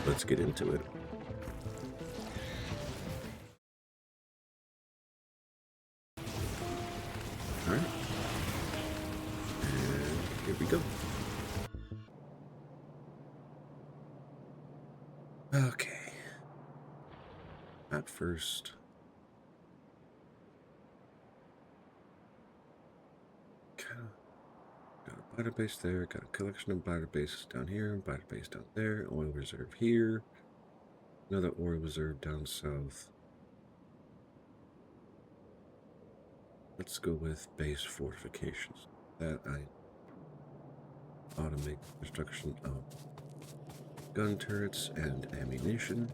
let's get into it. Alright. And here we go. Okay. At first, got a biter base there, got a collection of biter bases down here, biter base down there, oil reserve here, another oil reserve down south. Let's go with base fortifications. That I automate construction of gun turrets and ammunition.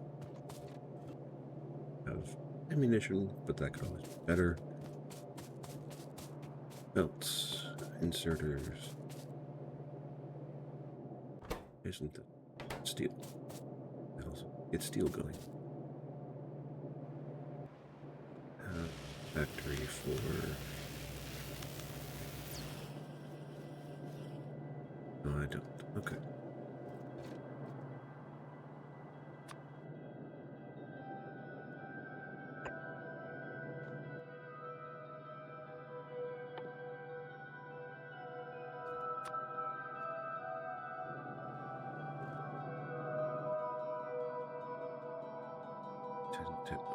Have ammunition, but that could always be better. Belts, inserters. Isn't it steel? That also get steel going. Factory for... No, I don't. Okay.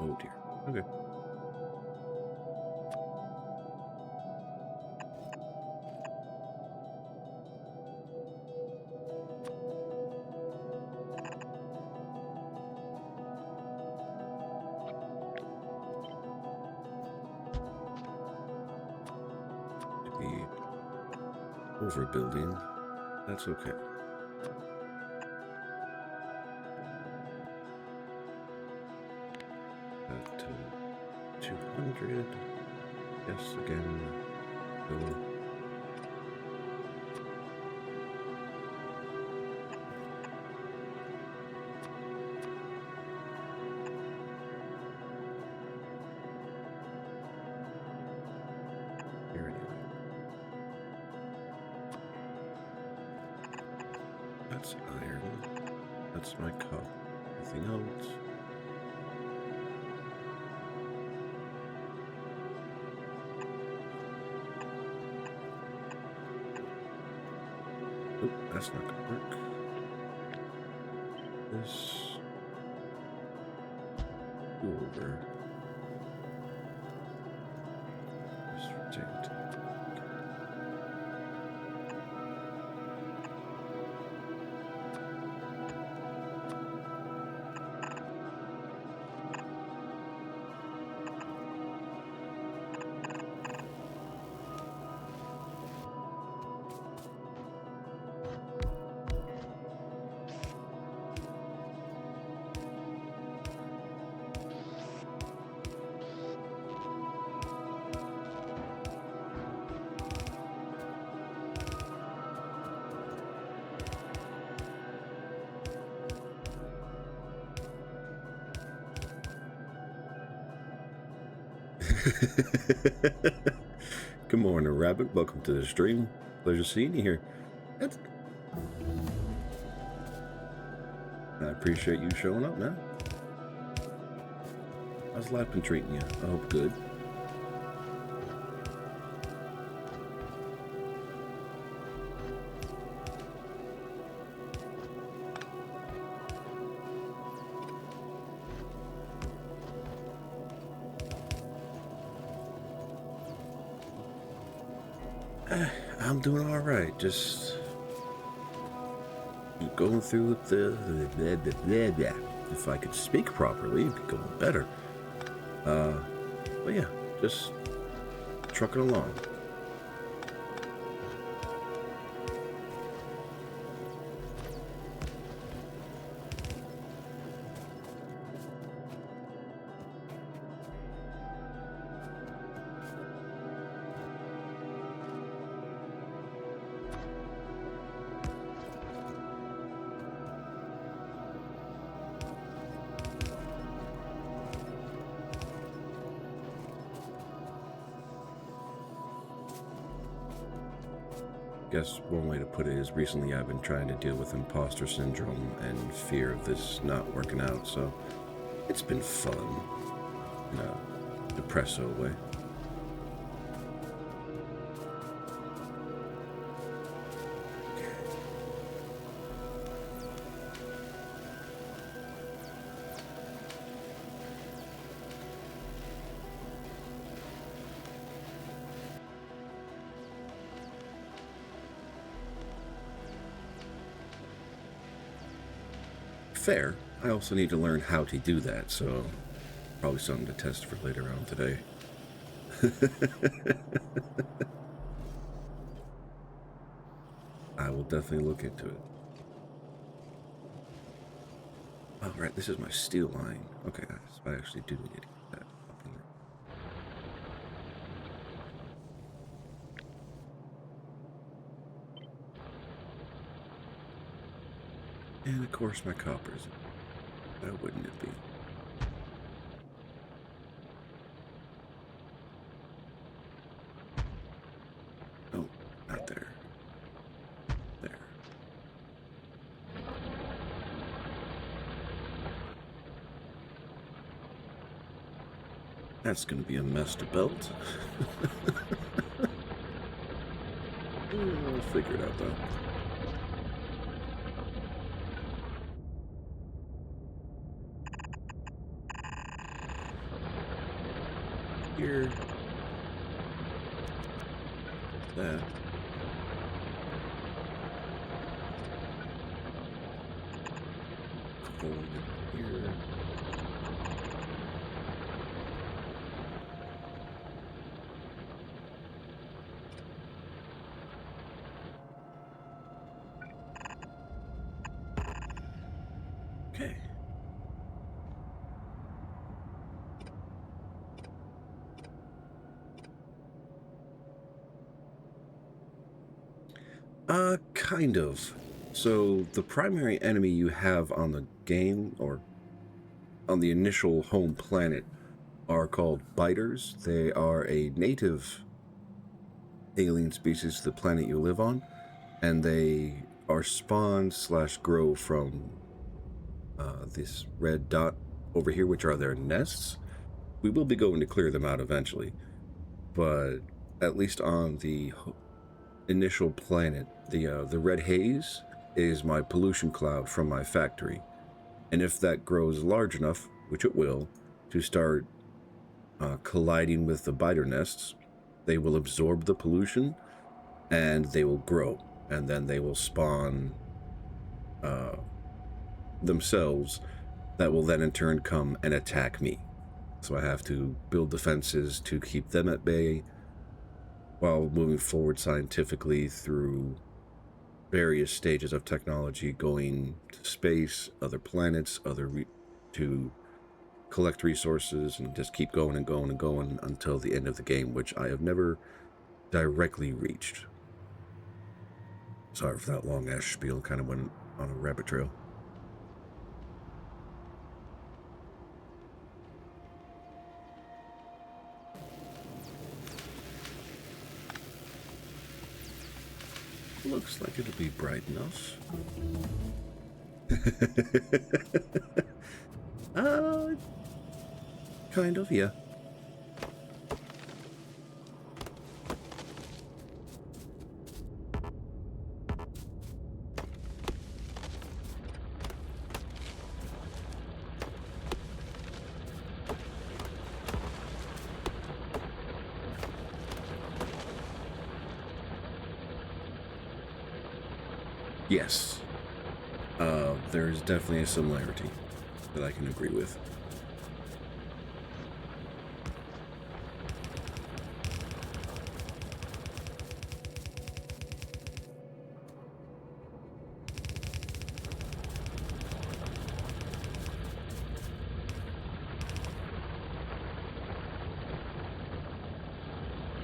Oh dear. Okay. The overbuilding. That's okay. At 200. Yes, again. Go. Here anyway. That's iron. That's my cup. Nothing else. Oop, that's not gonna work. This go over. Just rotate. Good morning, Rabbit. Welcome to the stream. Pleasure seeing you here. I appreciate you showing up, man. How's life been treating you? I hope good. I'm doing all right. Just going through with the if I could speak properly, it'd be going better. But yeah, just trucking along. guess one way to put it is recently I've been trying to deal with imposter syndrome and fear of this not working out, so it's been fun in a depresso way. Fair. I also need to learn how to do that, so probably something to test for later on today. I will definitely look into it. Oh, right, this is my steel line. Okay, so I actually do need to get that up in there. And of course my copper's in. Why wouldn't it be? Oh, not there. There. That's gonna be a mess to belt. We'll figure it out though. Here. That. Hold it here. Okay. Kind of. So the primary enemy you have on the game, or on the initial home planet, are called biters. They are a native alien species to the planet you live on, and they are spawned / grow from this red dot over here, which are their nests. We will be going to clear them out eventually, but at least on the initial planet, the red haze is my pollution cloud from my factory, and if that grows large enough, which it will, to start colliding with the biter nests, they will absorb the pollution and they will grow, and then they will spawn themselves that will then in turn come and attack me. So I have to build defenses to keep them at bay while moving forward scientifically through various stages of technology, going to space, other planets, to collect resources, and just keep going and going and going until the end of the game, which I have never directly reached. Sorry for that long-ass spiel, kind of went on a rabbit trail. Looks like it'll be bright enough. Kind of, yeah. Yes. There's definitely a similarity that I can agree with.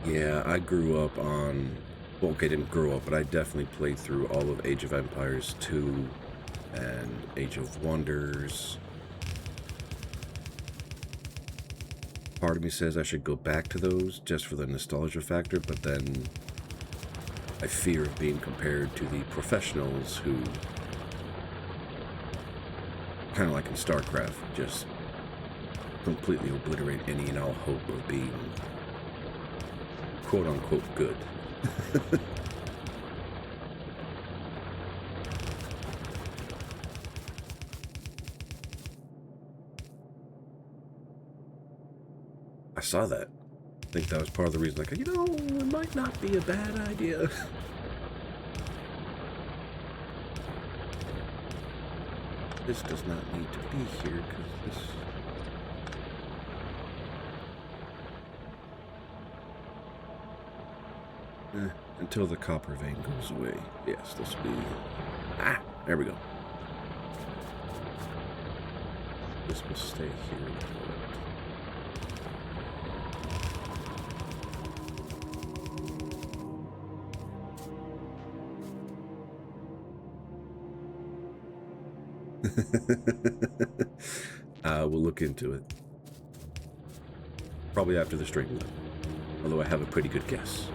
Yeah, I grew up on... Well, okay, didn't grow up, but I definitely played through all of Age of Empires 2 and Age of Wonders. Part of me says I should go back to those just for the nostalgia factor, but then I fear being compared to the professionals who, kind of like in StarCraft, just completely obliterate any and all hope of being quote-unquote good. I saw that. I think that was part of the reason, like, you know, it might not be a bad idea. This does not need to be here, because this... until the copper vein goes away. Yes, this will be... Ah! There we go. This will stay here. We'll look into it. Probably after the stream, though. Although I have a pretty good guess.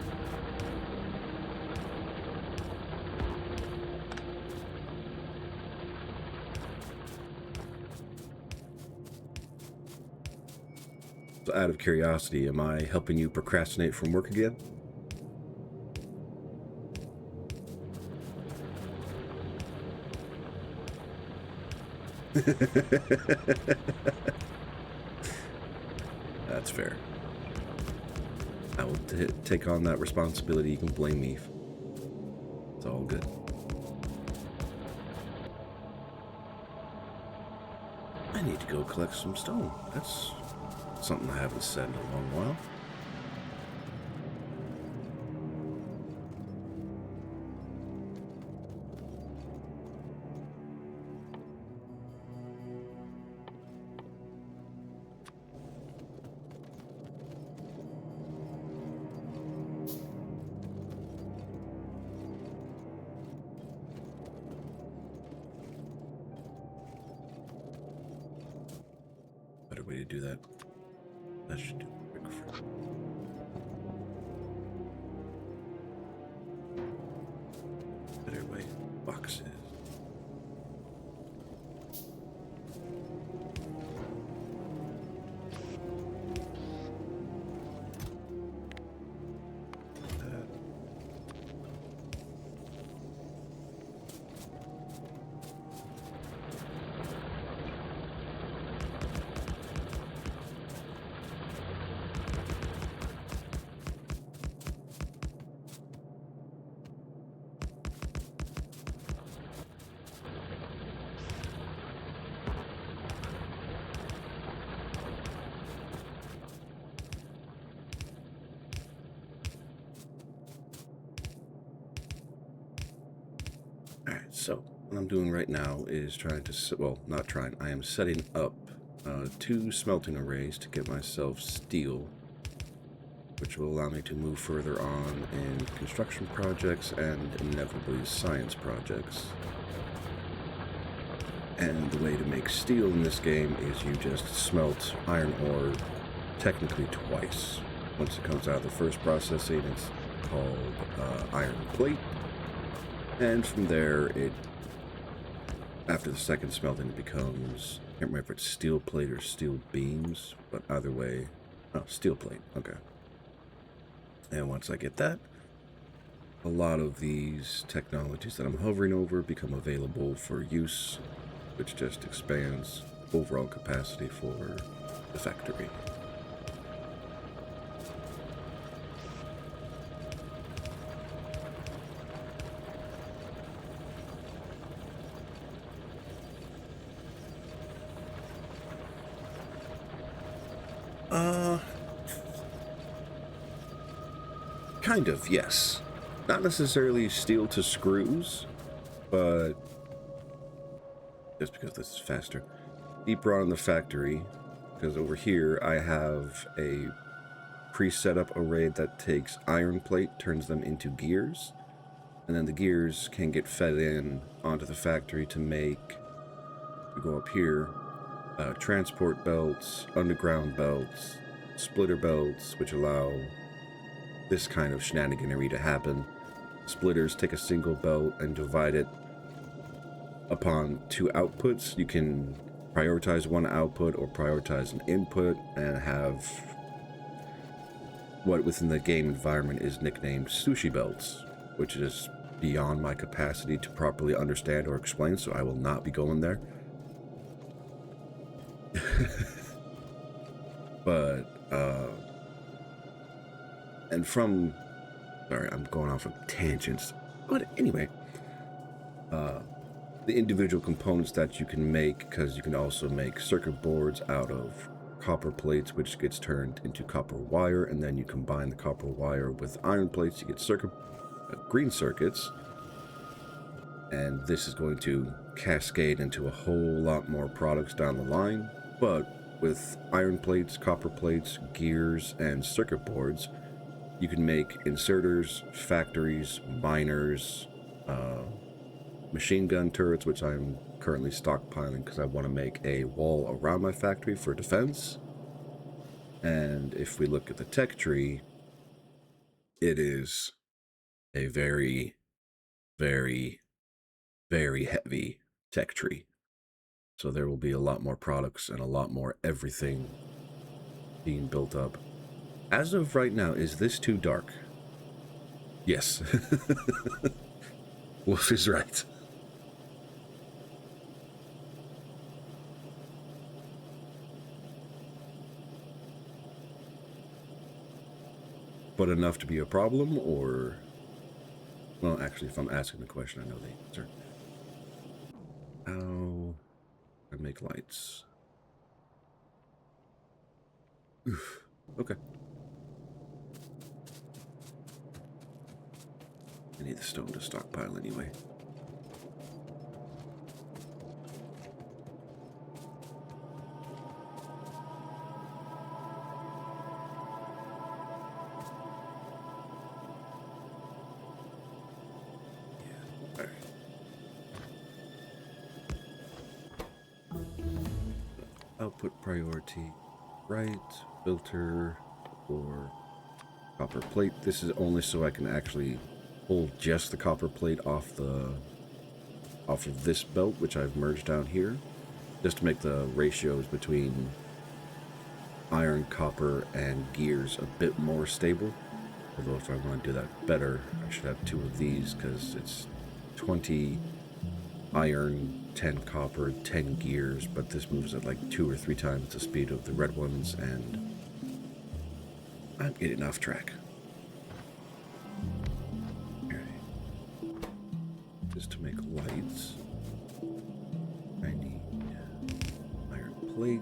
So out of curiosity, am I helping you procrastinate from work again? That's fair. I will take on that responsibility. You can blame me. It's all good. I need to go collect some stone. That's something I haven't said in a long while. Better way to do that. That should do it quick. Better way. Boxes. So, what I'm doing right now is trying to, well, not trying, I am setting up 2 smelting arrays to get myself steel, which will allow me to move further on in construction projects and inevitably science projects. And the way to make steel in this game is you just smelt iron ore technically twice. Once it comes out of the first processing, it's called iron plate. And from there, after the second smelting, it becomes, I can't remember if it's steel plate or steel beams, but either way, oh, steel plate, okay. And once I get that, a lot of these technologies that I'm hovering over become available for use, which just expands overall capacity for the factory. Kind of, yes. Not necessarily steel to screws, but just because this is faster. Deeper on in the factory, because over here I have a pre-set up array that takes iron plate, turns them into gears, and then the gears can get fed in onto the factory to make, we go up here, transport belts, underground belts, splitter belts, which allow this kind of shenaniganery to happen. splitters take a single belt and divide it upon 2 outputs. You can prioritize one output or prioritize an input and have what within the game environment is nicknamed sushi belts, which is beyond my capacity to properly understand or explain, so I will not be going there. But and from, sorry, I'm going off of tangents, but anyway, the individual components that you can make, because you can also make circuit boards out of copper plates, which gets turned into copper wire, and then you combine the copper wire with iron plates, you get green circuits, and this is going to cascade into a whole lot more products down the line. But with iron plates, copper plates, gears, and circuit boards, you can make inserters, factories, miners, machine gun turrets, which I'm currently stockpiling because I want to make a wall around my factory for defense. And if we look at the tech tree, it is a very, very, very heavy tech tree. So there will be a lot more products and a lot more everything being built up. As of right now, is this too dark? Yes. Wolf is right. But enough to be a problem, or... Well, actually, if I'm asking the question, I know the answer. How I make lights? Oof. Okay. I need the stone to stockpile anyway. Output priority, right, filter for copper plate. This is only so I can actually pull just the copper plate off of this belt, which I've merged down here, just to make the ratios between iron, copper, and gears a bit more stable. Although if I want to do that better, I should have 2 of these, because it's 20 iron, 10 copper, 10 gears, but this moves at like 2 or 3 times the speed of the red ones, and I'm getting off track. Okay. Just to make lights, I need iron plate.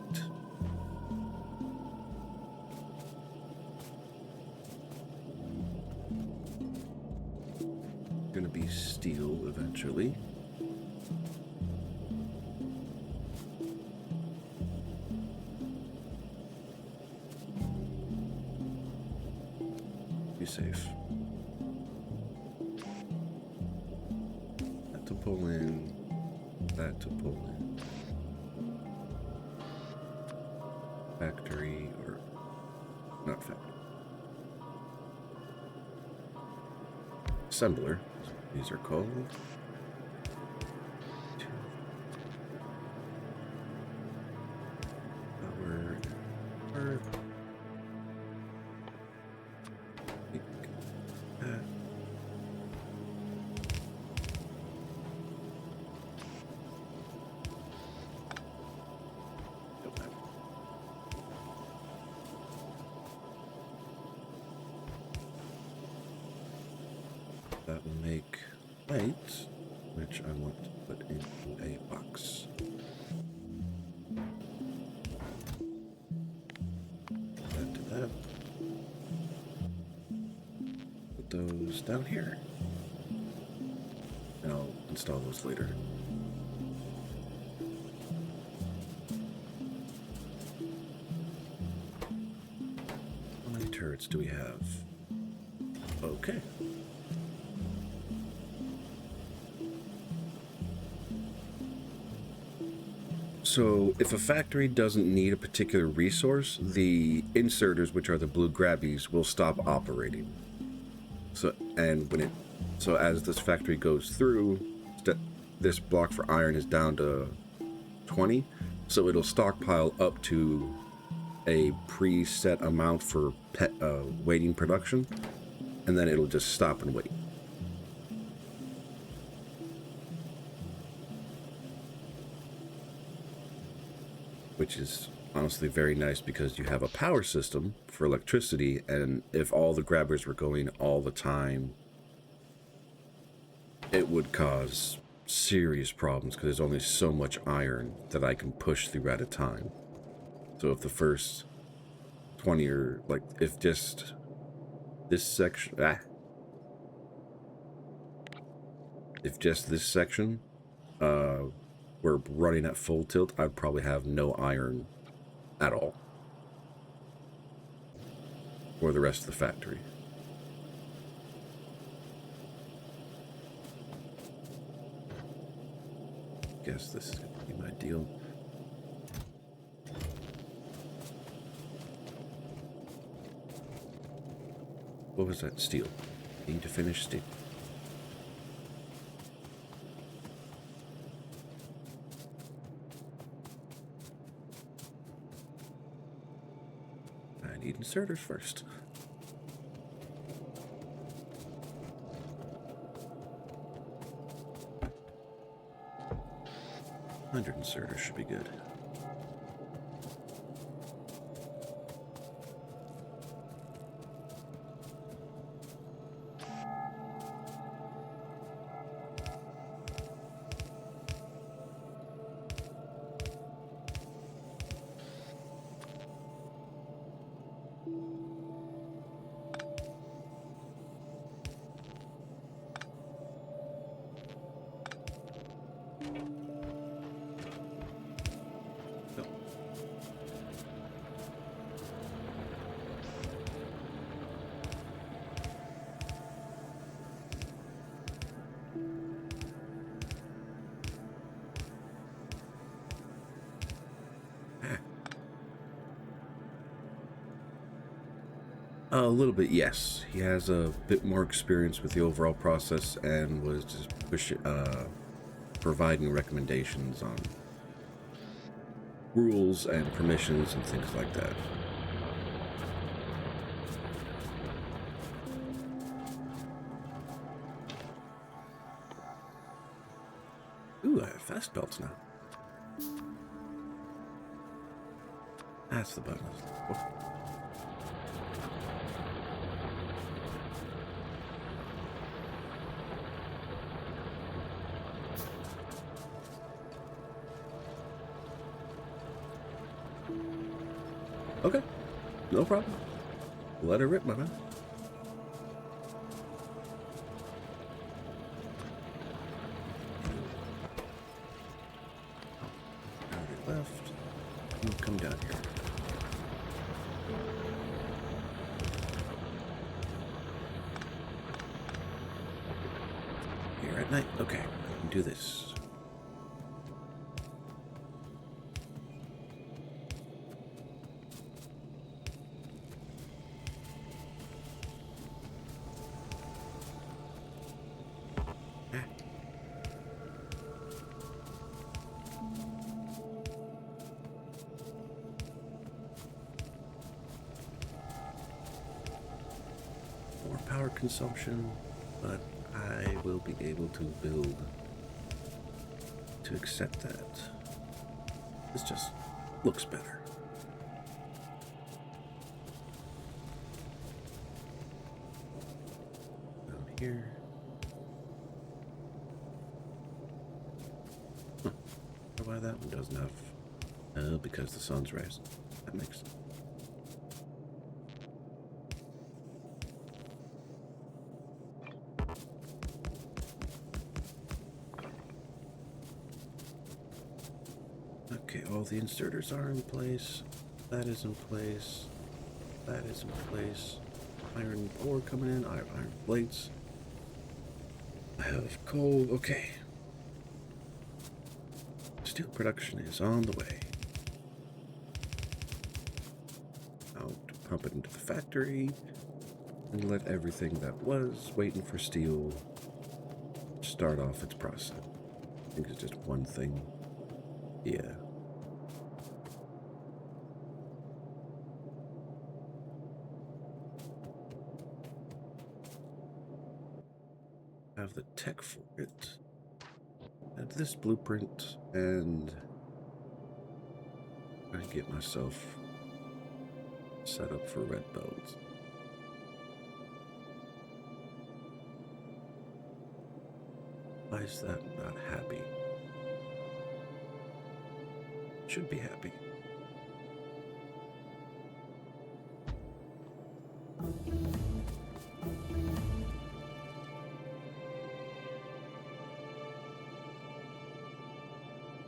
Gonna be steel eventually. Safe. That to pull in, that to pull in. Factory, or not factory. Assembler, these are called. Power, earth. That will make lights, which I want to put into a box. That to that. Put those down here. And I'll install those later. How many turrets do we have? Okay. So if a factory doesn't need a particular resource, the inserters, which are the blue grabbies, will stop operating. So, and when it So as this factory goes through, this block for iron is down to 20, so it'll stockpile up to a preset amount for waiting production, and then it'll just stop and wait. Which is honestly very nice because you have a power system for electricity, and if all the grabbers were going all the time, it would cause serious problems because there's only so much iron that I can push through at a time. So if the first 20 or like if just this section if just this section were running at full tilt, I'd probably have no iron at all for the rest of the factory. Guess this is going to be my deal. What was that? Steel. Need to finish steel. I need inserters first. Inserters should be good. A little bit, yes. He has a bit more experience with the overall process and was just providing recommendations on rules and permissions and things like that. Ooh, I have fast belts now. That's the button. Oh. Okay, no problem. Let her rip, my man. Left. You come down here. Here at night. Okay, I can do this. Power consumption, but I will be able to build to accept that. This just looks better. Down here. Huh. Why that one doesn't have? Because the sun's rising. That makes sense. Okay, all the inserters are in place. That is in place. That is in place. Iron ore coming in. I have iron plates. I have coal. Okay. Steel production is on the way. I'll pump it into the factory. and let everything that was waiting for steel start off its process. I think it's just one thing. Yeah. Have the tech for it. Have this blueprint, and I get myself set up for red belts. Why is that not happy? Should be happy.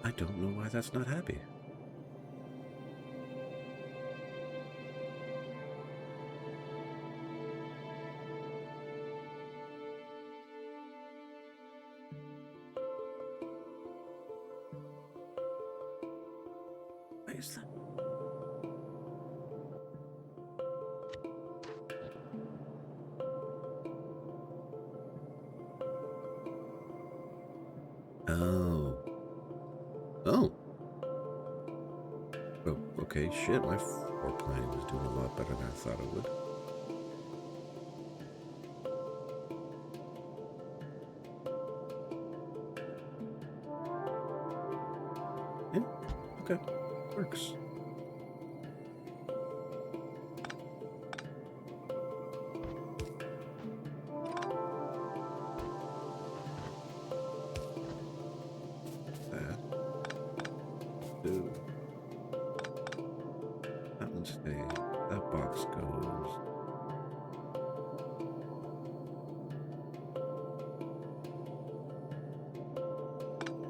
I don't know why that's not happy. Why is that? Oh. Oh. Oh, okay, shit, my floor planning was doing a lot better than I thought it would. Yeah, okay, works. That one stays. That box goes.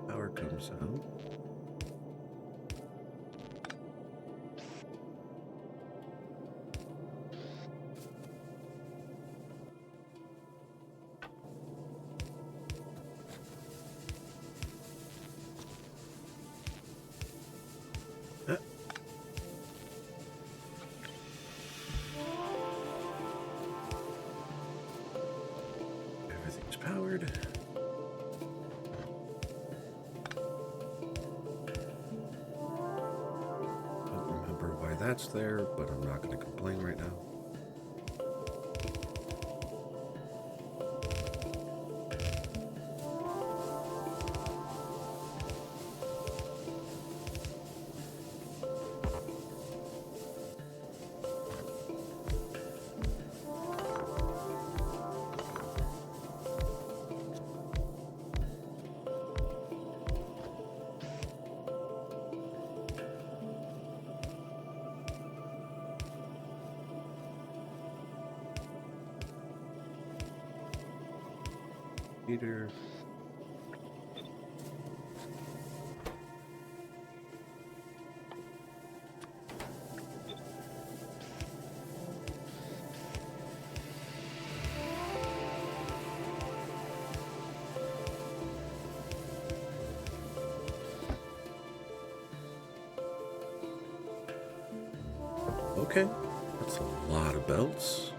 Power comes out. Everything's powered. Don't remember why that's there, but I'm not going to complain right now. Heater. Okay, that's a lot of belts.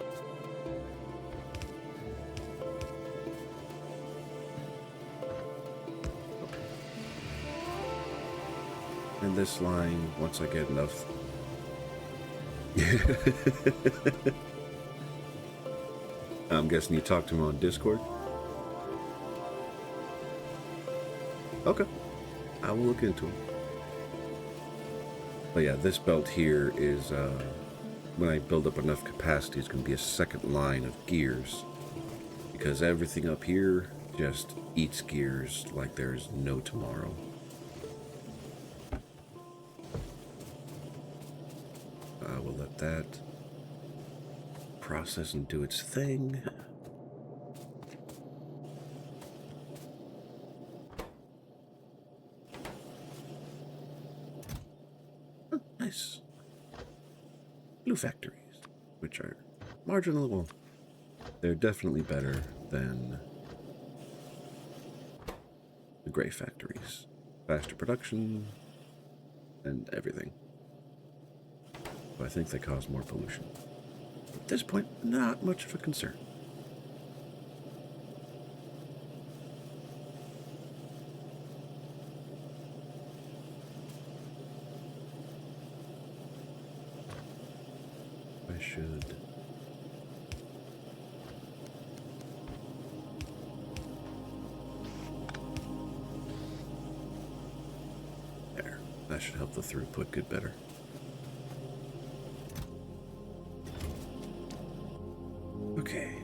And this line, once I get enough. I'm guessing you talked to him on Discord? Okay, I will look into it. But yeah, this belt here is, when I build up enough capacity, it's going to be a second line of gears. Because everything up here just eats gears like there's no tomorrow. I will let that process and do its thing. Oh, nice. Blue factories, which are marginal. Well, they're definitely better than the gray factories. Faster production and everything. But I think they cause more pollution. At this point, not much of a concern. I should... There. That should help the throughput get better. Okay.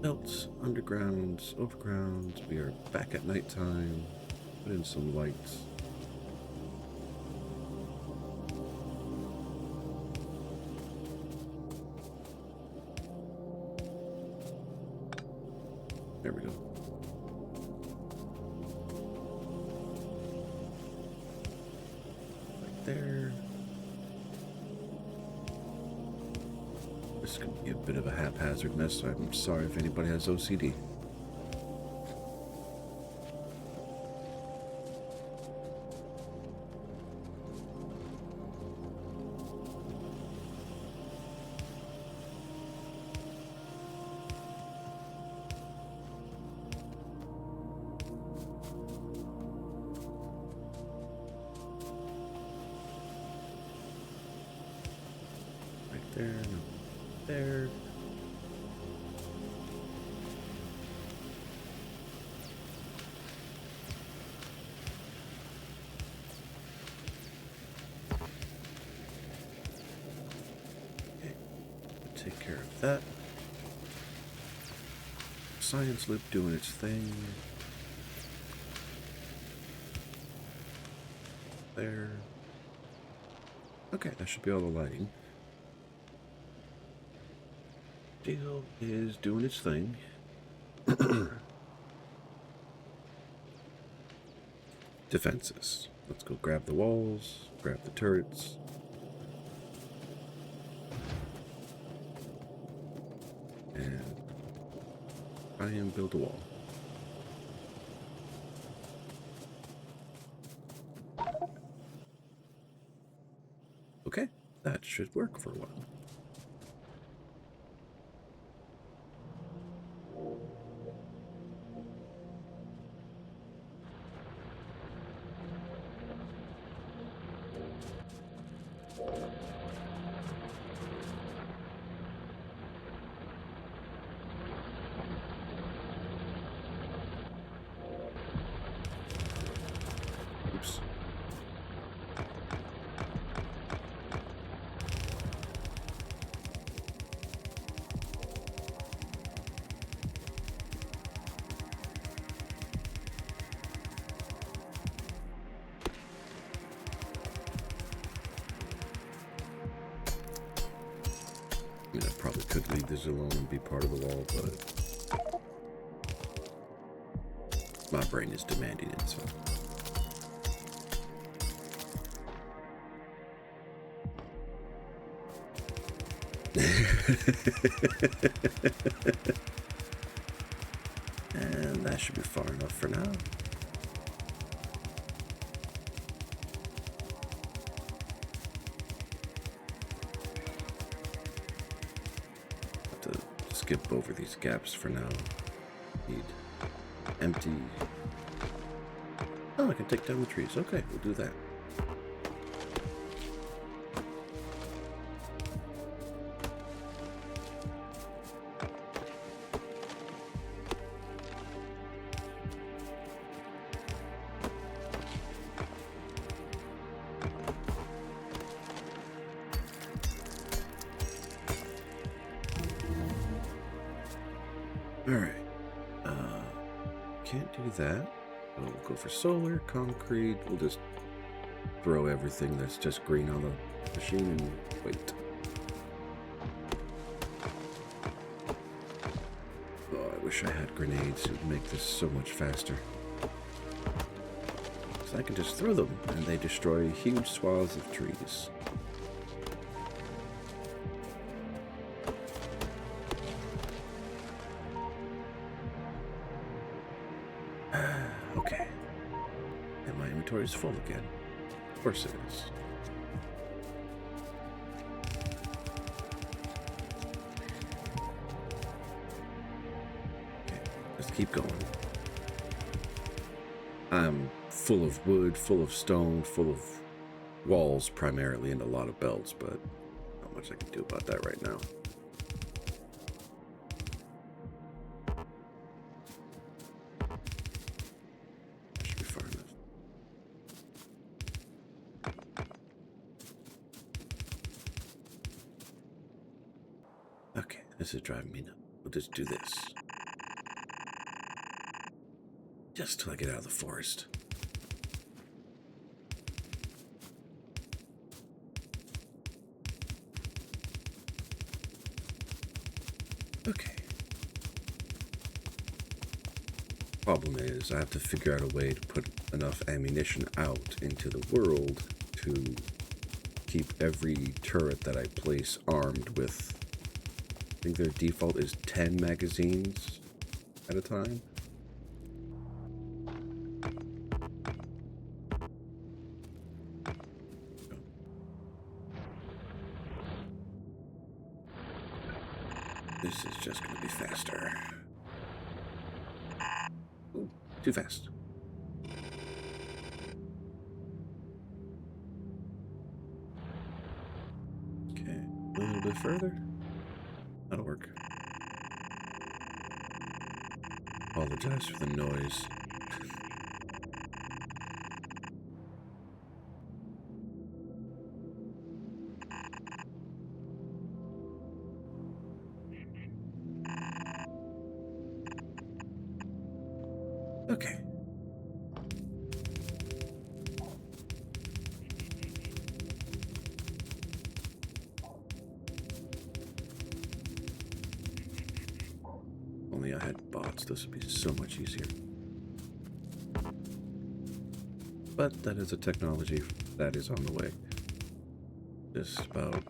Belts, undergrounds, overgrounds. We are back at nighttime. Put in some lights. There we go. Right there. This is going to be a bit of a haphazard mess. I'm sorry if anybody has OCD. Right there, no, there. Okay, take care of that. Science loop doing its thing. There. Okay, that should be all the lighting. Steel is doing its thing. Defenses. Let's go grab the walls, grab the turrets. And try and build a wall. Okay, that should work for a while. Oops. I mean, I probably could leave this alone and be part of the wall, but my brain is demanding it, so. And that should be far enough for now. Have to skip over these gaps for now. Need empty. Oh, I can take down the trees. Okay, we'll do that. Alright, can't do that. We'll go for solar, concrete. We'll just throw everything that's just green on the machine and wait. Oh, I wish I had grenades. It would make this so much faster. So I can just throw them and they destroy huge swaths of trees. Okay. And my inventory is full again. Of course it is. keep going. I'm full of wood, full of stone, full of walls primarily, and a lot of belts, but not much I can do about that right now. Should be far enough. Okay, this is driving me nuts. We'll just do this. Just till I get out of the forest. Okay. Problem is, I have to figure out a way to put enough ammunition out into the world to keep every turret that I place armed with. I think their default is 10 magazines at a time. This is just going to be faster. Ooh, too fast. Okay, a little bit further. That'll work. Apologize for the noise. Okay. Only I had bots, this would be so much easier. But that is a technology that is on the way. Just about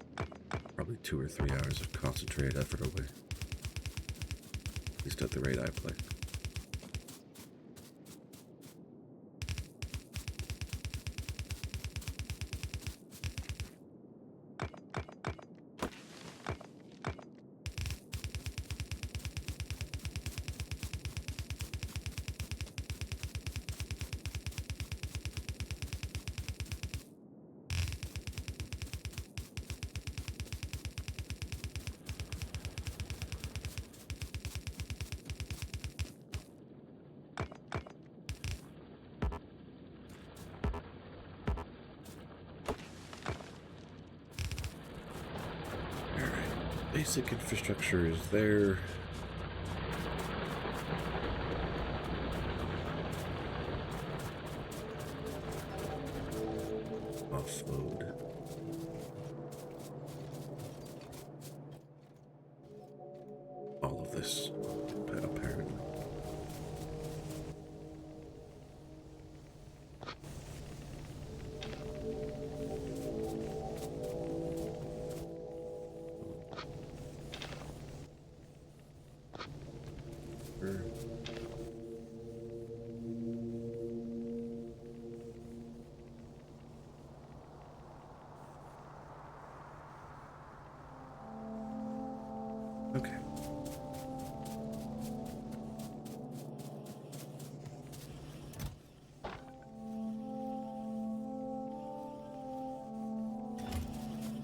probably 2 or 3 hours of concentrated effort away. At least at the rate I play. Basic infrastructure is there. Offload. All of this, apparently. Okay.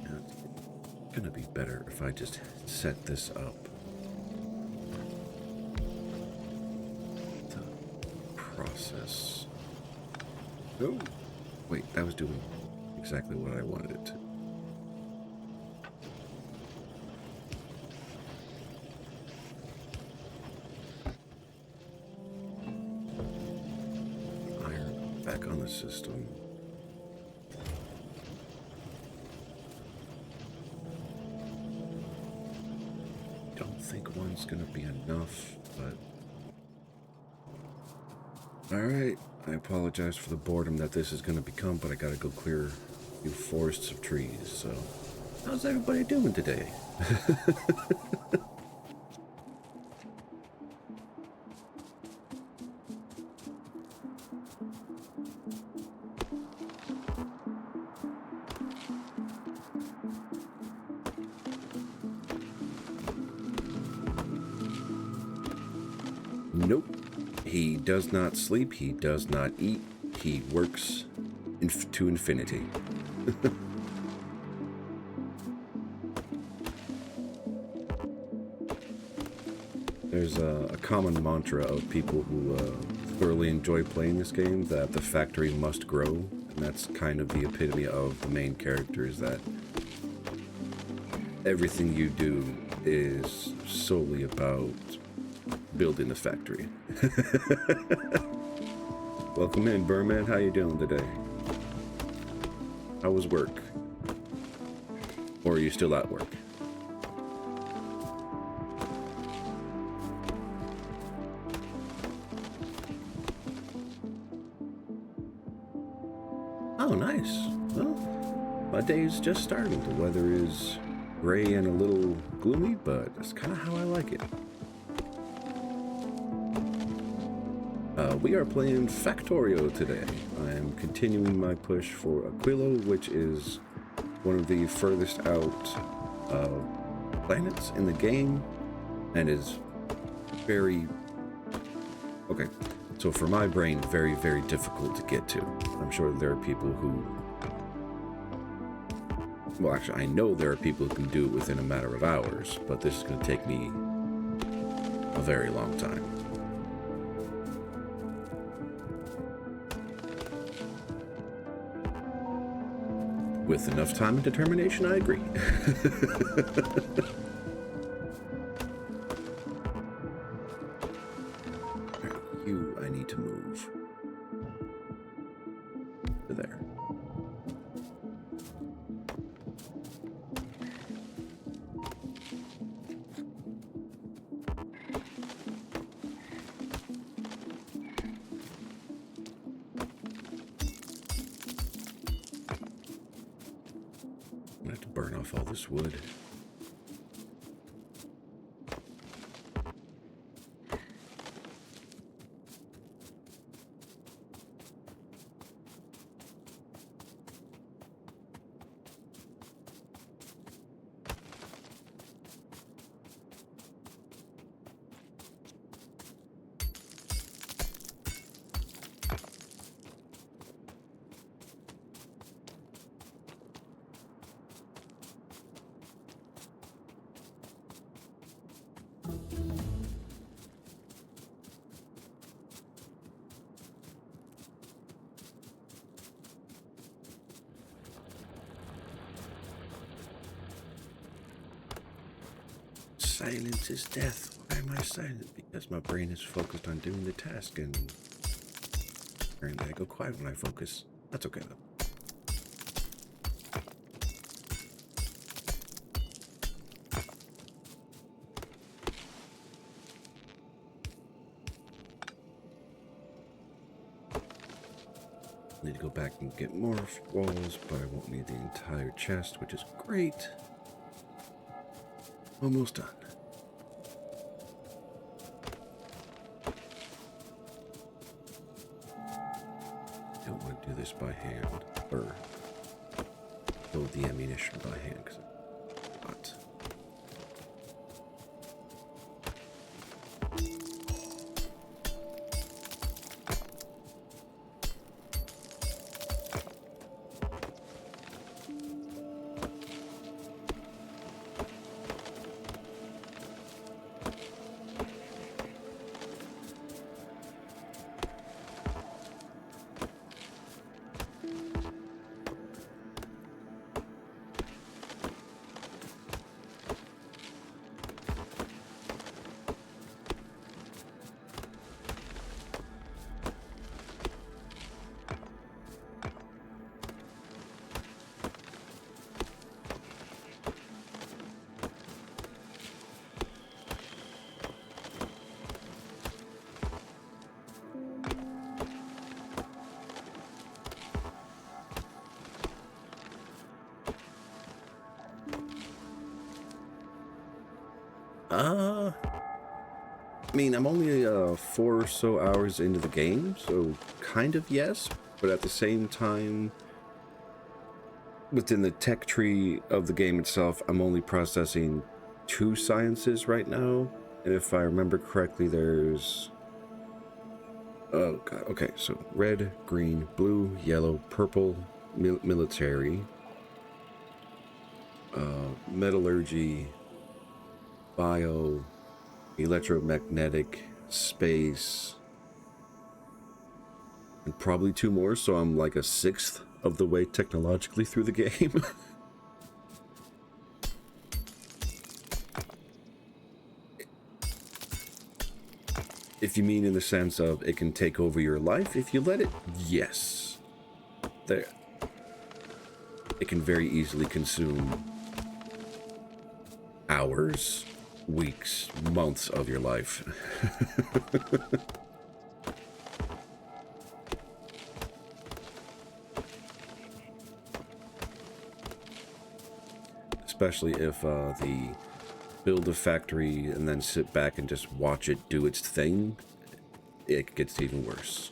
Now, it's gonna be better if I just set this up. The process. Oh, wait, that was doing exactly what I wanted it to. Back on the system. Don't think one's gonna be enough, but alright. I apologize for the boredom that this is gonna become, but I gotta go clear a few forests of trees, so how's everybody doing today? Nope. He does not sleep. He does not eat. He works to infinity. There's a common mantra of people who thoroughly enjoy playing this game that the factory must grow, and that's kind of the epitome of the main character, is that everything you do is solely about building the factory. Welcome in, Burman. How you doing today? How was work? Or are you still at work? Oh, nice. Well, my day's just starting. The weather is gray and a little gloomy, but that's kind of how I like it. We are playing Factroio today. I am continuing my push for Aquilo, which is one of the furthest out planets in the game, and is very... Okay, so for my brain, very, very difficult to get to. I'm sure there are people who... Well, actually, I know there are people who can do it within a matter of hours, but this is going to take me a very long time. With enough time and determination, I agree. You, I need to move to there. I have to burn off all this wood. Silence is death. Why am I silent? Because my brain is focused on doing the task, and apparently I go quiet when I focus. That's okay though. Need to go back and get more walls, but I won't need the entire chest, which is great. Almost done. Don't want to do this by hand, or load the ammunition by hand, because I'm not. I mean, I'm only 4 or so hours into the game, so kind of yes, but at the same time, within the tech tree of the game itself, I'm only processing 2 sciences right now, and if I remember correctly, there's Oh god. Okay, so red, green, blue, yellow, purple, military, metallurgy, bio, electromagnetic, space, and probably two more, so I'm like a sixth of the way technologically through the game. If you mean in the sense of it can take over your life if you let it, yes. There. It can very easily consume hours, weeks, months of your life. Especially if the build a factory and then sit back and just watch it do its thing, it gets even worse.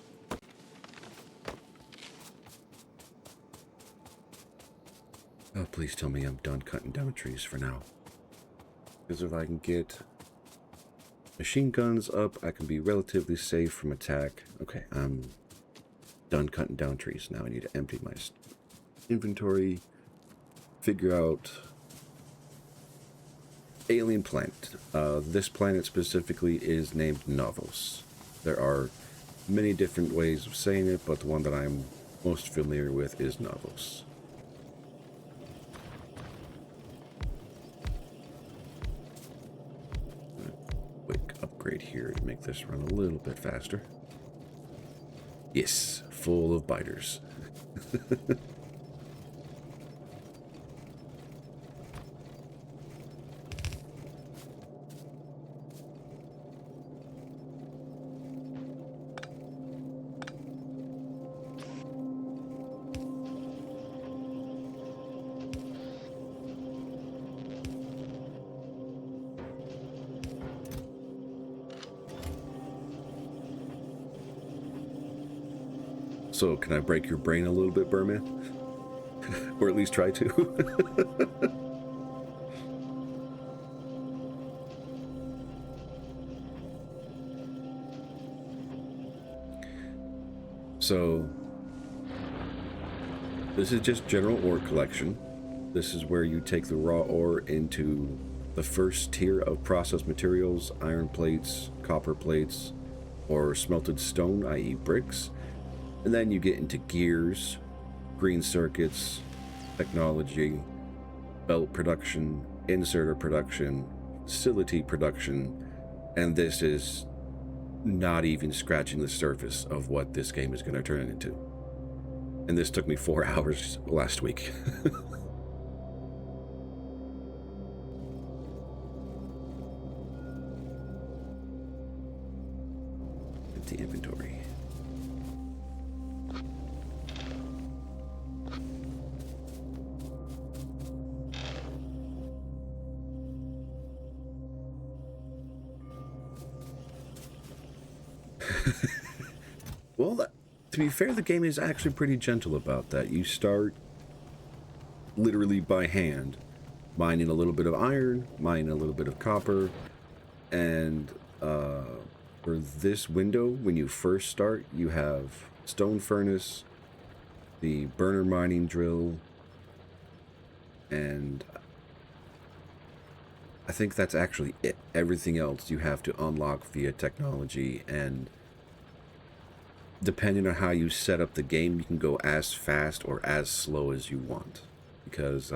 Oh, please tell me I'm done cutting down trees for now. Because if I can get machine guns up, I can be relatively safe from attack. Okay, I'm done cutting down trees. Now I need to empty my inventory, figure out alien planet. This planet specifically is named Novos. There are many different ways of saying it, but the one that I'm most familiar with is Novos. Quick upgrade here to make this run a little bit faster. Yes, full of biters. So, can I break your brain a little bit, Berman? Or at least try to? So, this is just general ore collection. This is where you take the raw ore into the first tier of processed materials, iron plates, copper plates, or smelted stone, i.e. bricks. And then you get into gears, green circuits, technology, belt production, inserter production, facility production, and this is not even scratching the surface of what this game is going to turn into. And this took me 4 hours last week. Empty inventory. Well, to be fair, the game is actually pretty gentle about that. You start literally by hand, mining a little bit of iron, mining a little bit of copper, and for this window, when you first start, you have stone furnace, the burner mining drill, and I think that's actually it. Everything else you have to unlock via technology, and depending on how you set up the game, you can go as fast or as slow as you want. Because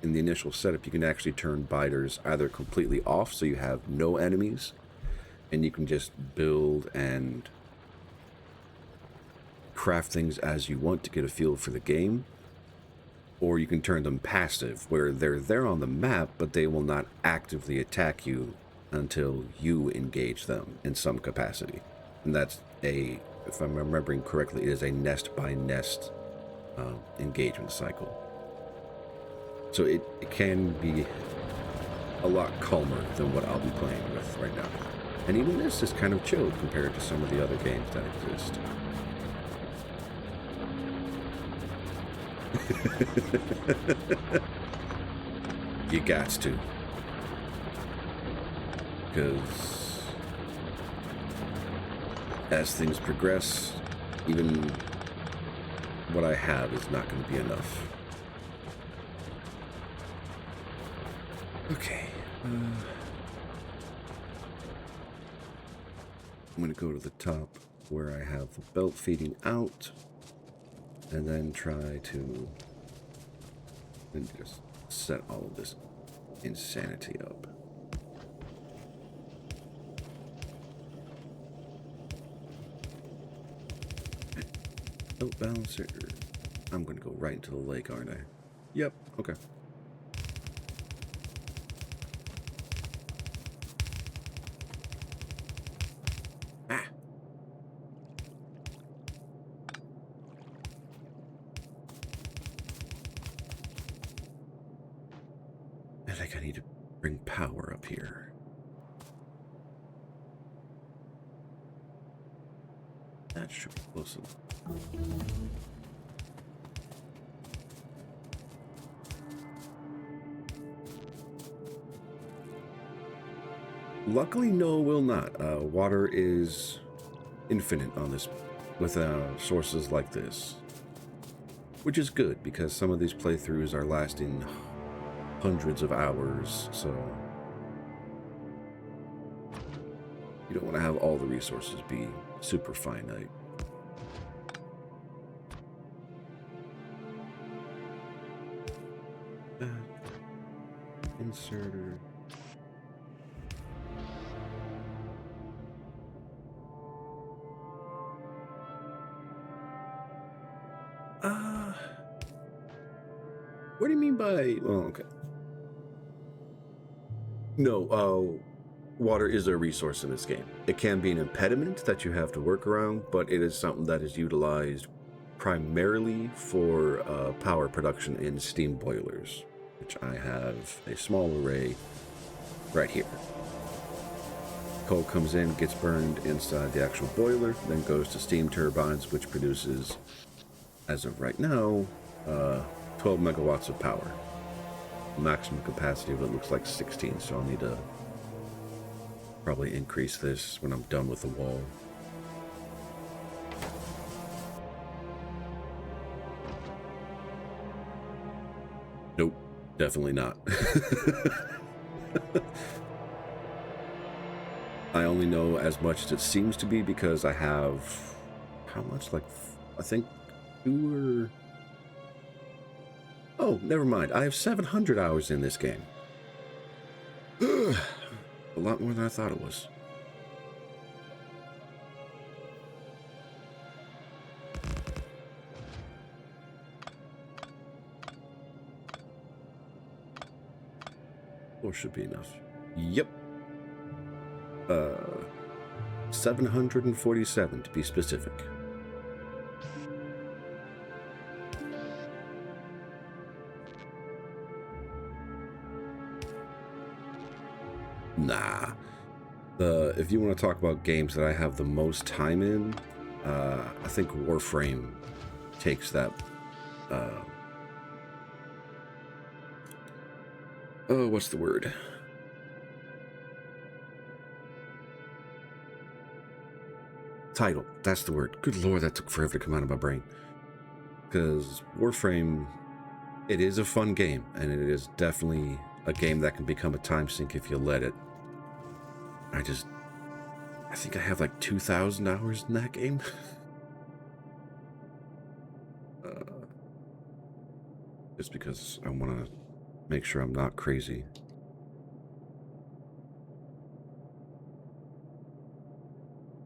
in the initial setup, you can actually turn biters either completely off, so you have no enemies, and you can just build and craft things as you want to get a feel for the game. Or you can turn them passive, where they're there on the map, but they will not actively attack you until you engage them in some capacity. And that's if I'm remembering correctly, it is a nest-by-nest engagement cycle. So it can be a lot calmer than what I'll be playing with right now. And even this is kind of chilled compared to some of the other games that exist. You gots to. Because as things progress, even what I have is not going to be enough. Okay. I'm going to go to the top where I have the belt feeding out, and then try to just set all of this insanity up. Belt balancer. I'm going to go right into the lake, aren't I? Yep. Okay. Ah. I think I need to bring power up here. That should be close enough. Luckily, no, will not. Water is infinite on this with sources like this, which is good because some of these playthroughs are lasting hundreds of hours, so you don't want to have all the resources be super finite. Inserter. What do you mean by... Oh, okay. No, water is a resource in this game. It can be an impediment that you have to work around, but it is something that is utilized primarily for power production in steam boilers, which I have a small array right here. Coal comes in, gets burned inside the actual boiler, then goes to steam turbines, which produces, as of right now, 12 megawatts of power. Maximum capacity of it looks like 16, so I'll need to probably increase this when I'm done with the wall. Nope, definitely not. I only know as much as it seems to be because I have... How much? Like, I think 2 or... Oh, never mind. I have 700 hours in this game. A lot more than I thought it was. Or should be enough. Yep. 747 to be specific. Nah. If you want to talk about games that I have the most time in, I think Warframe takes that. Oh, what's the word? Title. That's the word. Good lord, that took forever to come out of my brain. Because Warframe, it is a fun game, and it is definitely a game that can become a time sink if you let it. I think I have like 2,000 hours in that game. Just because I want to make sure I'm not crazy.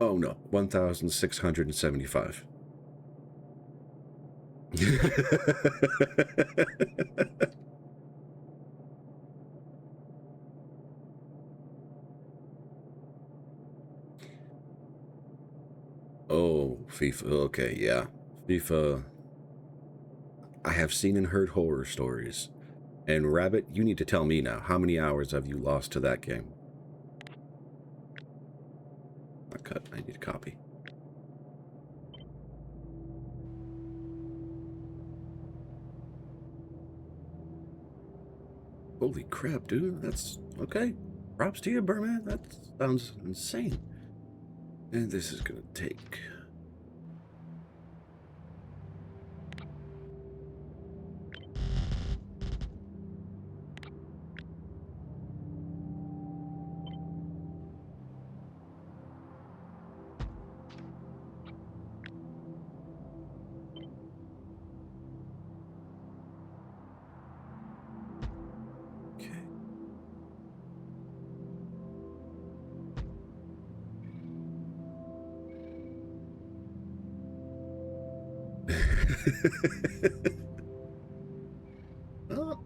Oh no, 1,675. Oh, FIFA. Okay, yeah. FIFA. I have seen and heard horror stories. And Rabbit, you need to tell me now, how many hours have you lost to that game? Not cut. I need a copy. Holy crap, dude. That's okay. Props to you, Burman. That sounds insane. And this is going to take... Well,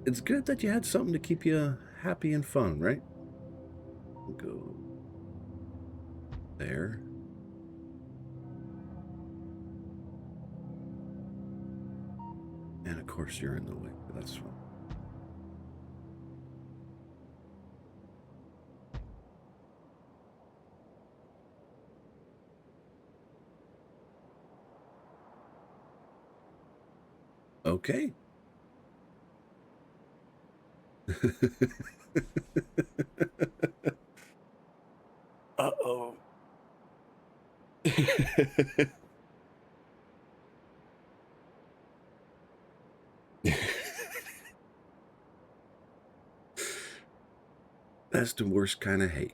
it's good that you had something to keep you happy and fun, right? We'll go there. And of course you're in the way, but that's fine. Okay. Uh-oh. That's the worst kind of hate.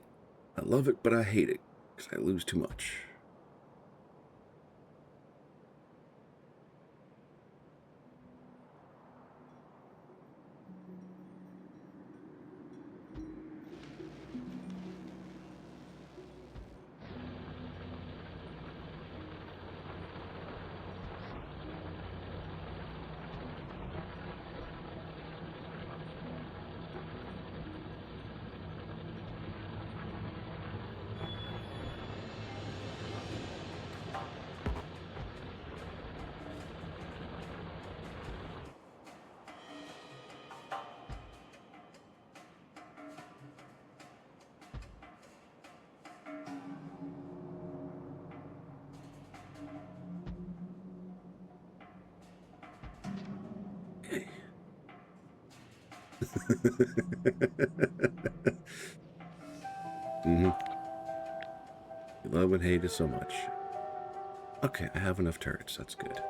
I love it, but I hate it because I lose too much. Okay. You love and hate it so much. Okay, I have enough turrets. That's good.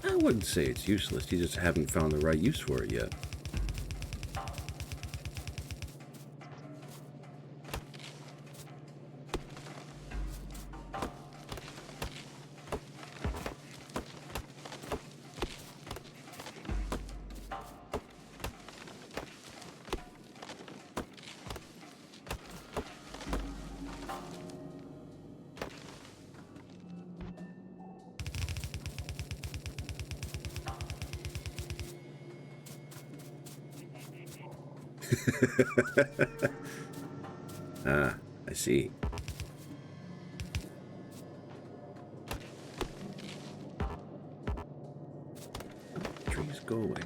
I wouldn't say it's useless. You just haven't found the right use for it yet. Ah, I see. Trees, go away.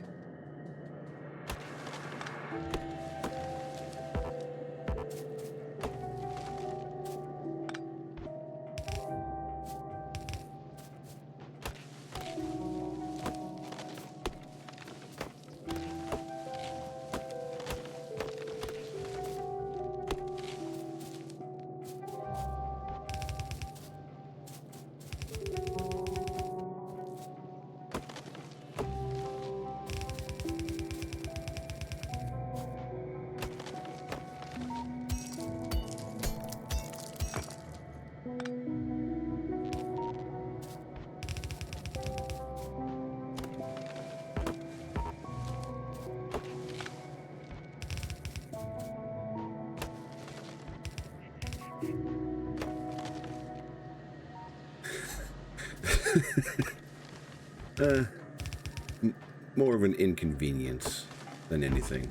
More of an inconvenience than anything.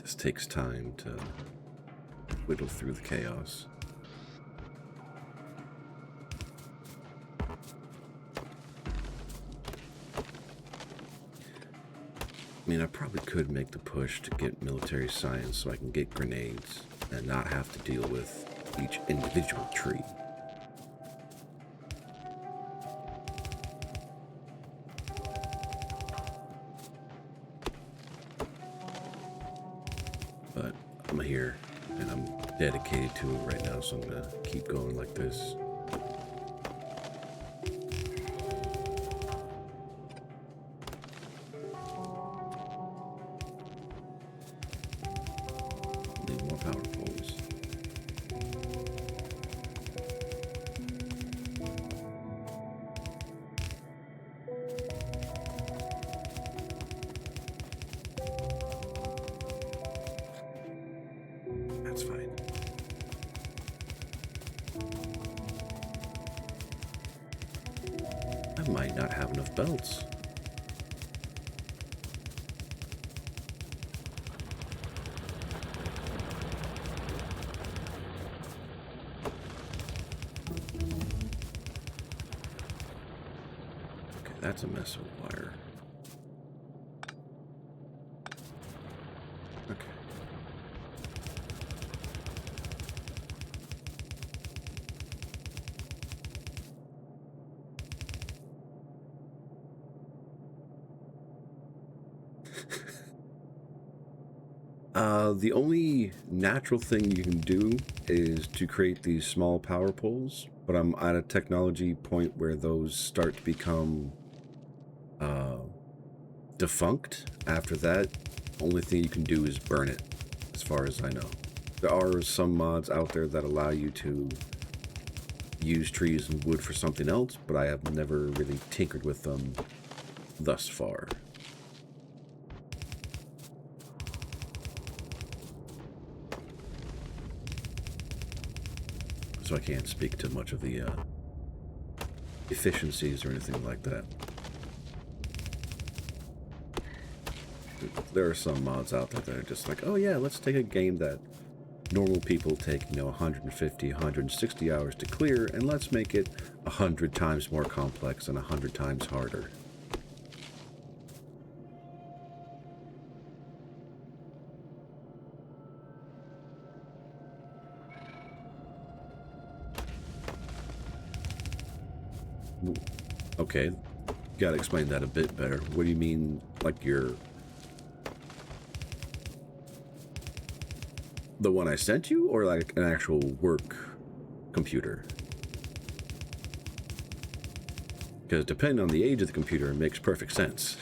Just takes time to whittle through the chaos. I mean, I probably could make the push to get military science so I can get grenades and not have to deal with each individual tree. But I'm here and I'm dedicated to it right now, so I'm gonna keep going like this. Need more power poles. That's fine. I might not have enough belts. Okay, that's a mess of wire. Okay. The only natural thing you can do is to create these small power poles, but I'm at a technology point where those start to become defunct. After that, only thing you can do is burn it, as far as I know. There are some mods out there that allow you to use trees and wood for something else, but I have never really tinkered with them thus far. So I can't speak to much of the efficiencies or anything like that. There are some mods out there that are just like, oh yeah, let's take a game that normal people take, 150, 160 hours to clear, and let's make it 100 times more complex and 100 times harder. Okay, gotta explain that a bit better. What do you mean, like the one I sent you, or like an actual work computer? Because depending on the age of the computer, it makes perfect sense.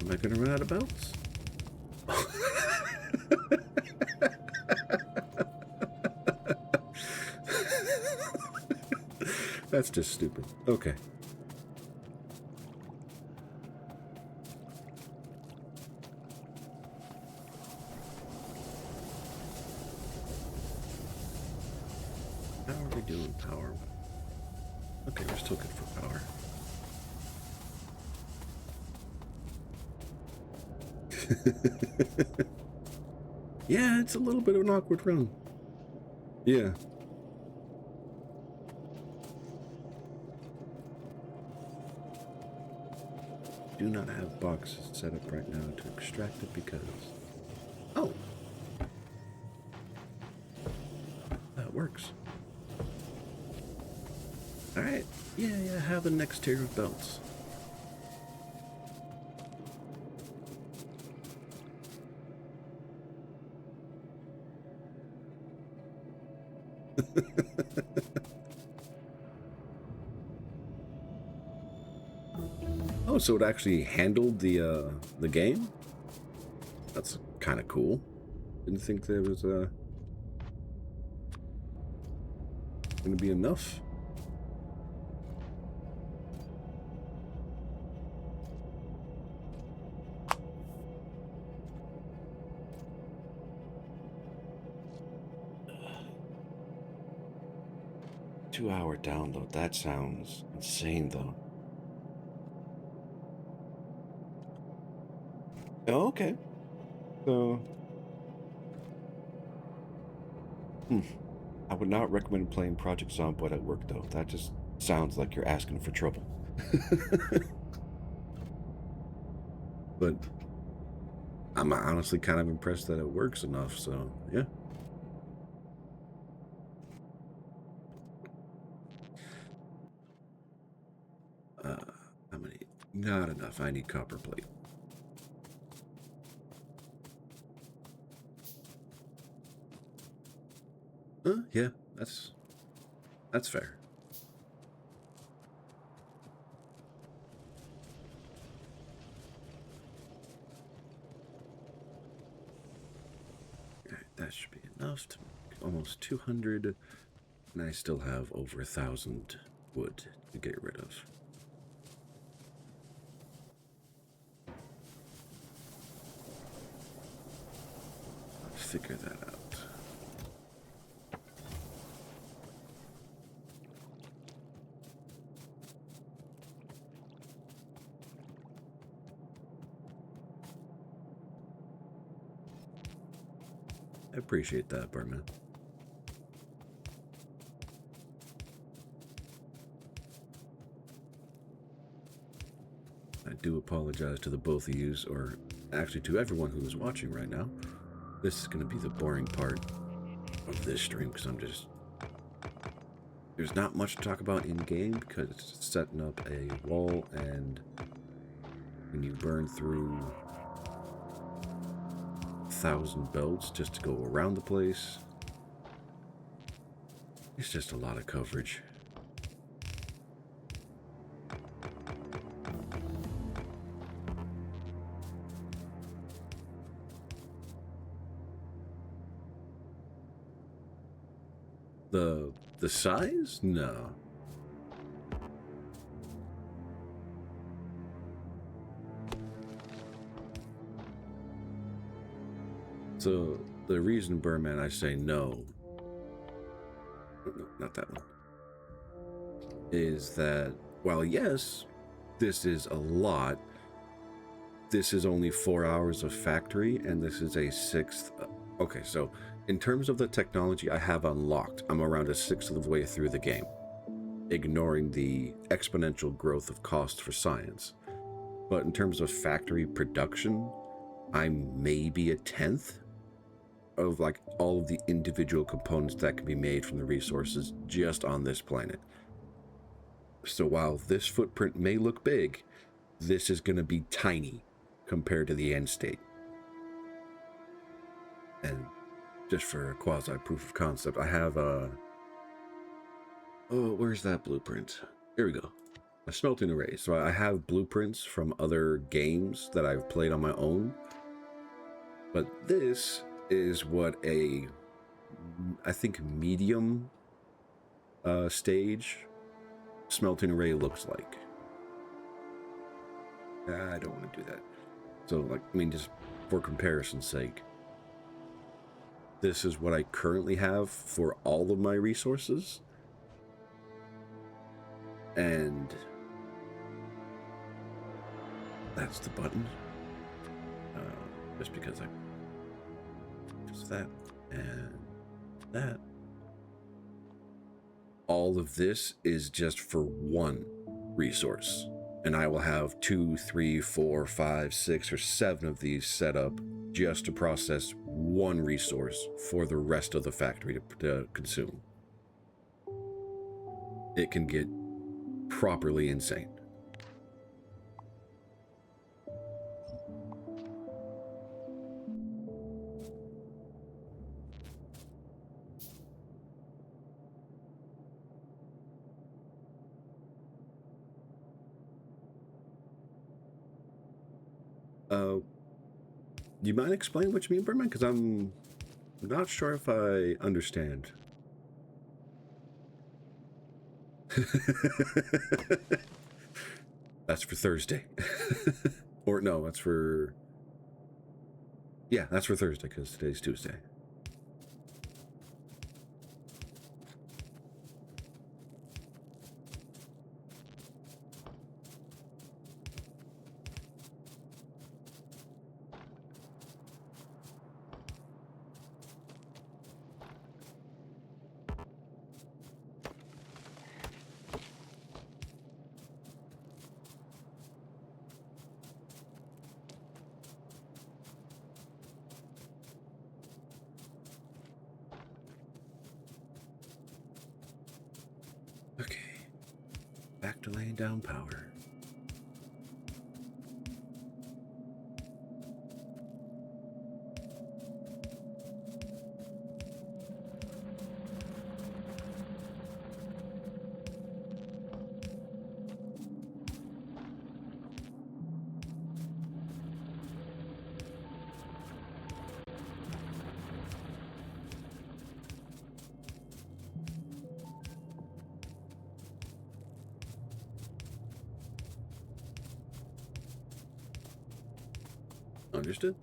Am I going to run out of belts? That's just stupid. Okay. How are we doing power? Okay, we're still good for power. Yeah, it's a little bit of an awkward run. Yeah. Do not have boxes set up right now to extract it because... Oh! That works. Alright. Yeah, have the next tier of belts. Oh, so it actually handled the game? That's kind of cool. Didn't think there was gonna be enough. Two-hour download. That sounds insane, though. Oh, okay. So, I would not recommend playing Project Zomboid at work, though. That just sounds like you're asking for trouble. But I'm honestly kind of impressed that it works enough, so yeah. How many? Not enough. I need copper plate. Yeah, that's fair. All right, that should be enough to make almost 200, and I still have over 1,000 wood to get rid of. Let's figure that out. I appreciate that, Barman. I do apologize to the both of you, or actually to everyone who is watching right now. This is going to be the boring part of this stream because there's not much to talk about in game because it's setting up a wall, and when you burn through 1,000 belts just to go around the place, it's just a lot of coverage. The size? No. So the reason, Birdman, I say no, not that one, is that while yes, this is a lot, this is only 4 hours of factory, and this is a sixth. Okay, so in terms of the technology I have unlocked, I'm around a sixth of the way through the game, ignoring the exponential growth of cost for science. But in terms of factory production, I'm maybe a tenth of like all of the individual components that can be made from the resources just on this planet. So while this footprint may look big, this is going to be tiny compared to the end state. And just for a quasi proof of concept, I have a... Oh, where's that blueprint? Here we go. A smelting array. So I have blueprints from other games that I've played on my own. But this is what a, I think, medium stage smelting array looks like. I don't want to do that. So, like, I mean, just for comparison's sake, this is what I currently have for all of my resources. And that's the button. Just because just that and that. All of this is just for one resource. And I will have 2, 3, 4, 5, 6, or 7 of these set up just to process one resource for the rest of the factory to consume. It can get properly insane. Do you mind explaining what you mean, Berman? Because I'm not sure if I understand. That's for Thursday. Or no, that's for... Yeah, that's for Thursday, because today's Tuesday. Back to laying down power. Understood.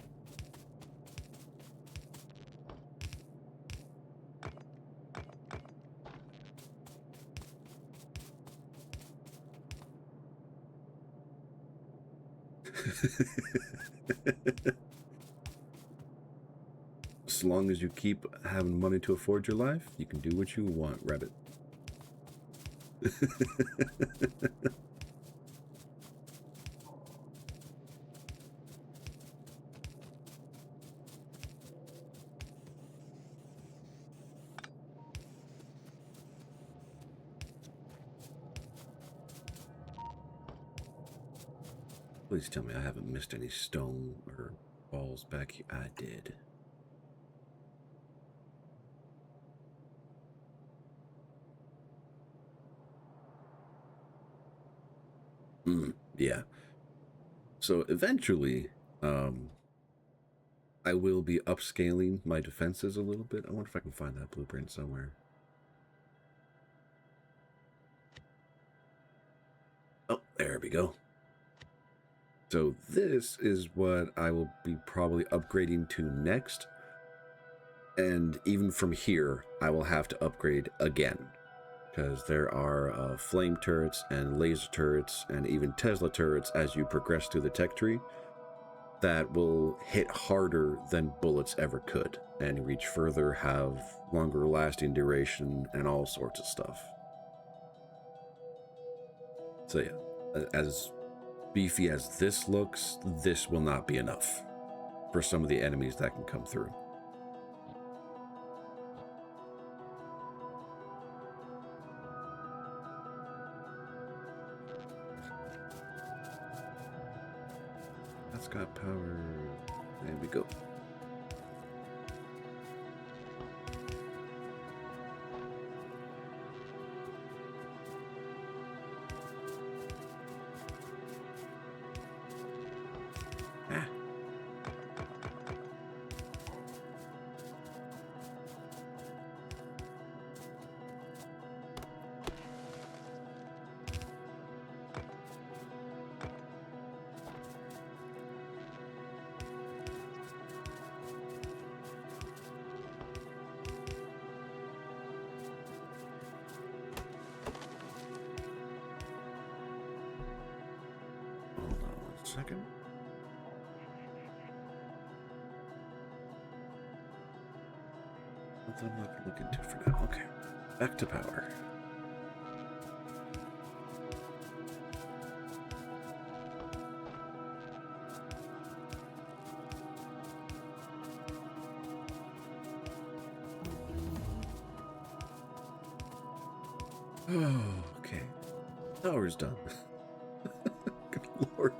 As long as you keep having money to afford your life, you can do what you want, rabbit. Please tell me I haven't missed any stone or balls back here. I did. Yeah. So eventually, I will be upscaling my defenses a little bit. I wonder if I can find that blueprint somewhere. Oh, there we go. So this is what I will be probably upgrading to next. And even from here, I will have to upgrade again. Because there are flame turrets and laser turrets and even Tesla turrets as you progress through the tech tree that will hit harder than bullets ever could and reach further, have longer lasting duration, and all sorts of stuff. So yeah, as beefy as this looks, this will not be enough for some of the enemies that can come through. That's got power. There we go. Second. Something I'm not going to look into for now. Okay. Back to power. Oh, okay. Power's done. Good Lord.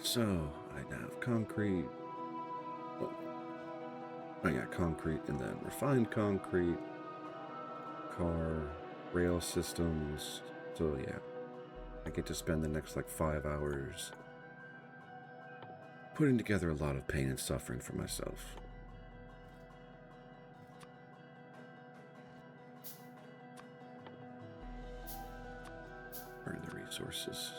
So I have concrete. Oh, I got concrete and then refined concrete, car, rail systems. So yeah, I get to spend the next like 5 hours putting together a lot of pain and suffering for myself. Burn the resources.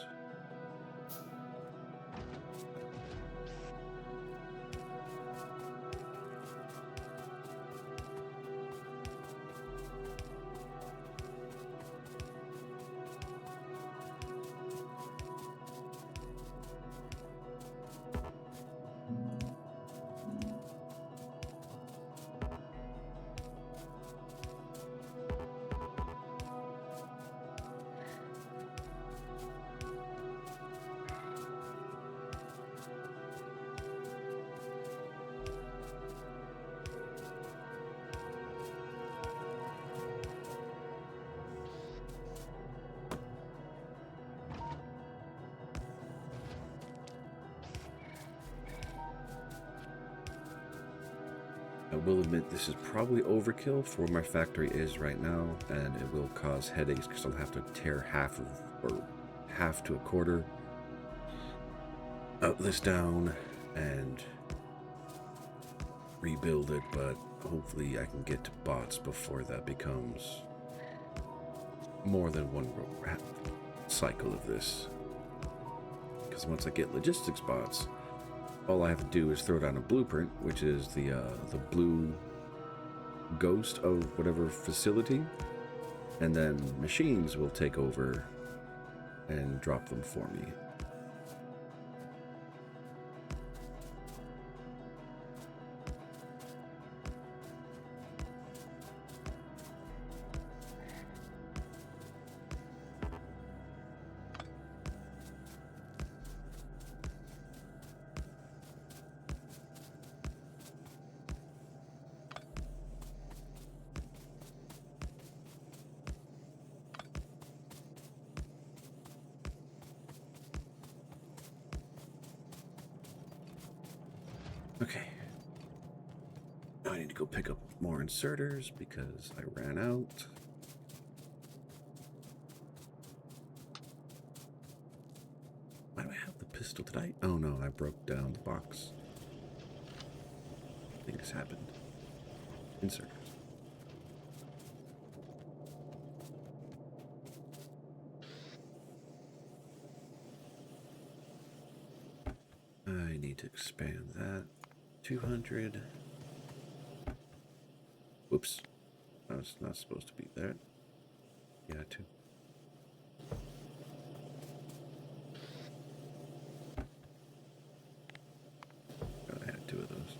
will admit this is probably overkill for where my factory is right now, and it will cause headaches because I'll have to tear half to a quarter out this down and rebuild it, but hopefully I can get to bots before that becomes more than one cycle of this. Because once I get logistics bots, all I have to do is throw down a blueprint, which is the blue ghost of whatever facility, and then machines will take over and drop them for me. Okay. Now I need to go pick up more inserters because I ran out. Why do I have the pistol? Did I? Oh no, I broke down the box. Things happened. Inserters. I need to expand that. 200. Whoops. I was not supposed to be there. Yeah, 2. I had 2 of those.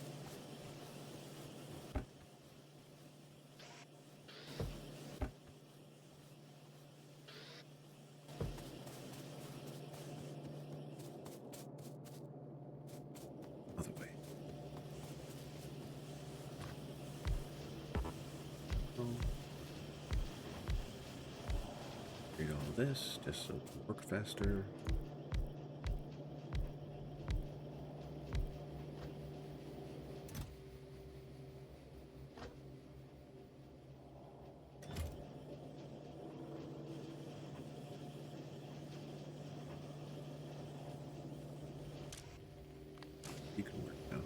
Other way. Read all of this just so it can work faster. You can work now.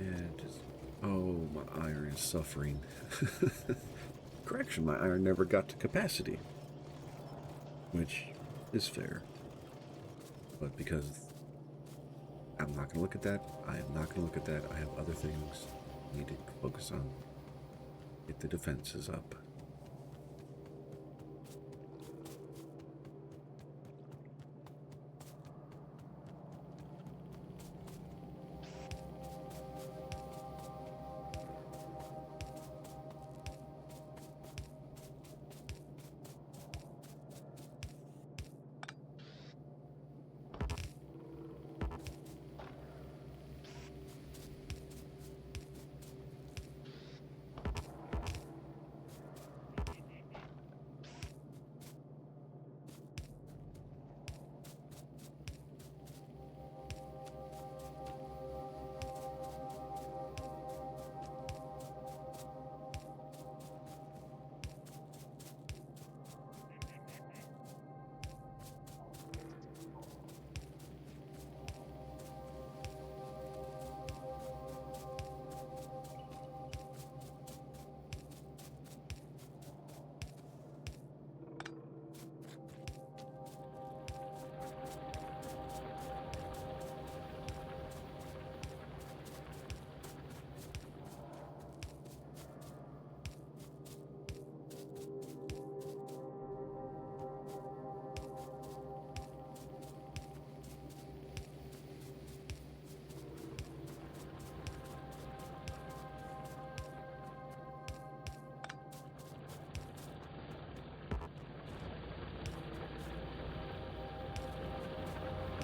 And just, oh, my iron is suffering. Correction, my iron never got to capacity, which is fair. But because I'm not going to look at that, I am not going to look at that. I have other things I need to focus on. Get the defenses up.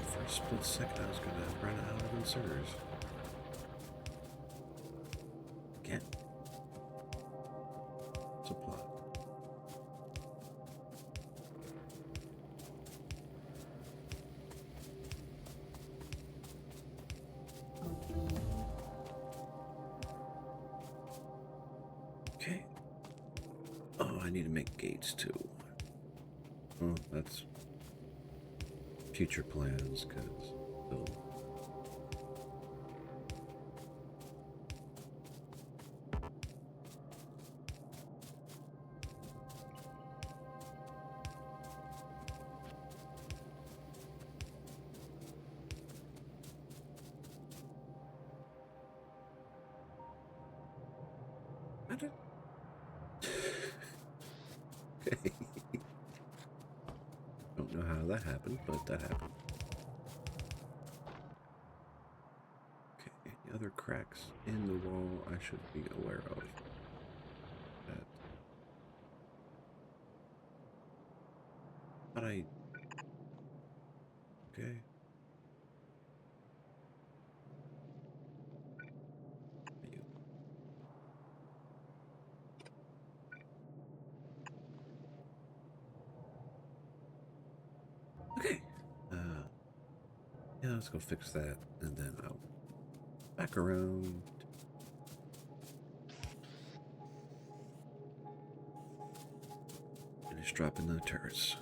For a split second, I was going to run out of inserters. Again. So Oh, I need to make gates too. Oh, that's future plans, because still. Okay. Don't know how that happened, but that happened. Okay, any other cracks in the wall I should be aware of? That. But I. Okay. You. Okay. Yeah, let's go fix that, and then I'll back around. Finish dropping the turrets.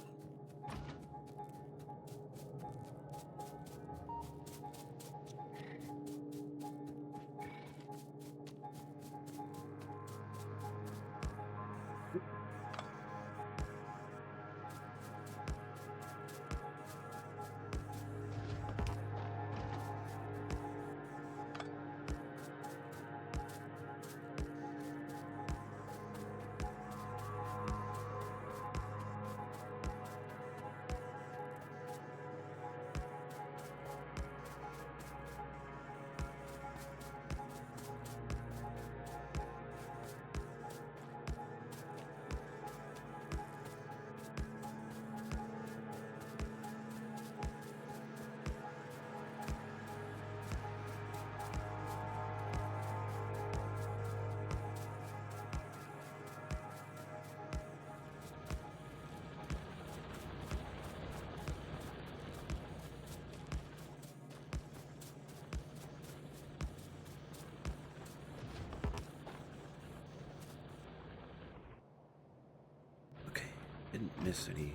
Didn't miss any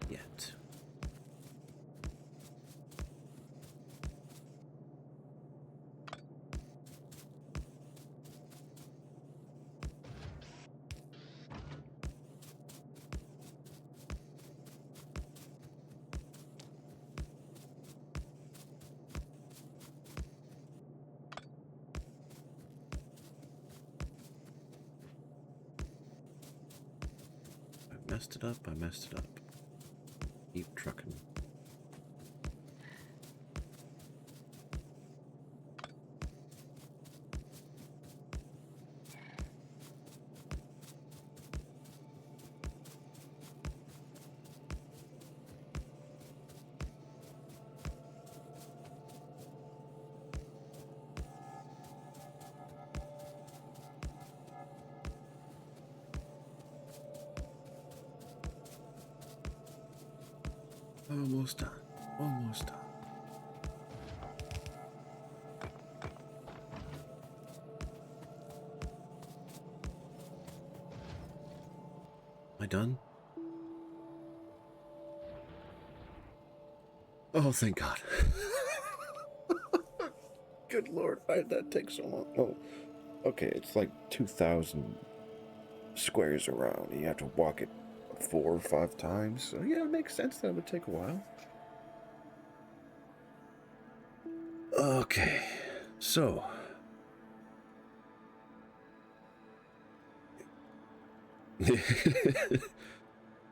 yet. I messed it up, I messed it up. Keep trucking. Almost done. Almost done. Am I done? Oh, thank God. Good Lord, why did that take so long? Oh, okay, it's like 2,000 squares around. You have to walk it 4 or 5 times. So yeah, it makes sense that it would take a while. Okay, so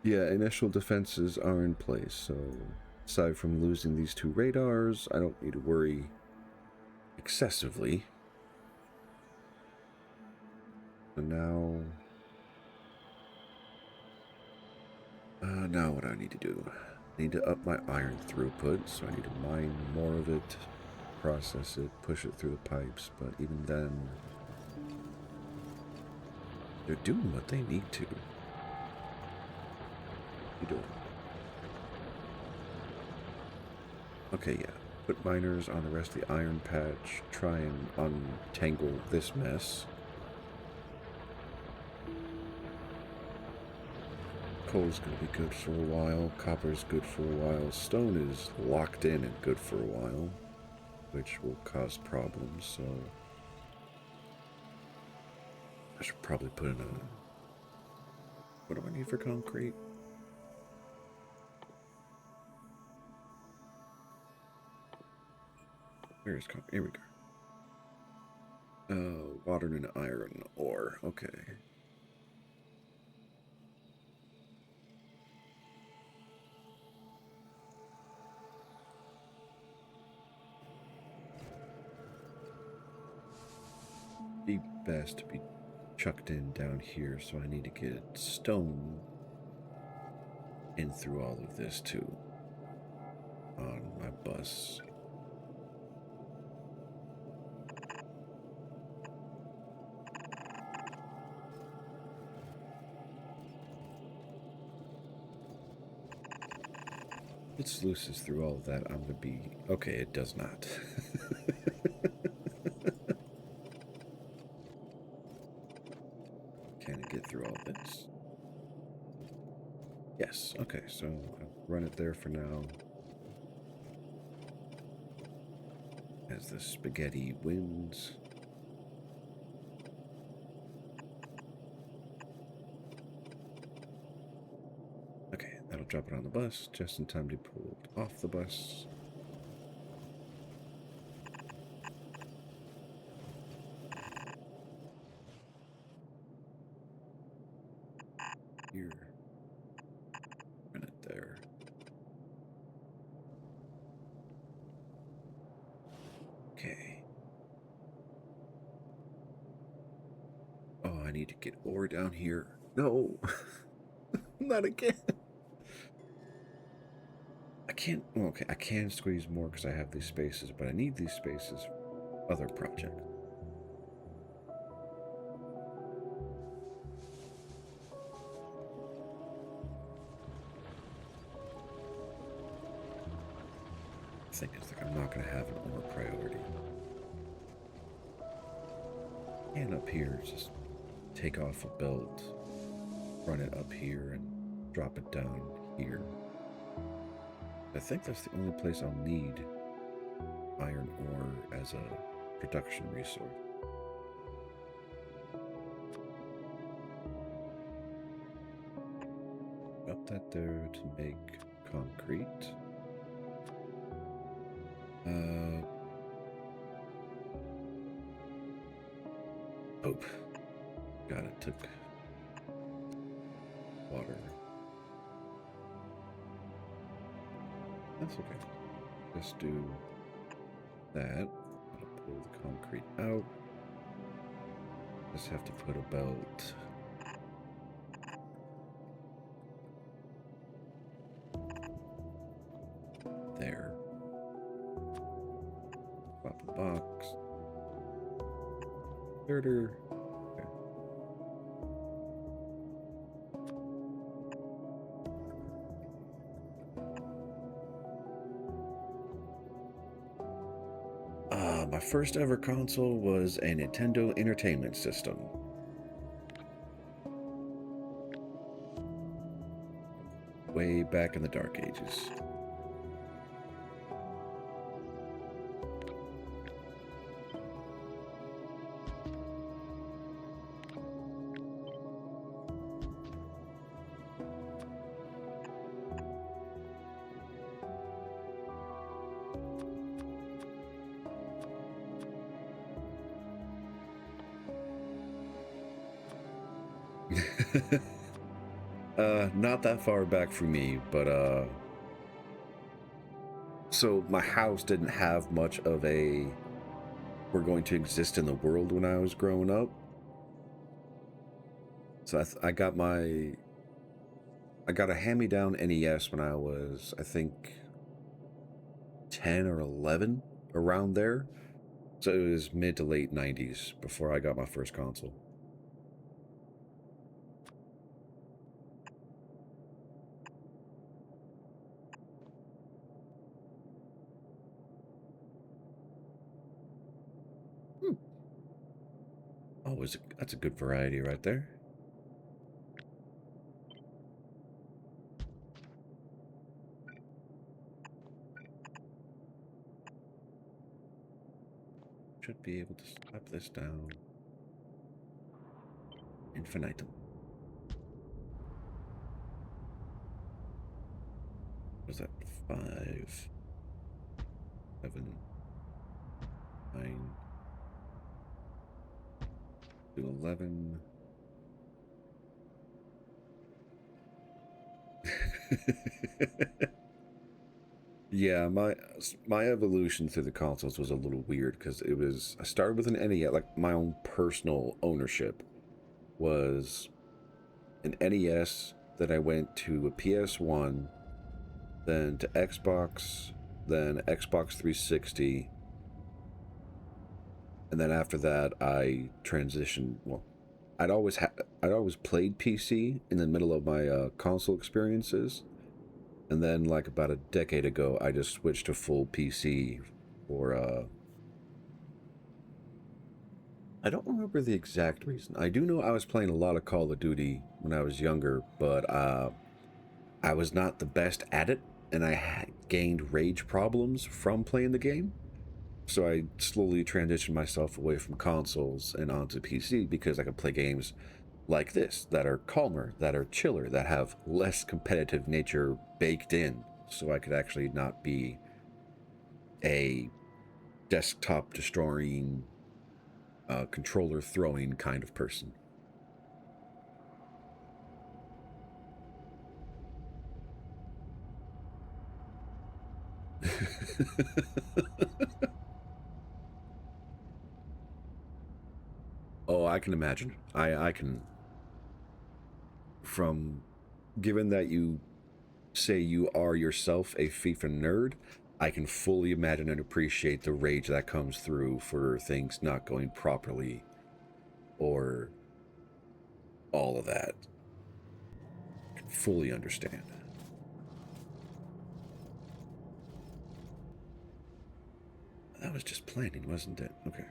yeah, initial defenses are in place. So aside from losing these 2 radars, I don't need to worry excessively. So now what do I need to do? I need to up my iron throughput, so I need to mine more of it, process it, push it through the pipes, but even then, they're doing what they need to. You doing? Okay, yeah. Put miners on the rest of the iron patch, try and untangle this mess. Coal's going to be good for a while. Copper's good for a while. Stone is locked in and good for a while, which will cause problems, so I should probably put in a... What do I need for concrete? Where's concrete? Here we go. Water and iron ore. Okay. Be best to be chucked in down here, so I need to get stone in through all of this too on my bus. It sluices through all of that. I'm gonna be okay. It does not. Can it get through all this? Yes. Okay, so I'll run it there for now. As the spaghetti wins. Okay, that'll drop it on the bus just in time to be pulled off the bus. Here. Run it there. Okay. Oh, I need to get ore down here. No. Not again. I can't... Well, okay, I can squeeze more because I have these spaces, but I need these spaces for other projects. The thing is, like, I'm not going to have an ore priority. And up here, just take off a belt, run it up here, and drop it down here. I think that's the only place I'll need iron ore as a production resource. Drop that there to make concrete. Oh, God, it took water. That's okay. Just do that. I'll pull the concrete out. Just have to put a belt there. Pop a box. Girder. Okay. My first ever console was a Nintendo Entertainment System. Way back in the Dark Ages. Not that far back for me, but so my house didn't have much of a we're going to exist in the world when I was growing up. So I got a hand-me-down NES when I was, I think, 10 or 11, around there. So it was mid to late 90s before I got my first console. Oh, that's a good variety right there. should be able to slap this down. Infinitum. Was that 5, 7, 9, to 11. Yeah, my evolution through the consoles was a little weird because I started with an NES, like my own personal ownership was an NES, then I went to a PS1, then to Xbox, then Xbox 360, and then after that I transitioned. Well, I'd always played PC in the middle of my console experiences, and then like about a decade ago I just switched to full PC for I don't remember the exact reason. I do know I was playing a lot of Call of Duty when I was younger, but I was not the best at it, and I had gained rage problems from playing the game. So I slowly transitioned myself away from consoles and onto PC because I could play games like this that are calmer, that are chiller, that have less competitive nature baked in. So I could actually not be a desktop destroying, controller throwing kind of person. Oh, I can imagine. I can, from, given that you say you are yourself a FIFA nerd, I can fully imagine and appreciate the rage that comes through for things not going properly or all of that. I can fully understand. That was just planning, wasn't it? Okay.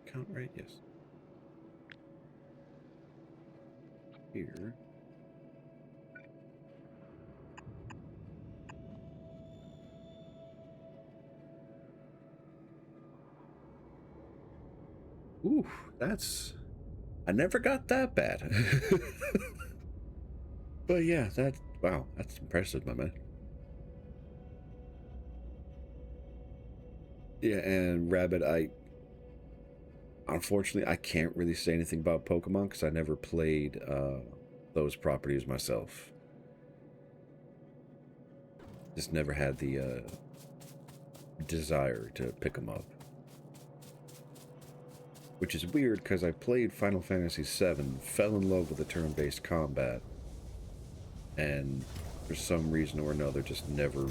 Count right? Yes. Here. Ooh, that's... I never got that bad. But yeah, wow, that's impressive, my man. Yeah, and Rabbit, unfortunately, I can't really say anything about Pokemon because I never played those properties myself. Just never had the desire to pick them up. Which is weird because I played Final Fantasy VII, fell in love with the turn-based combat, and for some reason or another just never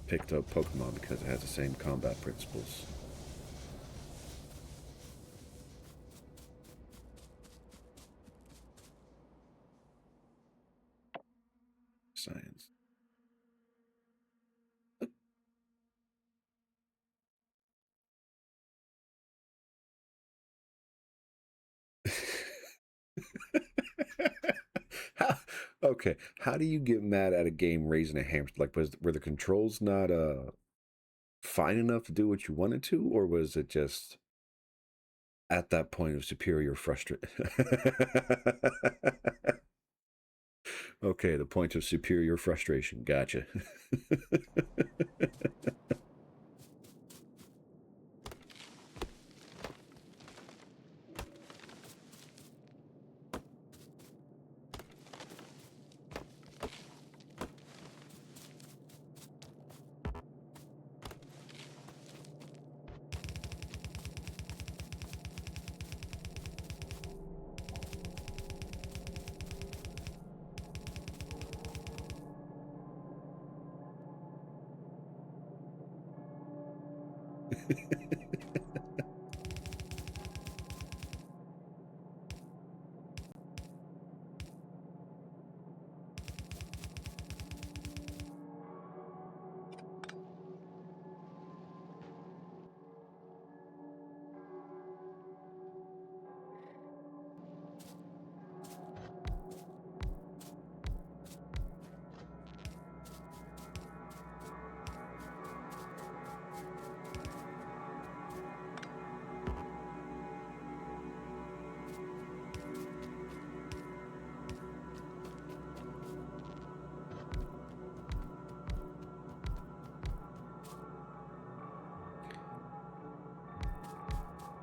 picked up Pokemon because it has the same combat principles. Science. Okay, how do you get mad at a game raising a hamster? Like, were the controls not fine enough to do what you wanted to, or was it just at that point of superior frustration? Okay, the point of superior frustration. Gotcha.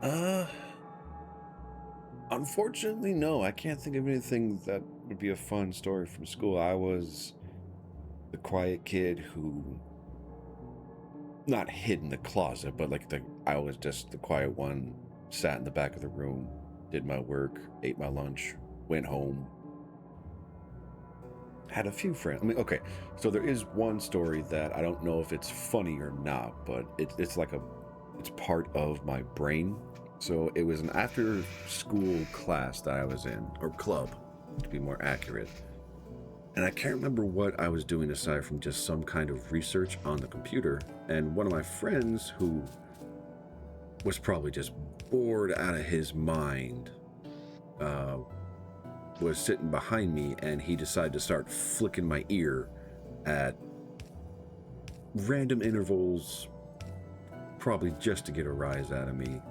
Uh, Unfortunately, no. I can't think of anything that would be a fun story from school. I was the quiet kid who, not hid in the closet, but like I was just the quiet one, sat in the back of the room, did my work, ate my lunch, went home, had a few friends. I mean, okay, so there is one story that I don't know if it's funny or not, but it's like it's part of my brain. So it was an after school class that I was in, or club, to be more accurate. And I can't remember what I was doing aside from just some kind of research on the computer. And one of my friends, who was probably just bored out of his mind, was sitting behind me, and he decided to start flicking my ear at random intervals, probably just to get a rise out of me.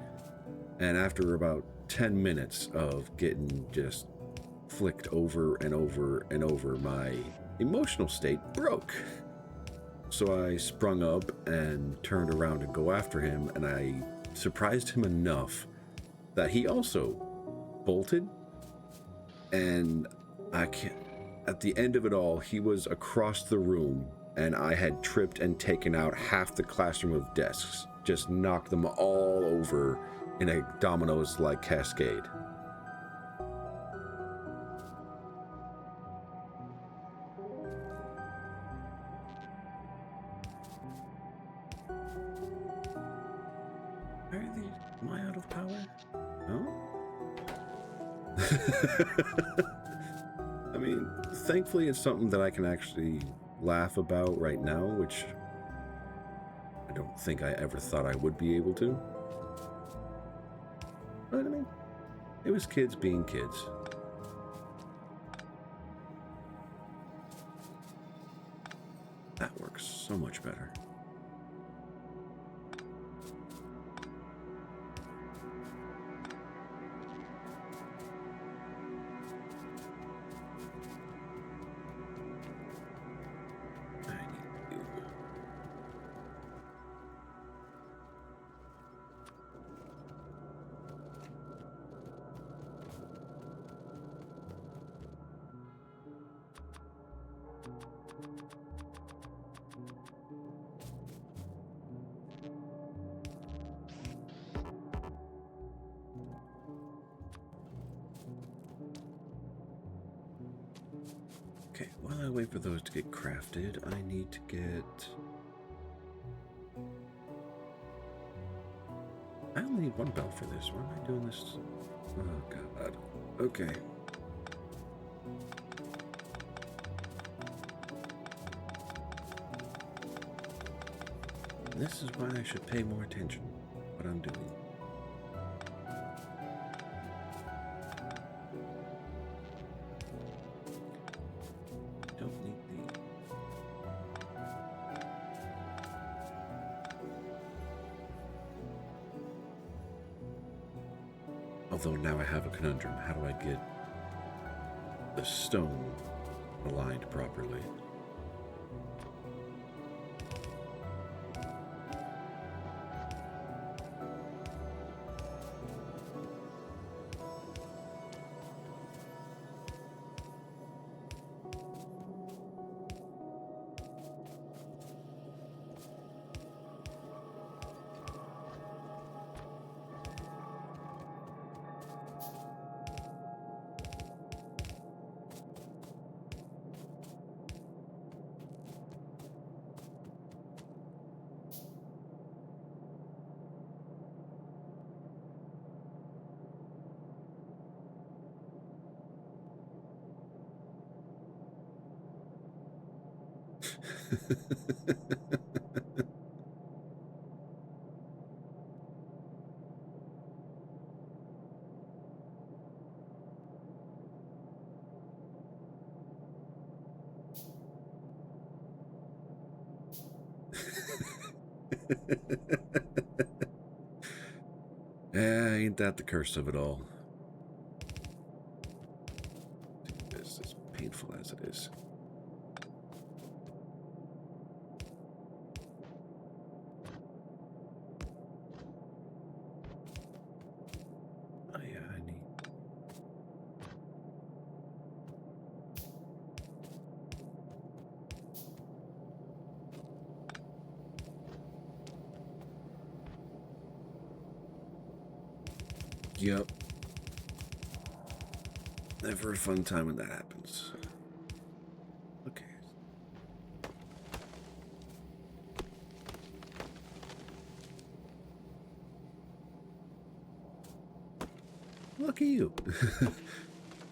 And after about 10 minutes of getting just flicked over and over and over, my emotional state broke. So I sprung up and turned around to go after him, and I surprised him enough that he also bolted. And I can't, at the end of it all, he was across the room, and I had tripped and taken out half the classroom of desks, just knocked them all over in a dominoes-like cascade. Are these? Am I out of power? No? I mean, thankfully it's something that I can actually laugh about right now, which I don't think I ever thought I would be able to. But I mean, it was kids being kids. That works so much better. Okay, while I wait for those to get crafted, I need to get... I only need one belt for this. Why am I doing this? Oh, God. Okay. This is why I should pay more attention to what I'm doing. Don't need the... Although now I have a conundrum. How do I get the stone aligned properly? Ain't that the curse of it all? This as painful as it is. Yep. Never a fun time when that happens. Okay. Lucky you.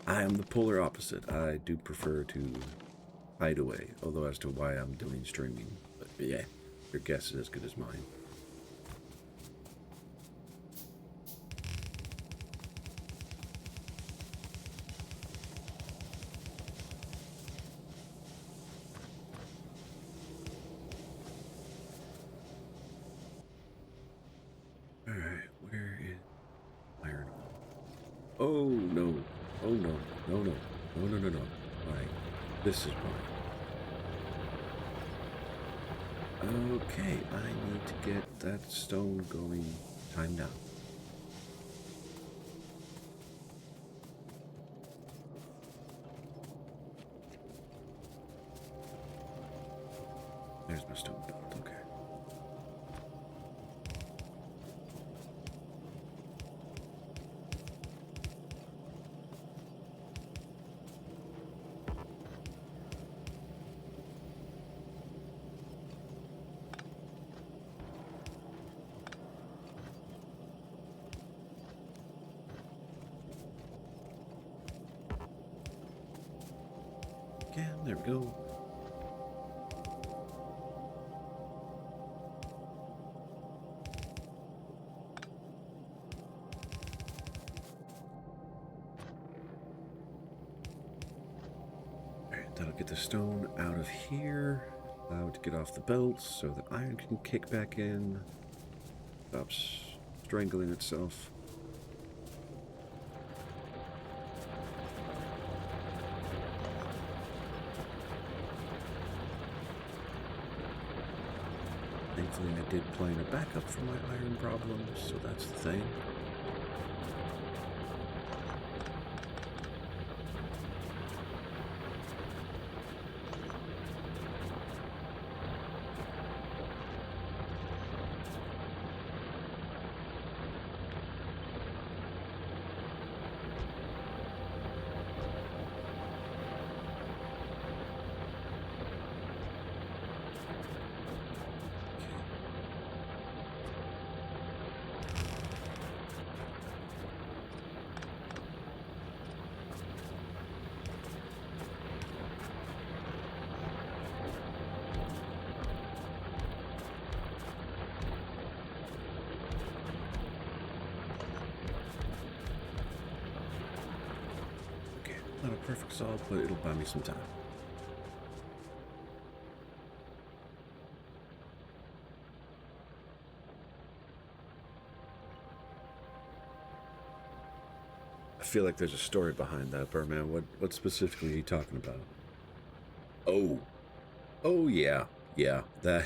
I am the polar opposite. I do prefer to hide away, although as to why I'm doing streaming. But yeah, your guess is as good as mine. Alright, where is iron? Oh no. Oh no. No no. No no no no. Alright. This is why. Okay, I need to get that stone going. Time now. There's my stone belt, okay. Again, there we go. That'll get the stone out of here. Allow it to get off the belt so the iron can kick back in. Stops strangling itself. Thankfully, I did plan a backup for my iron problems, so that's the thing. Not a perfect solve, but it'll buy me some time. I feel like there's a story behind that, Birdman. What specifically are you talking about? Oh. Oh, yeah. Yeah, that...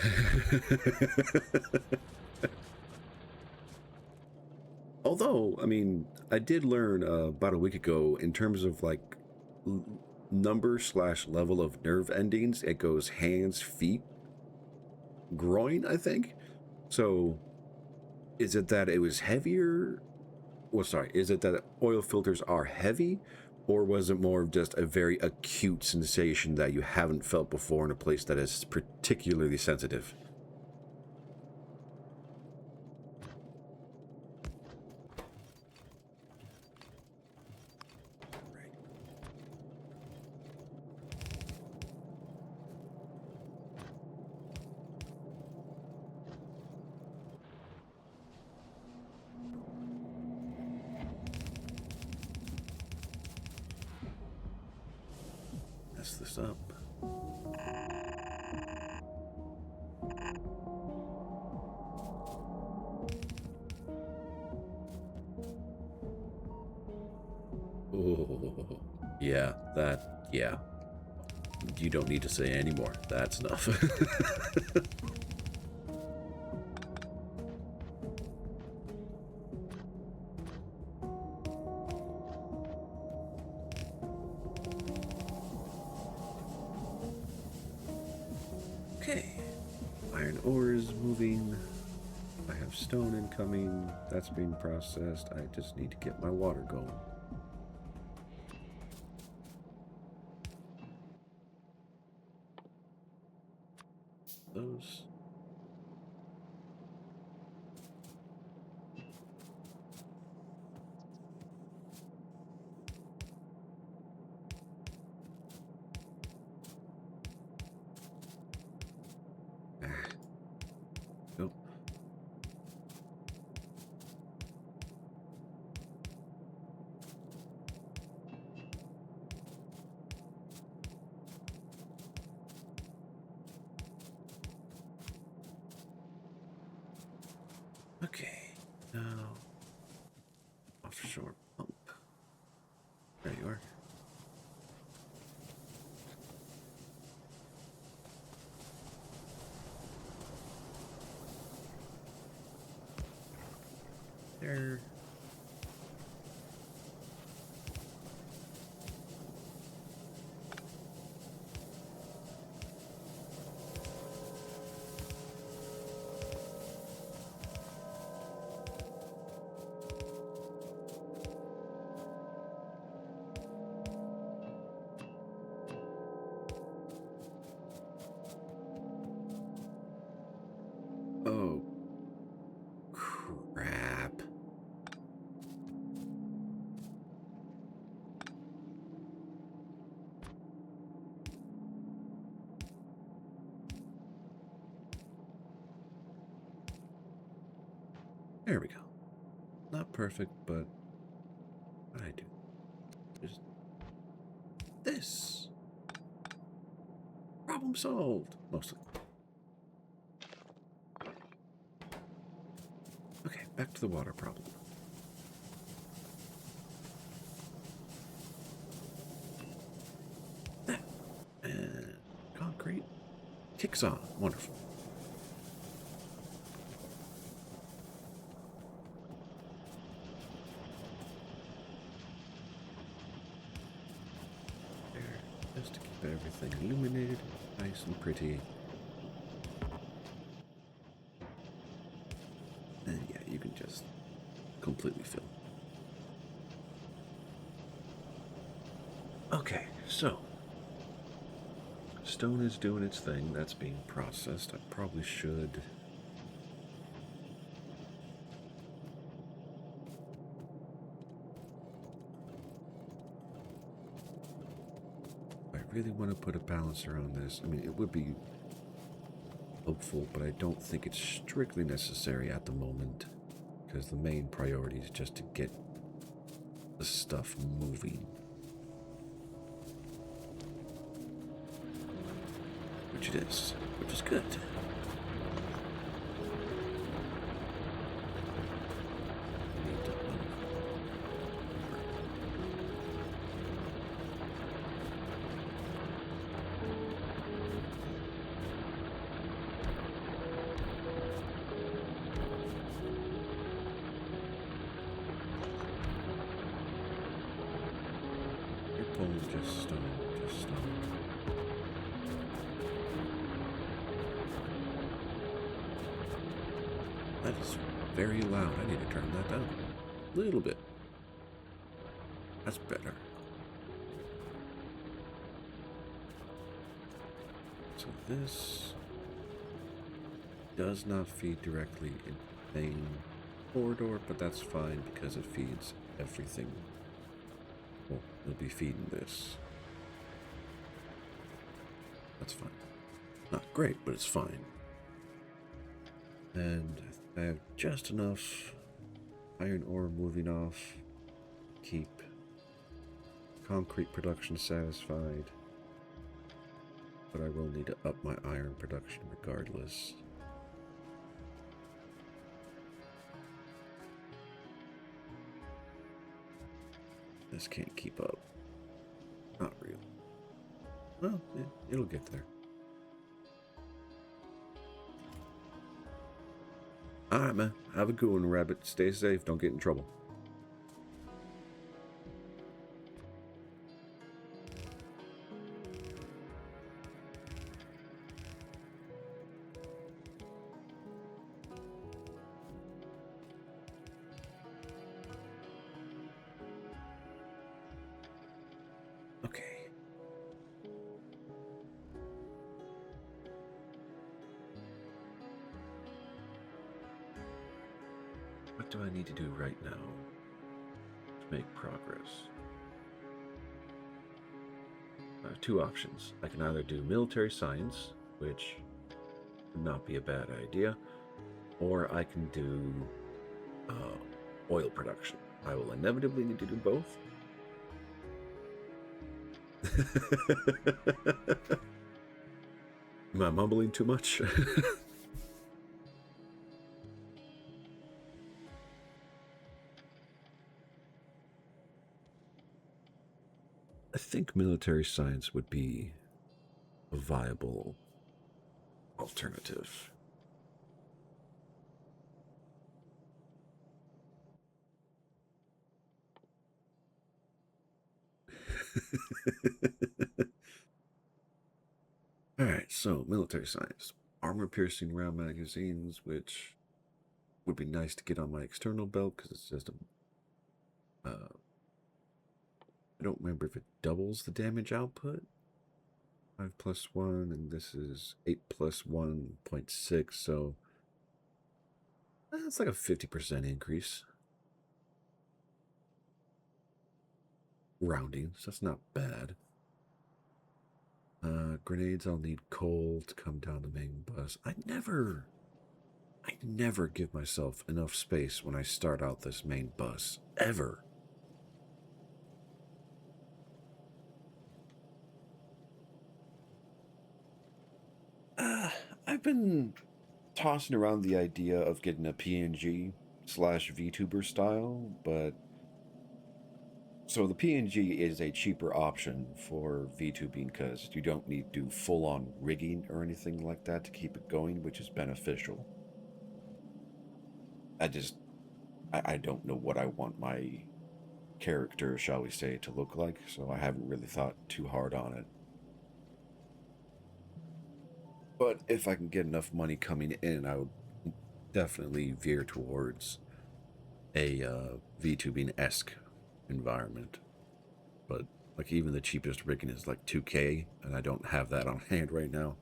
Although, I mean, I did learn about a week ago in terms of, like, number/level of nerve endings. It goes hands, feet, groin, I think. So, is it that it was heavier? Well, sorry, is it that oil filters are heavy? Or was it more of just a very acute sensation that you haven't felt before in a place that is particularly sensitive? Mess this up. Oh, yeah, yeah. You don't need to say any more. That's enough. Okay. Iron ore is moving. I have stone incoming. That's being processed. I just need to get my water going. Those. Nope. Okay, now offshore pump. There you are. There. Oh, crap. There we go. Not perfect, but what I do? Just this. Problem solved. Mostly. Okay, back to the water problem. That. And concrete. Kicks on. Wonderful. There. Just to keep everything illuminated. Nice and pretty. And yeah, you can just completely fill. Okay, so stone is doing its thing. That's being processed. I probably should. I really want to put a balancer on this. I mean, it would be helpful, but I don't think it's strictly necessary at the moment because the main priority is just to get the stuff moving. Which it is, which is good. Your pole's just stone, just stone. That is very loud. I need to turn that down a little bit. That's better. So this does not feed directly in the main corridor, but that's fine because it feeds everything. Well, it'll be feeding this. That's fine. Not great, but it's fine. And I have just enough iron ore moving off to keep concrete production satisfied. But I will need to up my iron production regardless. This can't keep up. Not real. Well, it'll get there. Alright, man. Have a good one, Rabbit. Stay safe. Don't get in trouble. do I need to do right now to make progress? I have two options. I can either do military science, which would not be a bad idea, or I can do oil production. I will inevitably need to do both. Am I mumbling too much? I think military science would be a viable alternative. Alright, so military science. Armor-piercing round magazines, which would be nice to get on my external belt because it's just a... I don't remember if it doubles the damage output. 5 plus 1, and this is 8 plus 1.6, so that's like a 50% increase. Rounding, so that's not bad. Grenades, I'll need coal to come down the main bus. I never give myself enough space when I start out this main bus. Ever. I've been tossing around the idea of getting a PNG / VTuber style, but so the PNG is a cheaper option for VTubing because you don't need to do full-on rigging or anything like that to keep it going, which is beneficial. I don't know what I want my character, shall we say, to look like, so I haven't really thought too hard on it. But if I can get enough money coming in, I would definitely veer towards a VTubing-esque environment. But like even the cheapest rigging is like 2K, and I don't have that on hand right now.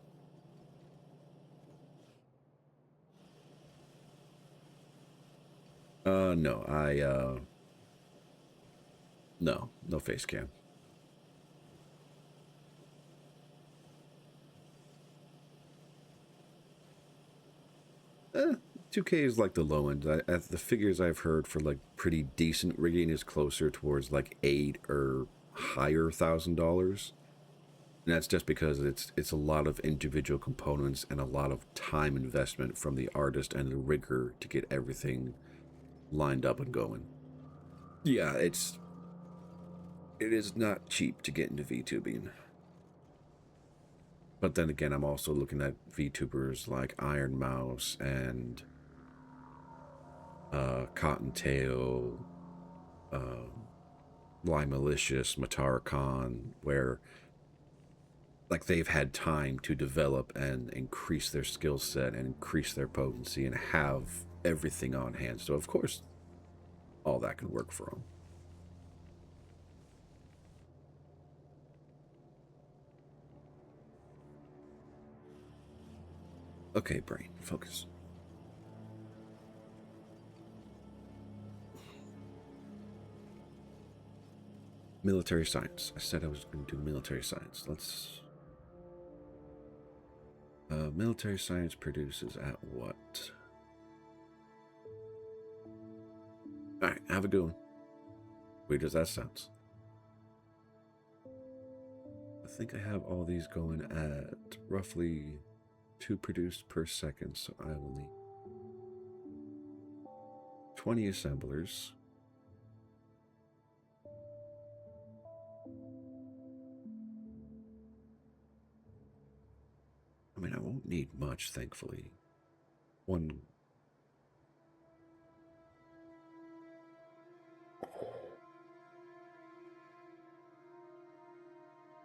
No, no face cam. 2K is like the low end. The figures I've heard for like pretty decent rigging is closer towards like $8 or higher $1,000. And that's just because it's a lot of individual components and a lot of time investment from the artist and the rigger to get everything lined up and going. Yeah, it is not cheap to get into VTubing. But then again, I'm also looking at VTubers like Iron Mouse and Cottontail, Lie Malicious, Matar Khan, where like they've had time to develop and increase their skill set and increase their potency and have everything on hand. So of course, all that can work for them. Okay, brain, focus. Military science. I said I was going to do military science. Let's... military science produces at what? Alright, have a good one. Weird as that sounds. I think I have all these going at roughly 2 produced per second, so I will need 20 assemblers. I mean, I won't need much, thankfully. One...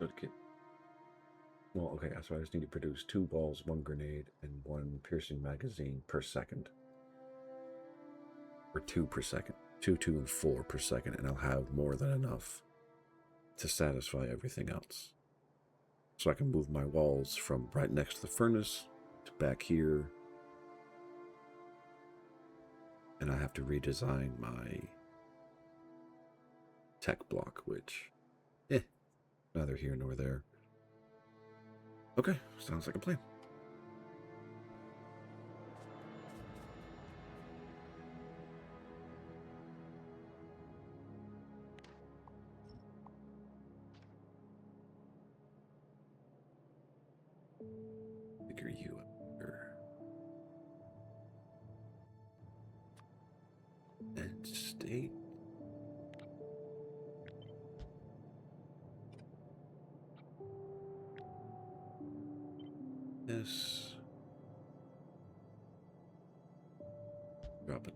Okay. Well, okay, so I just need to produce 2 balls, 1 grenade, and 1 piercing magazine per second. Or 2 per second. 2, 2, and 4 per second, and I'll have more than enough to satisfy everything else. So I can move my walls from right next to the furnace to back here. And I have to redesign my tech block, which, neither here nor there. Okay, sounds like a plan. Figure you up here. And state. This. Drop it.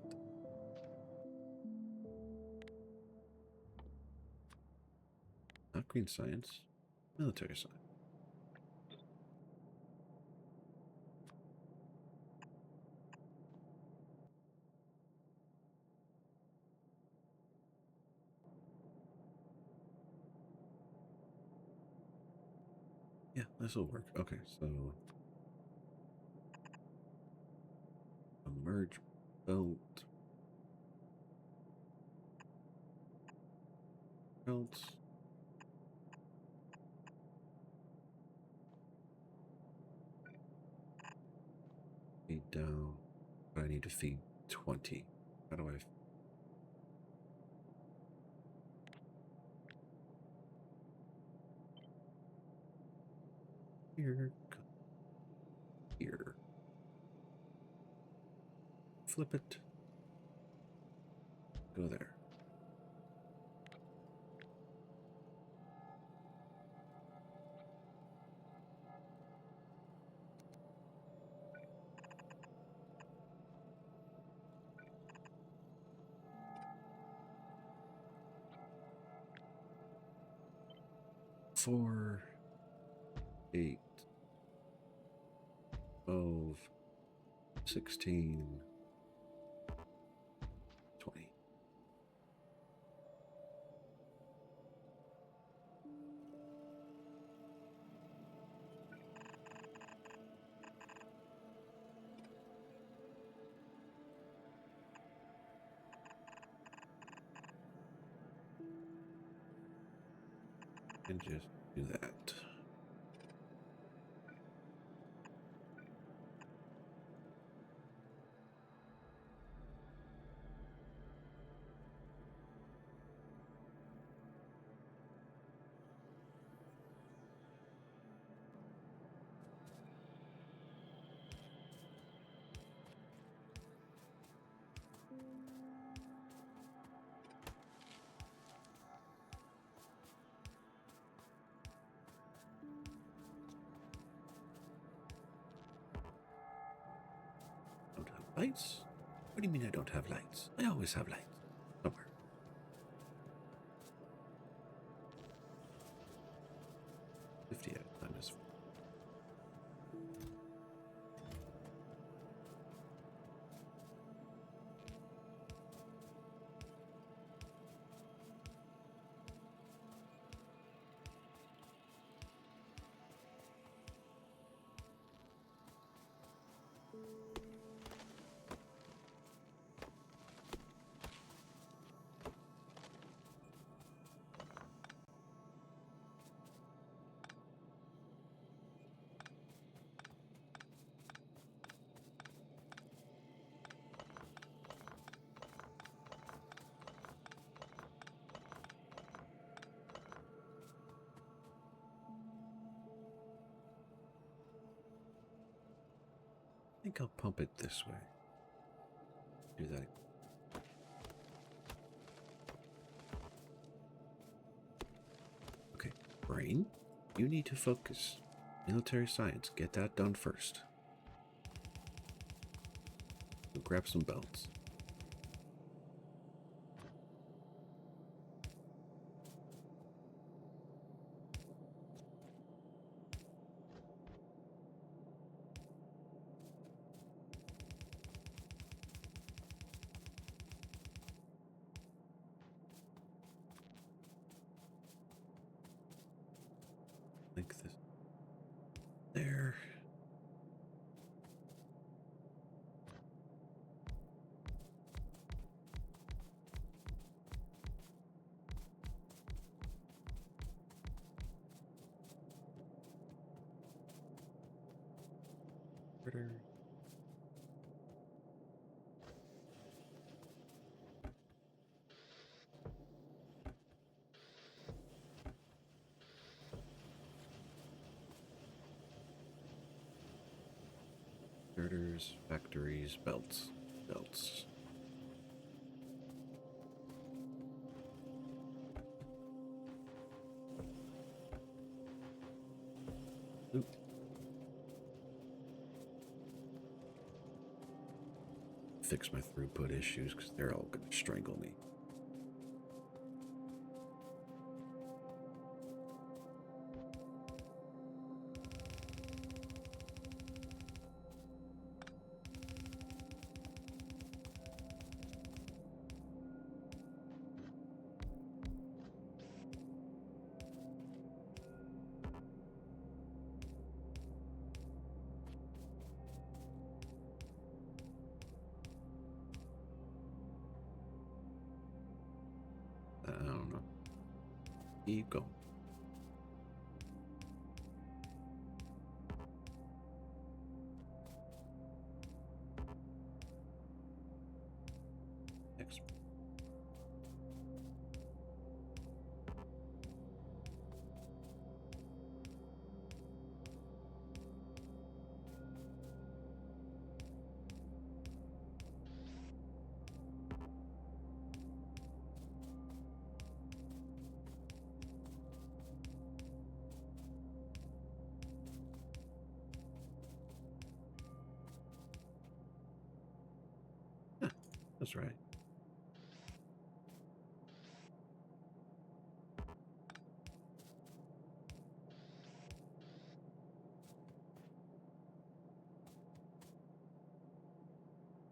Not green science. Military science. Yeah, this will work. Okay, so a merge belt. Belts. Feed down. But I need to feed 20. How do I? Here. Here. Flip it. Go there. Four, 8, 12, 16, 20. And just do that. Don't have lights? What do you mean I don't have lights? I always have lights. Somewhere. $50 at a time is. I think I'll pump it this way. Do that. Okay, brain, you need to focus. Military science, get that done first. Go grab some belts. Like this. There. Critter. Girders, factories, belts. Belts. Oop. Fix my throughput issues because they're all going to strangle me. I don't know. Keep going. Next. Huh, that's right.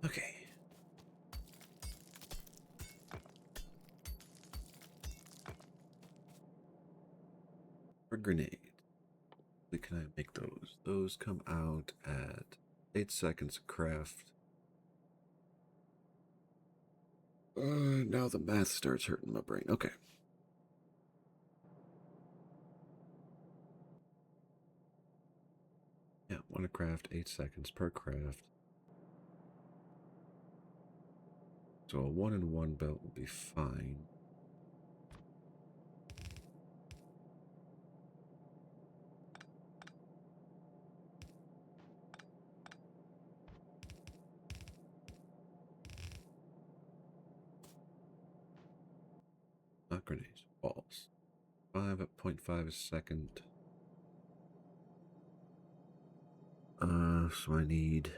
Okay. For grenades. Can I make those? Those come out at 8 seconds of craft. Now the math starts hurting my brain. Okay. Yeah, one craft, 8 seconds per craft. So a 1-in-1 belt will be fine. Not grenades, balls. 5 at 0.5 a second. So I need...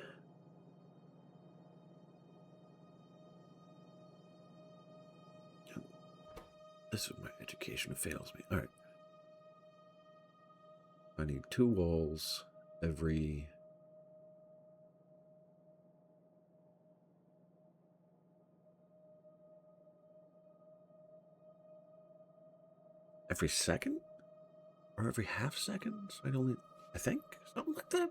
This is my education fails me. Alright. I need 2 walls every... Every second? Or every half second? So I think? Something like that?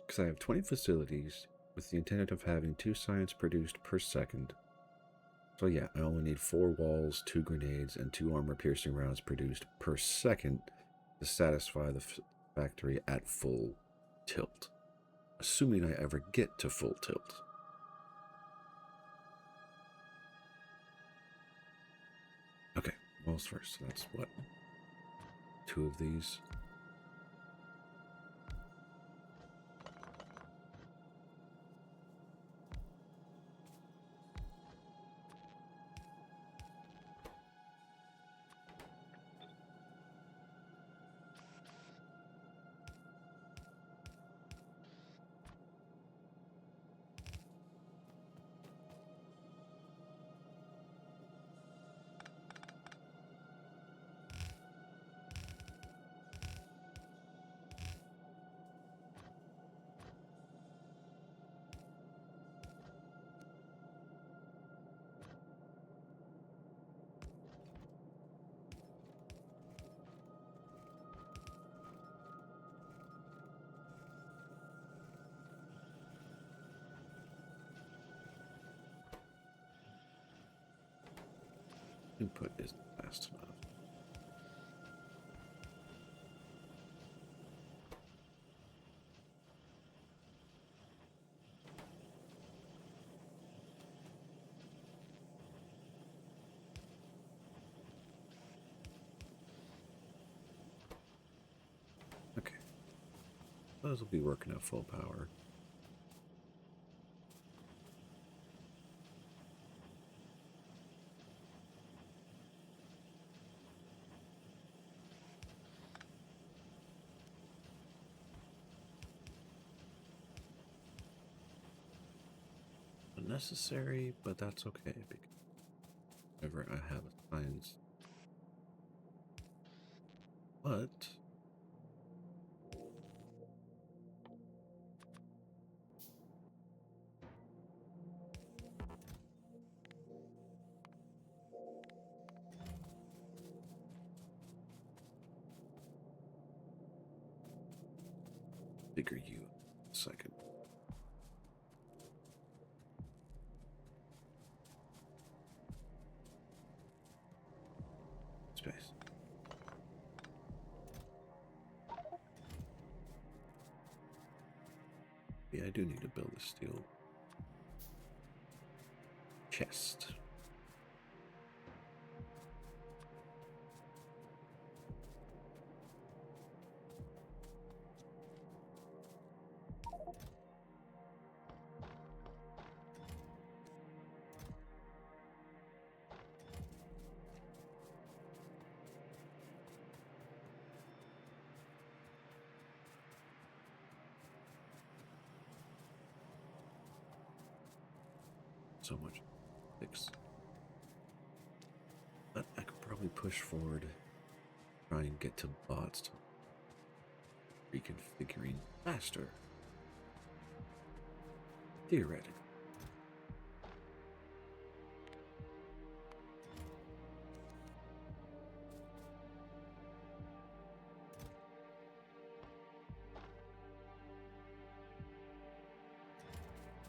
Because I have 20 facilities with the intent of having 2 science produced per second. So yeah, I only need 4 walls, 2 grenades, and 2 armor-piercing rounds produced per second to satisfy the factory at full tilt. Assuming I ever get to full tilt. Okay, walls first. So that's what? 2 of these. Input isn't fast enough. those will be working at full power. Unnecessary, but that's okay because whenever I have a science. But figure you a second. Space. Yeah, I do need to build a steel chest. So much fix. But I could probably push forward, try and get to bots to reconfiguring faster. Theoretically.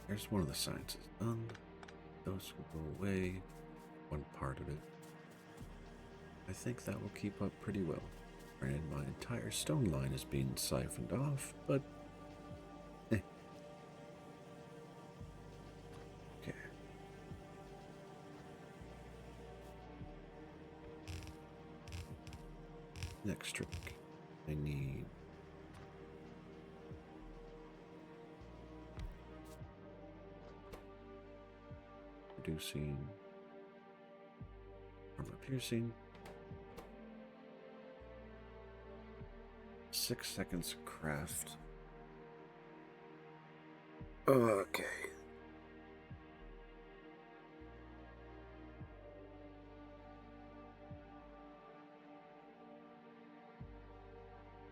There's one of the sciences done. Those will go away. One part of it. I think that will keep up pretty well. And my entire stone line is being siphoned off, but okay. Next trick. I need reducing armor piercing. 6 seconds craft. Okay.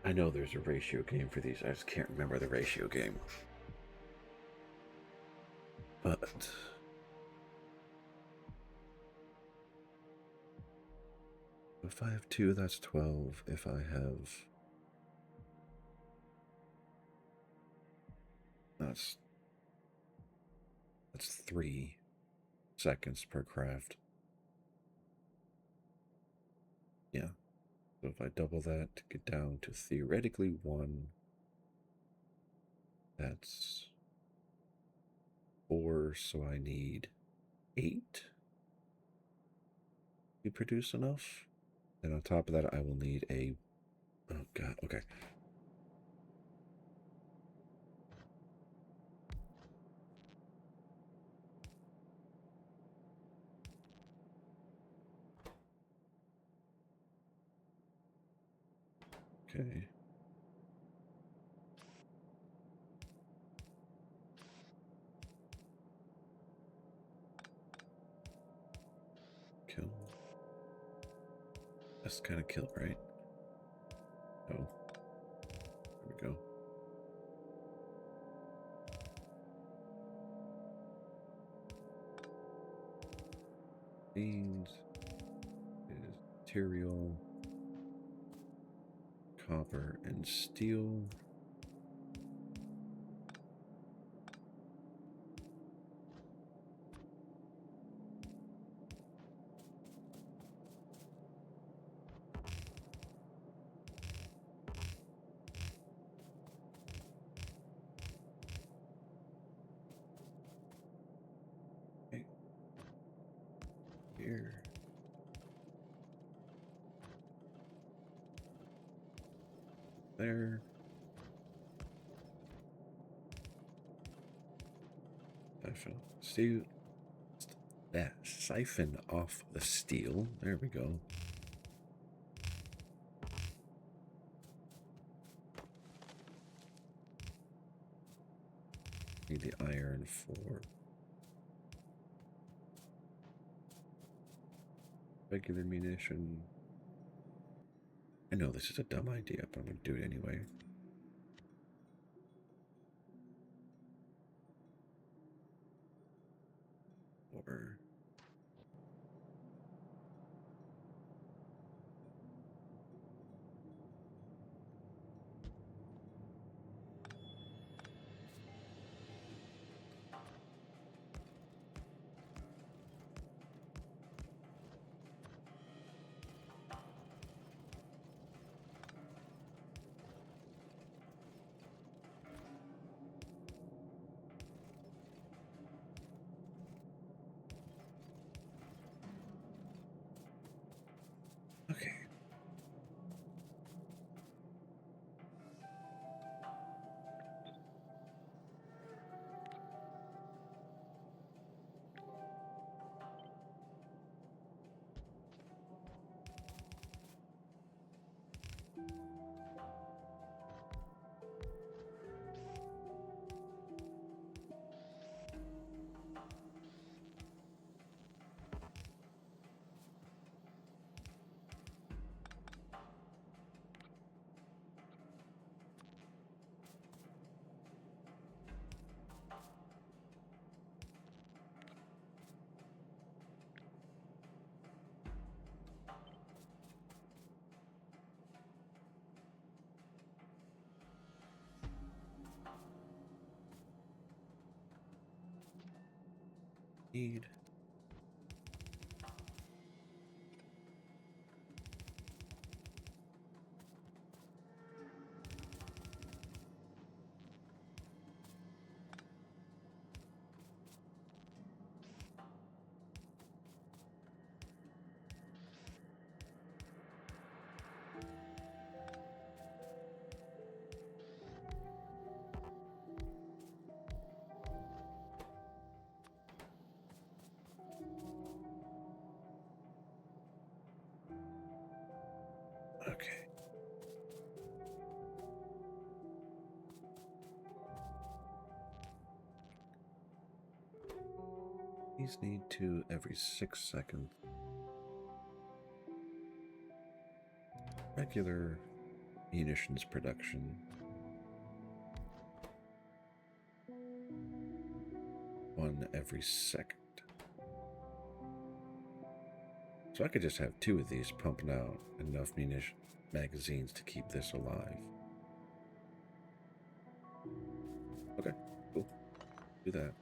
I know there's a ratio game for these. I just can't remember the ratio game. But if I have 2, that's 12. If I have... That's 3 seconds per craft. Yeah. So if I double that to get down to theoretically 1, that's 4, so I need 8 to produce enough. And on top of that, I will need a... Oh, God, okay. Okay. Kill. That's kind of kill, right? Oh. There we go. Beans is material, copper, and steel. Okay. Here. There. siphon off the steel. There we go. Need the iron for regular munition. I know this is a dumb idea, but I'm going to do it anyway. Or okay. Need. Okay. These need to every 6 seconds. Regular munitions production. 1 every second. So I could just have 2 of these pumping out enough munition magazines to keep this alive. Okay, cool. Do that.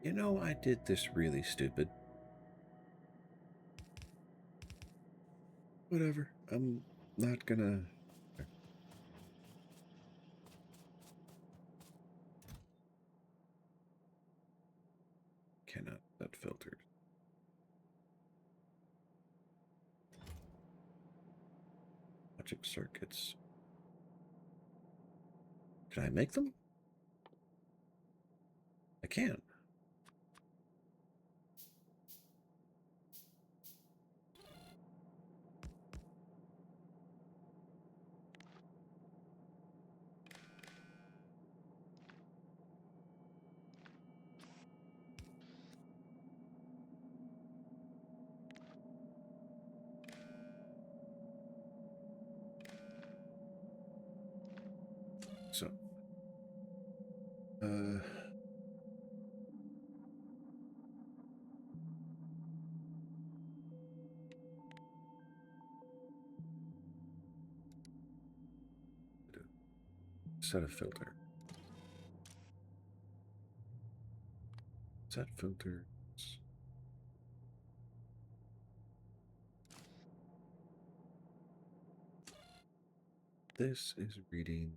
You know, I did this really stupid. Whatever. I'm not gonna... Cannot set filters. Logic circuits. Can I make them? I can. So, set a filter. Set filters. This is reading.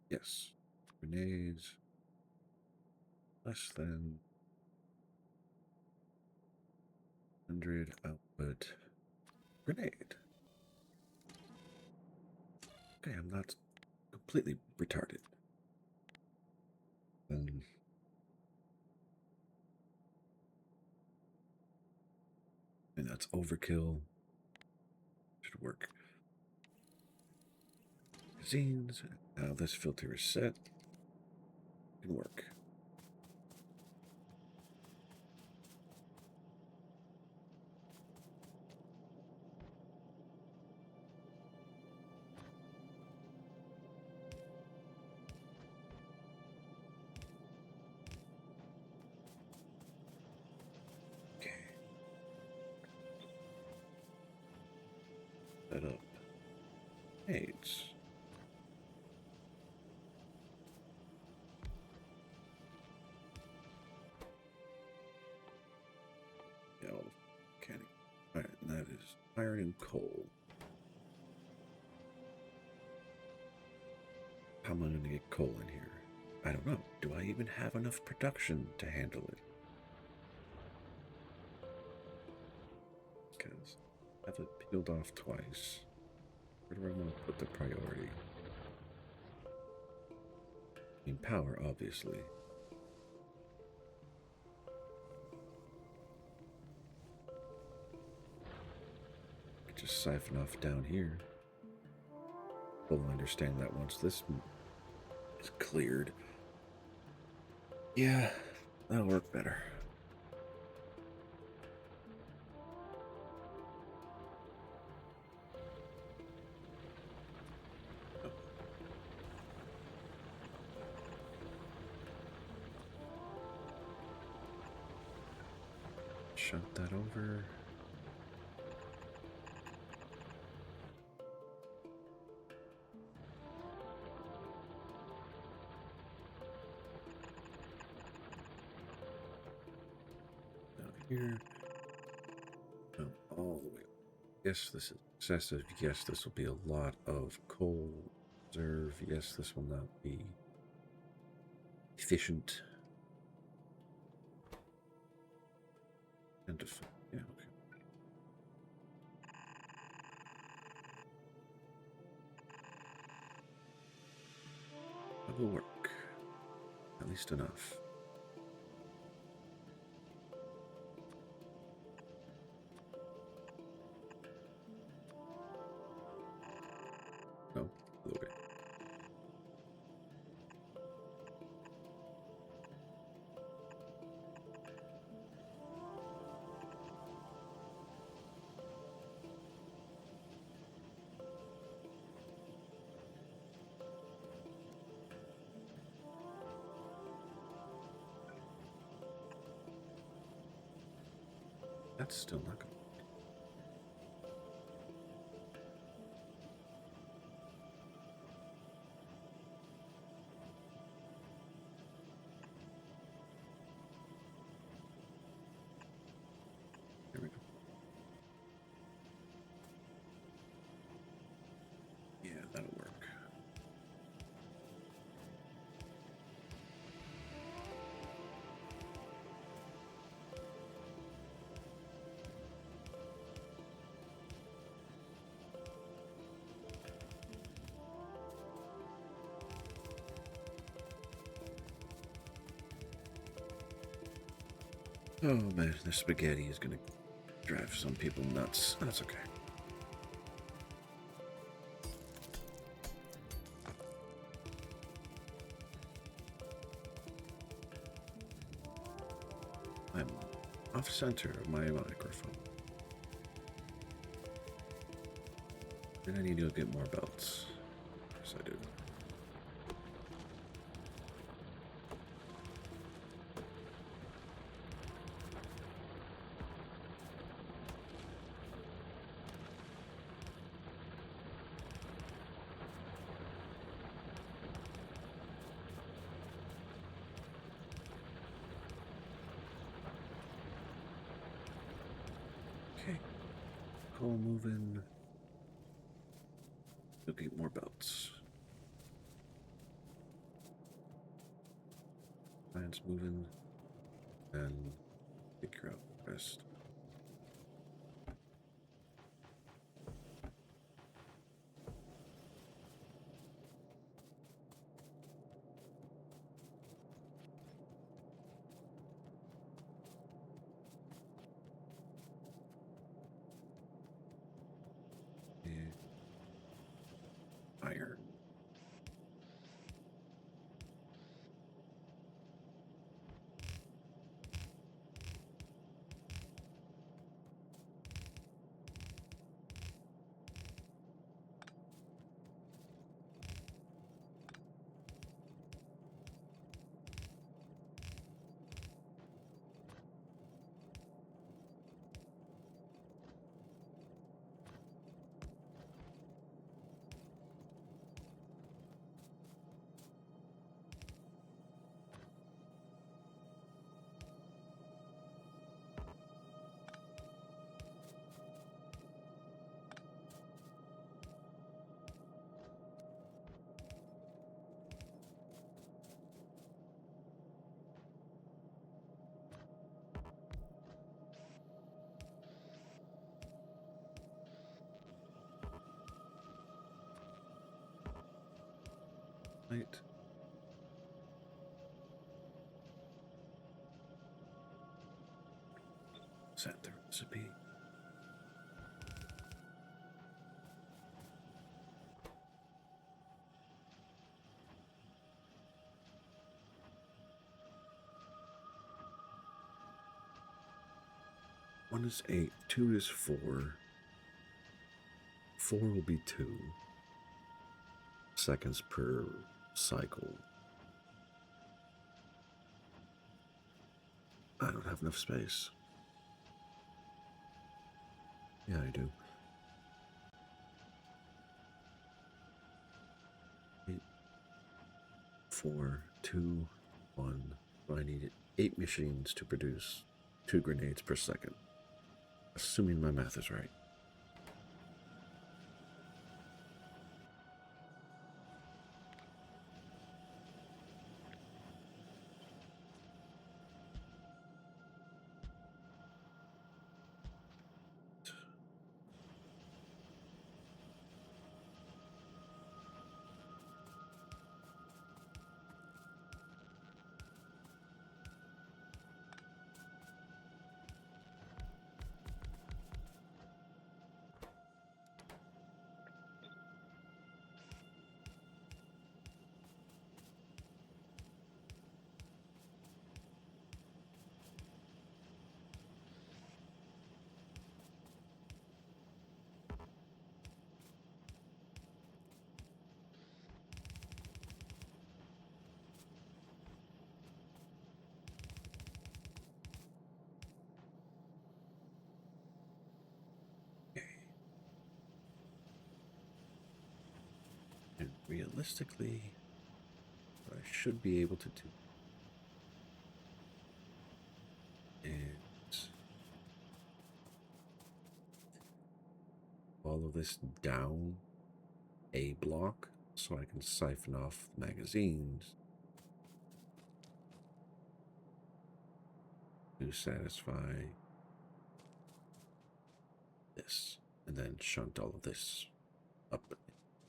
Yes. Grenades. Less than 100 output. Grenade. Okay, I'm not completely retarded. And that's overkill. Should work. Magazines. Now this filter is set. Can work. Set up AIDS. Yeah, canning. Alright, that is iron and coal. How am I going to get coal in here? I don't know. Do I even have enough production to handle it? Because I have it peeled off twice. Where do I want to put the priority? In power, obviously. I just siphon off down here. We'll understand that once this is cleared. Yeah, that'll work better. Shut that over. Down here. No, all the way. Yes, this is excessive. Yes, this will be a lot of coal reserve. Yes, this will not be efficient. And yeah, okay. That will work. At least enough. No, other way. That's still not good. There we go. Yeah, that'll work. Oh man, the spaghetti is gonna drive some people nuts. That's okay. I'm off center of my microphone. And I need to go get more belts. Yes, I do. Okay. Coal moving. Go get more belts. Plants moving. And figure out the rest. And iron. Right. Set the recipe. One is 8, 2 is 4. 4 will be 2 seconds per cycle. I don't have enough space. Yeah, I do. 8, 4, 2, 1. So I need 8 machines to produce 2 grenades per second. Assuming my math is right. And realistically, what I should be able to do is follow this down a block so I can siphon off magazines to satisfy this, and then shunt all of this up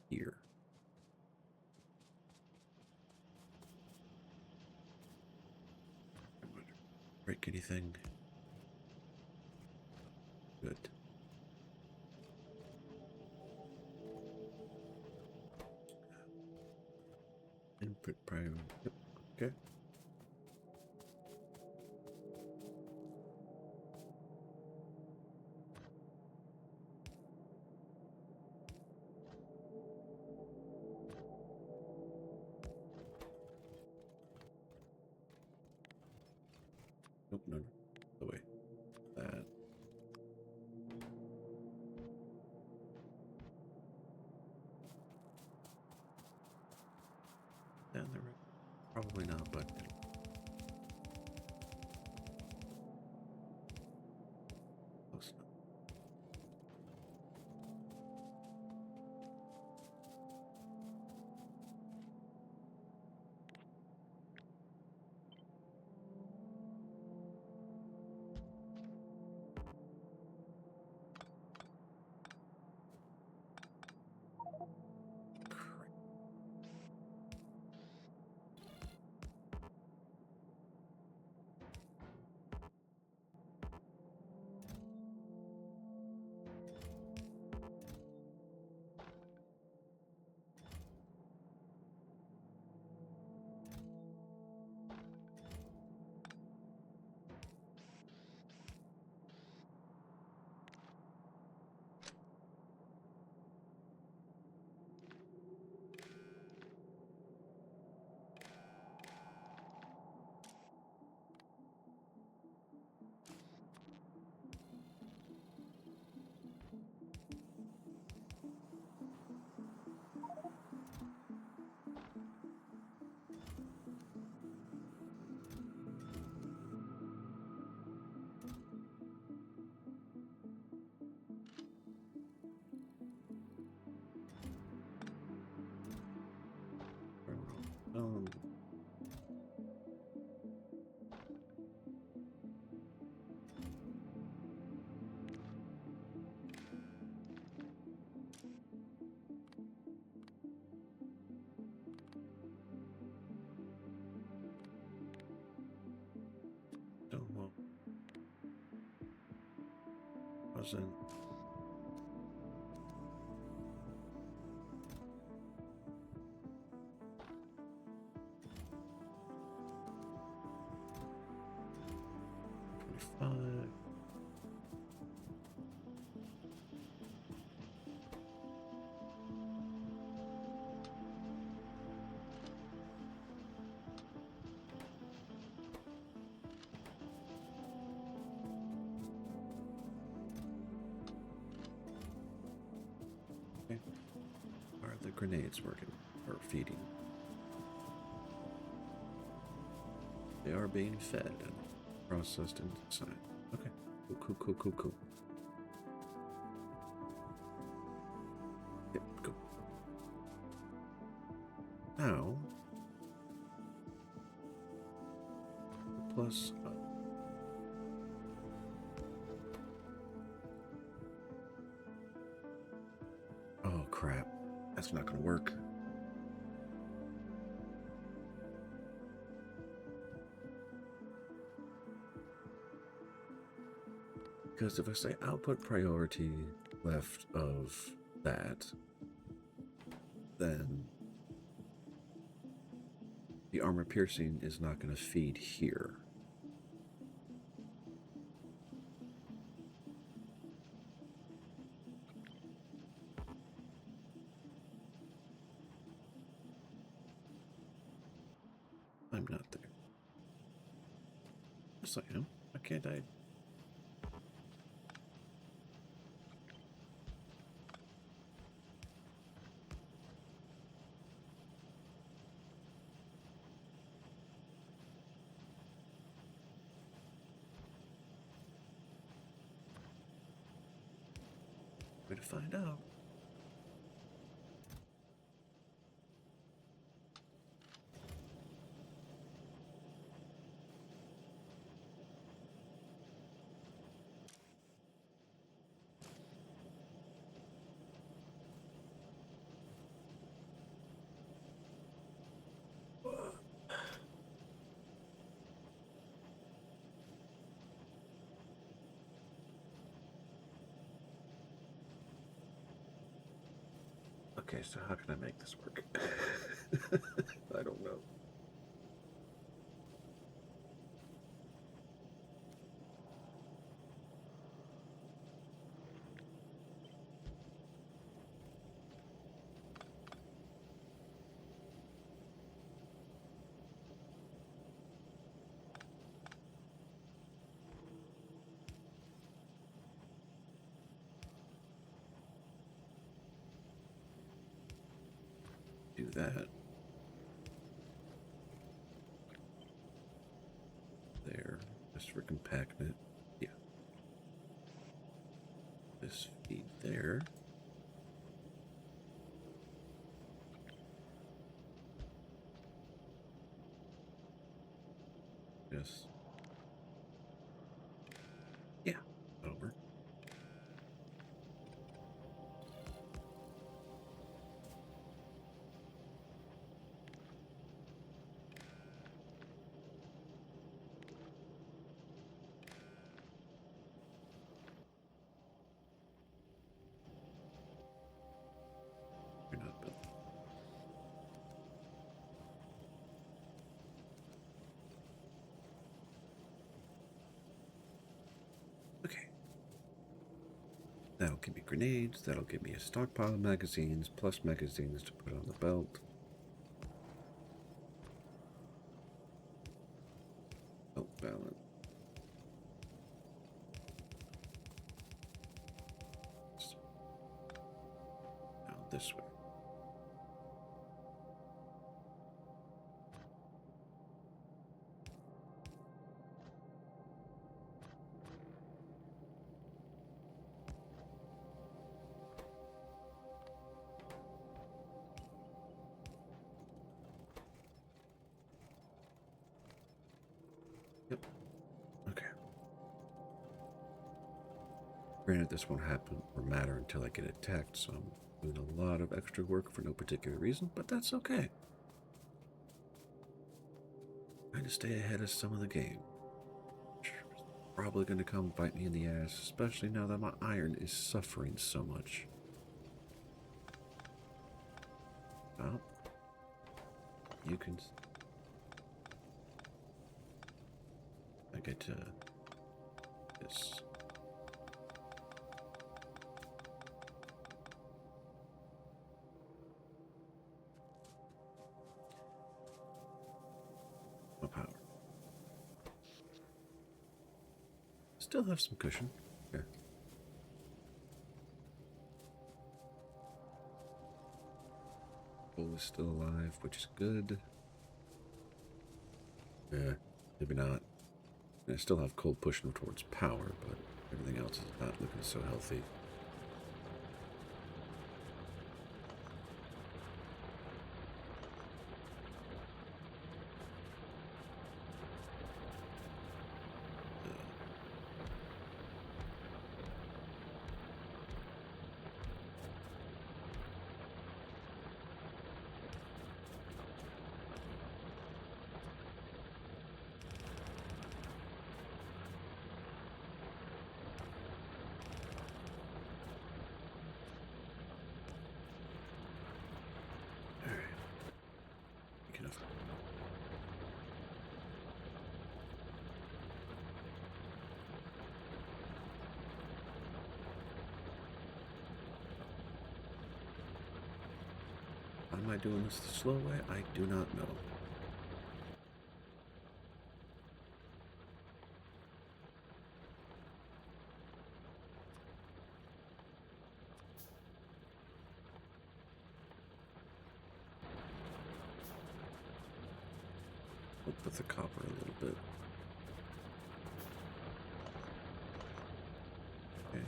here. I'm going to break anything. Good. Input prior. Yep. Okay. Nope, no. The way. That. Down the right. Probably not, but close enough. Um, don't know. Wasn't. Five. Okay. Are the grenades working or feeding? They are being fed and processed inside. Okay. Cool, cool, cool, cool. Yep, cool. Now, plus. Oh crap! That's not gonna work. Because if I say output priority left of that, then the armor piercing is not going to feed here. I'm not there. Yes, I am. Why can't I? Way to find out. Okay, so how can I make this work? I don't know. Do that. There. Just for compacting it. Yeah. This feed there. Yes. Yeah. Over. You're not built. Okay. That'll give me grenades. That'll give me a stockpile of magazines, plus magazines to put on the belt. Belt balance. Now this way. Yep. Okay. Granted, this won't happen or matter until I get attacked, so I'm doing a lot of extra work for no particular reason, but that's okay. Trying to stay ahead of some of the game. Probably going to come bite me in the ass, especially now that my iron is suffering so much. Well, you can... I get to... this... no power. Still have some cushion. Yeah. Bull is still alive, which is good. Yeah, maybe not. I still have coal pushing towards power, but everything else is not looking so healthy. Am I doing this the slow way? I do not know. Up with the copper a little bit. Okay.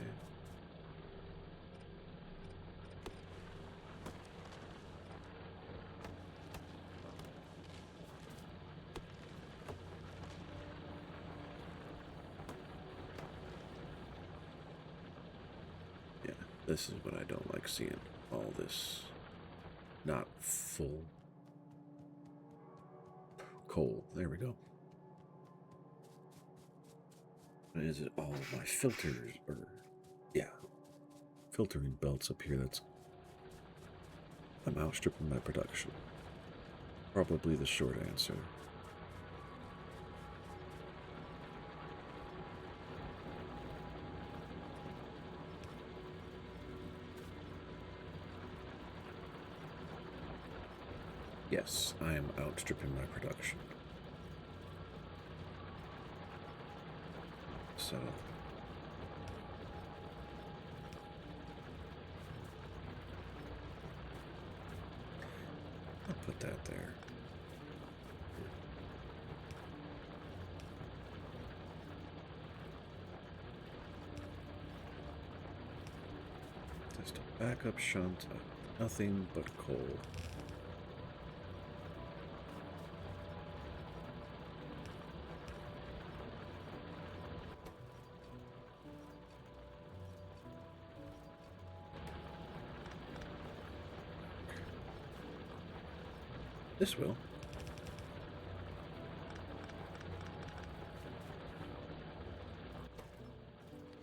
Yeah, this is what I don't like seeing. All this not full coal. There we go. Is it all of my filters? Or, yeah, filtering belts up here. That's I'm outstripping my production. Probably the short answer. Yes, I am outstripping my production. So I'll put that there. Just a backup shunt of nothing but coal. This will.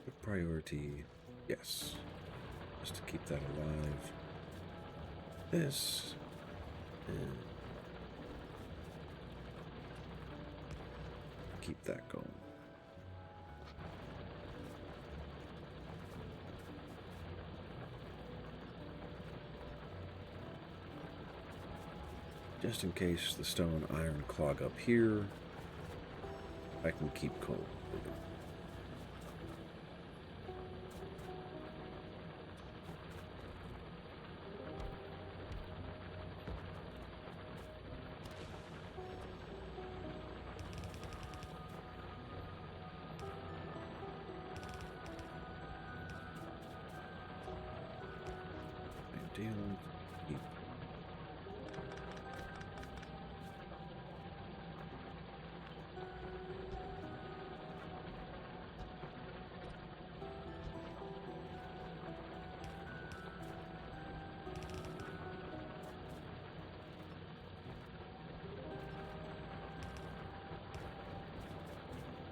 Good priority, yes. Just to keep that alive. This is... keep that going. Just in case the stone iron clog up here, I can keep coal moving. Deal. Keep.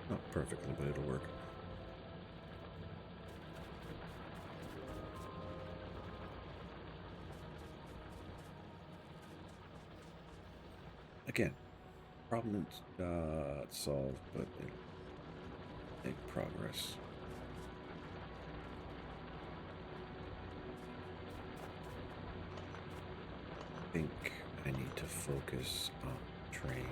Not perfectly, but it'll work. Again, problem not solved, but make progress. I think I need to focus on train.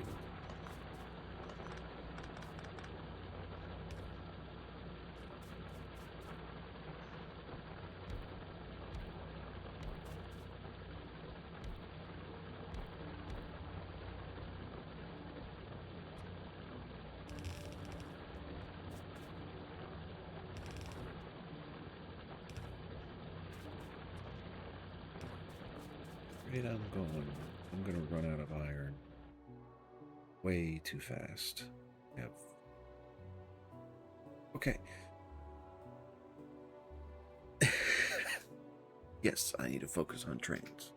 I'm gonna run out of iron way too fast. Yep. Okay. Yes, I need to focus on trains.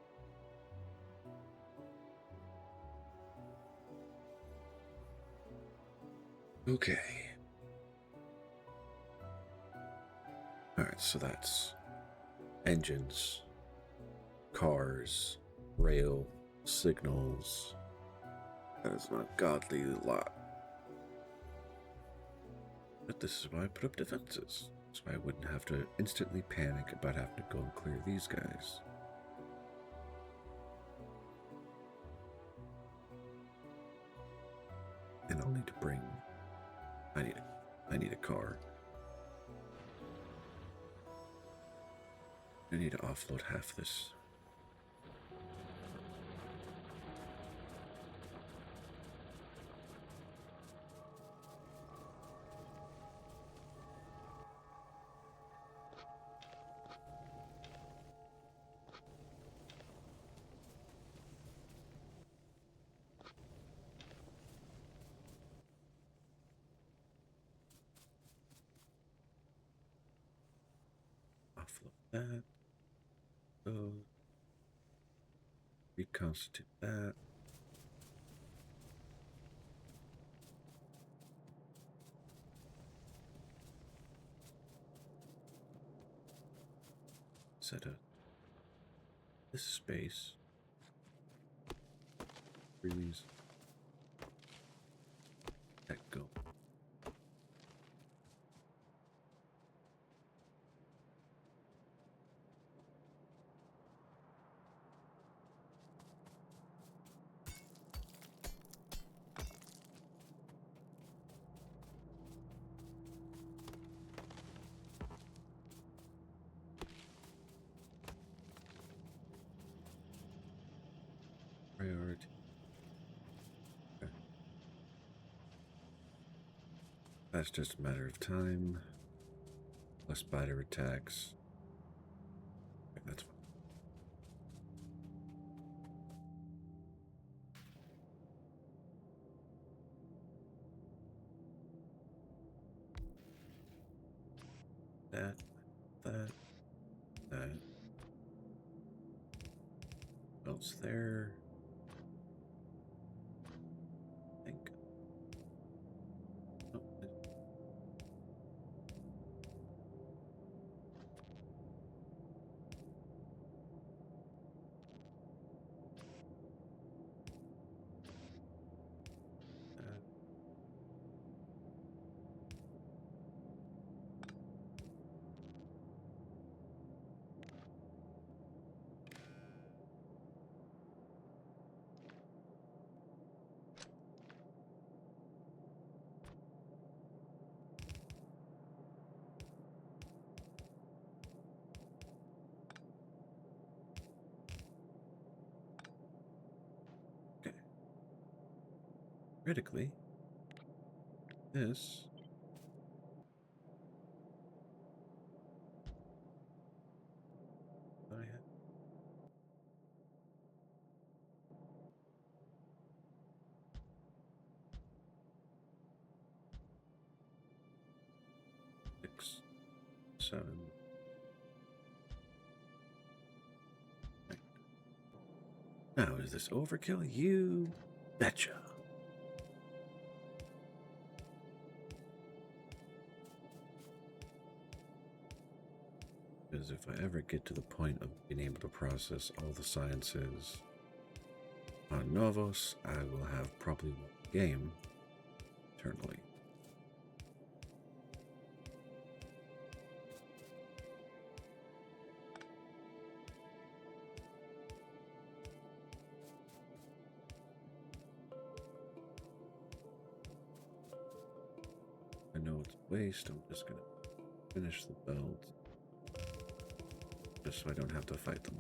Okay. Alright, so that's engines, cars, rail, signals. That is an ungodly lot. But this is why I put up defenses. So I wouldn't have to instantly panic about having to go and clear these guys. And I'll need to bring... I need a car. I need to offload half this. Offload that. So reconstitute that. Set a this space. Release. Let go. Priority. Okay. That's just a matter of time. Less spider attacks. Okay, that's fine. That. Else there. I think. Oh, okay. Critically, this. I have 6, 7. Right. Now, is this overkill? You betcha. Because if I ever get to the point of being able to process all the sciences on Novos, I will have probably one game eternally. I know it's waste. I'm just going to finish the belt just so I don't have to fight them.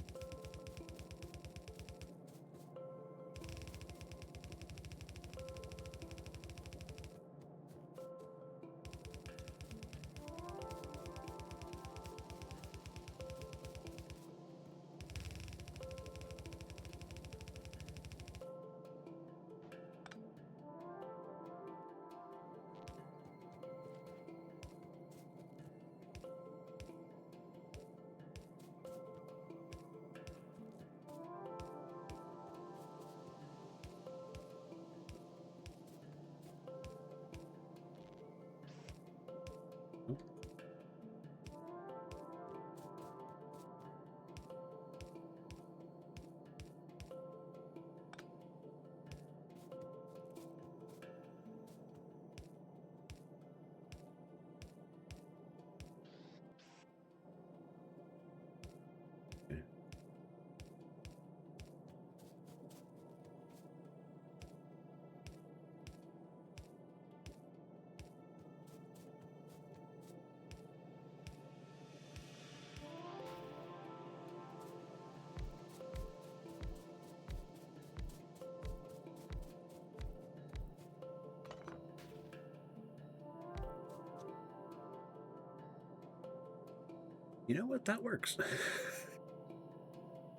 You know what? That works.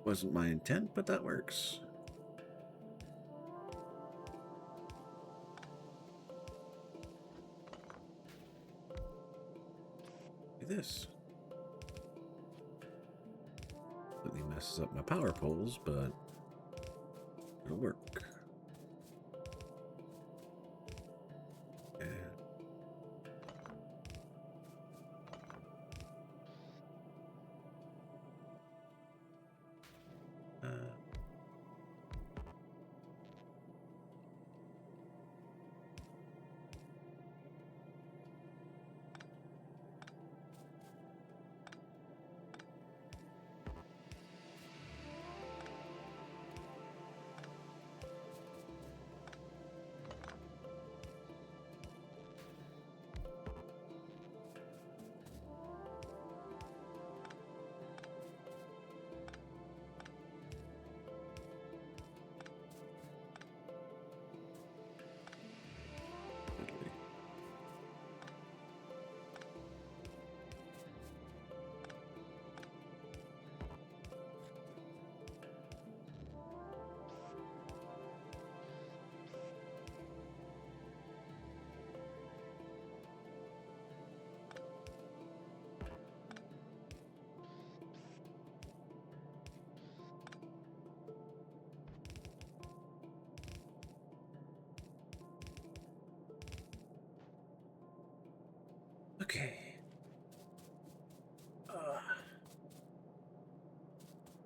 Wasn't my intent, but that works. Look at this. Completely messes up my power poles, but it'll work. And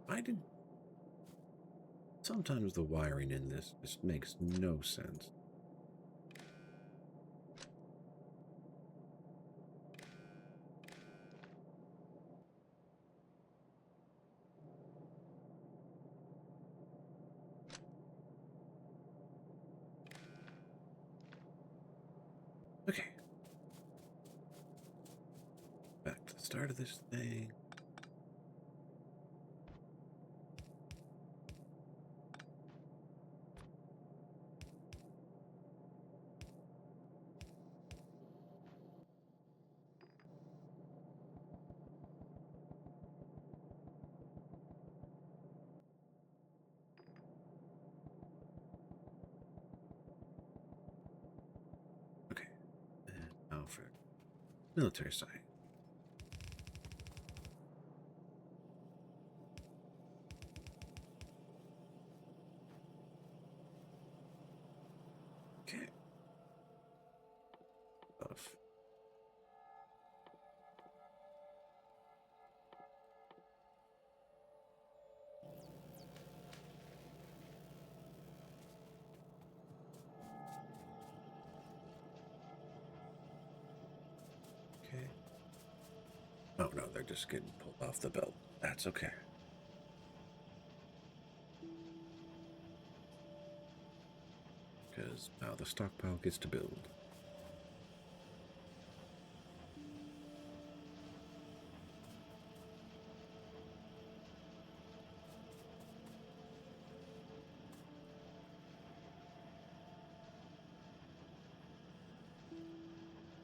I didn't. Sometimes the wiring in this just makes no sense. Okay. Back to the start of this thing. Okay. And now for military side. Okay. Stuff. Okay. Oh no, they're just getting pulled off the belt. That's okay. Because now the stockpile gets to build.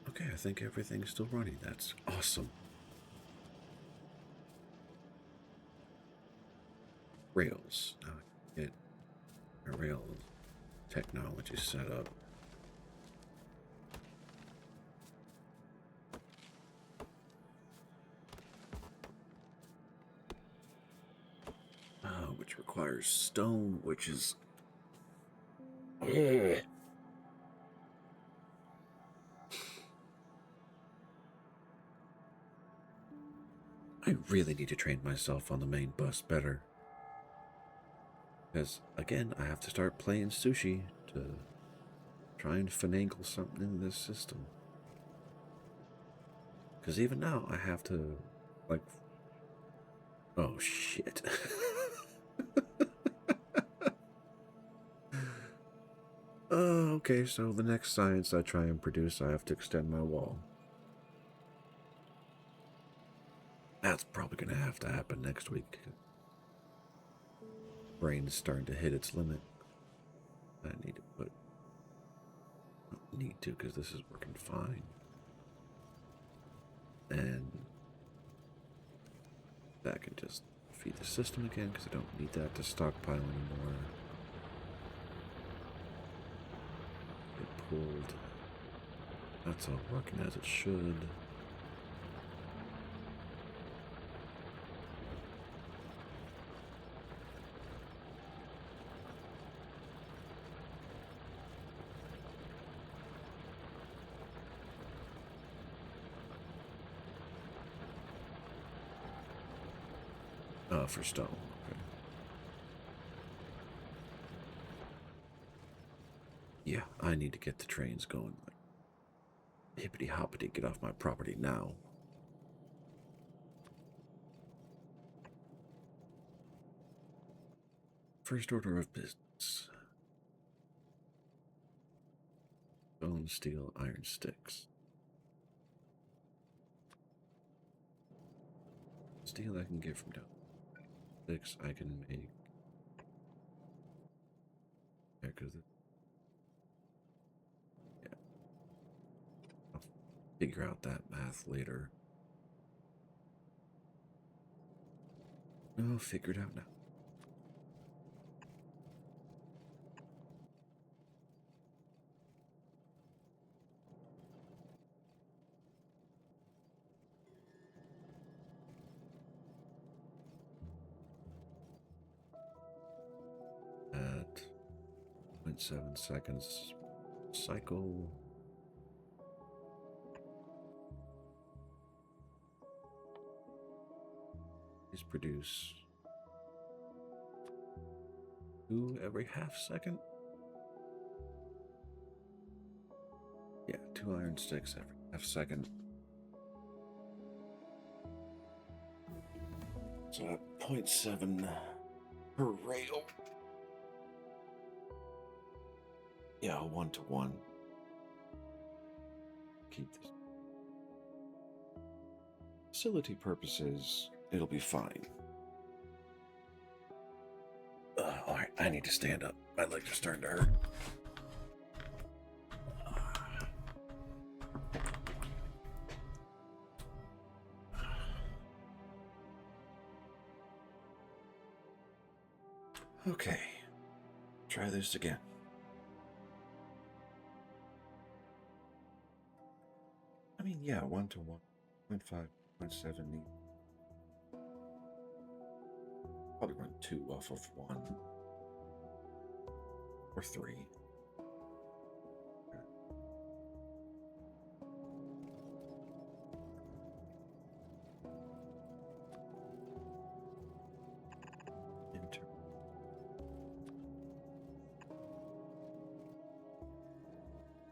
Okay, I think everything's still running. That's awesome. Rails. Now I get a rail technology set up. Which requires stone, which is... I really need to train myself on the main bus better. Because, again, I have to start playing sushi to try and finagle something in this system. Because even now, I have to, like... Oh, shit. Okay, so the next science I try and produce, I have to extend my wall. That's probably going to have to happen next week. Brain's starting to hit its limit. I need to put... I don't need to, because this is working fine. And that can just feed the system again, because I don't need that to stockpile anymore. It pulled. That's all working as it should. For stone. Okay. Yeah, I need to get the trains going. Like, hippity hoppity, get off my property now. First order of business. Stone, steel, iron sticks. Steel I can get from down. Sticks I can make. Yeah, because yeah. I'll figure out that math later. No, figure it out now. At 0.7 seconds cycle. Please produce 2 every half second. Yeah, 2 iron sticks every half second. So 0.7 per rail. Yeah, 1-to-1. Keep this. Facility purposes, it'll be fine. Alright, I need to stand up. My legs are starting to hurt. Okay, try this again. I mean, yeah, 1-to-1, 0.5, 0.7. Probably run 2 off of 1 or 3. Enter.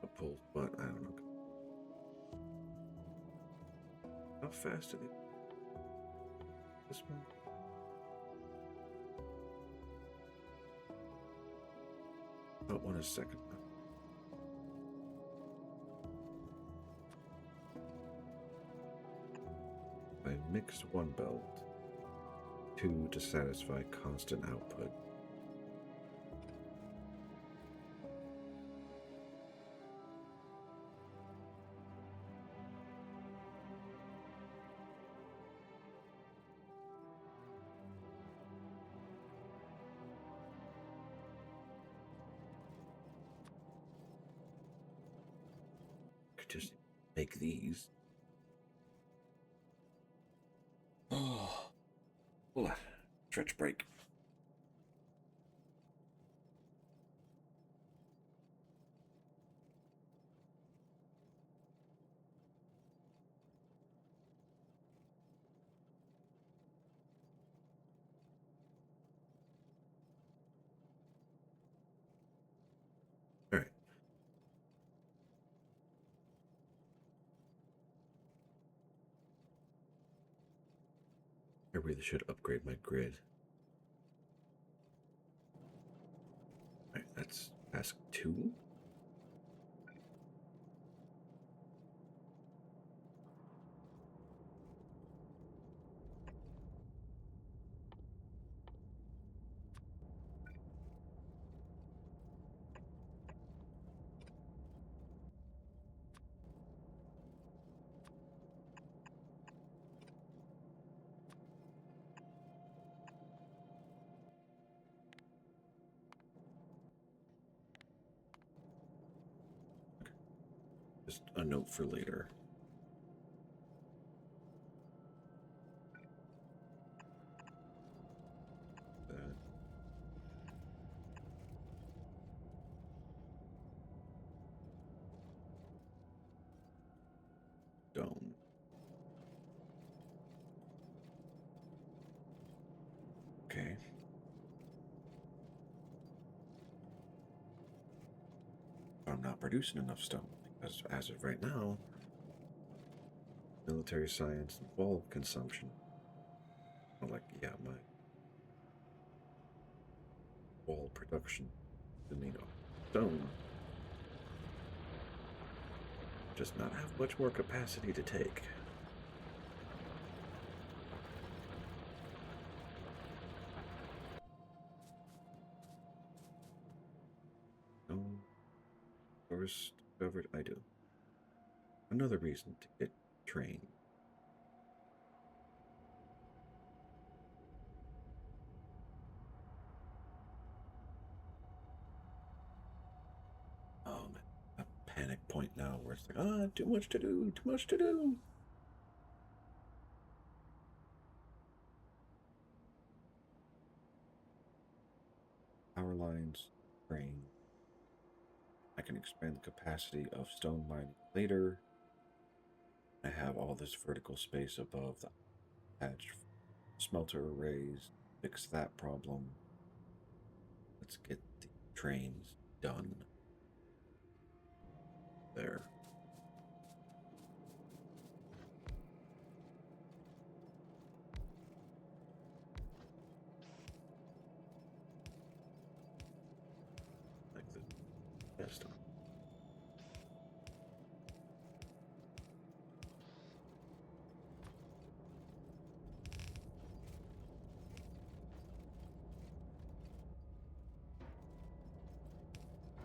A pull, but I don't know. How fast did it? This one? About 1 a second. I mixed 1 belt, 2 to satisfy constant output. Could just make these. Oh, hold on. Stretch break. All right. I really should upgrade my grid. All right, that's task 2. Just a note for later. Stone. Okay. I'm not producing enough stone because, as of right now, military science and wall consumption. Like, yeah, my wall production, stone does not have much more capacity to take. No, source discovered. I do. Another reason to get trained. A panic point now where it's like, too much to do, too much to do. Power lines, train. I can expand the capacity of stone mining later. I have all this vertical space above the patch smelter arrays. Fix that problem. Let's get the trains done. There. Like the best one.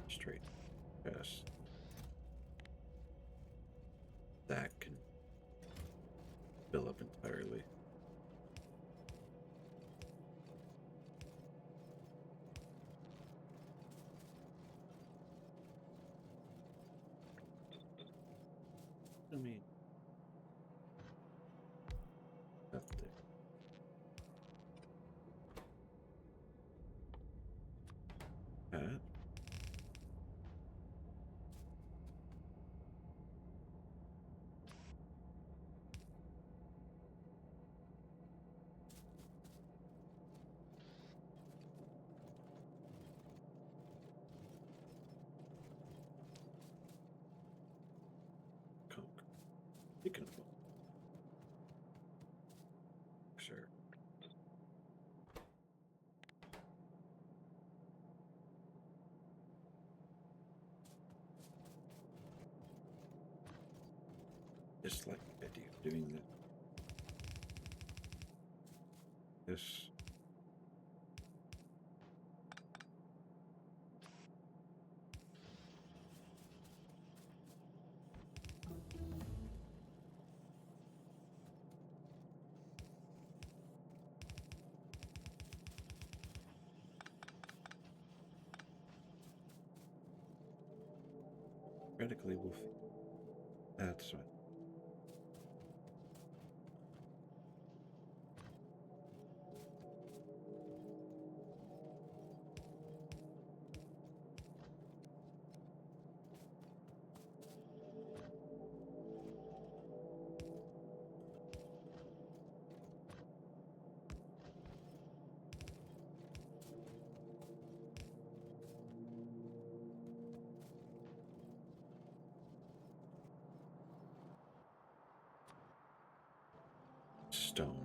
Straight. Yes. That can fill up entirely. I mean, up there. That. Conk. Speaking of, sure. Just like the idea of doing that. This. Critically will fit. That's right. Stone.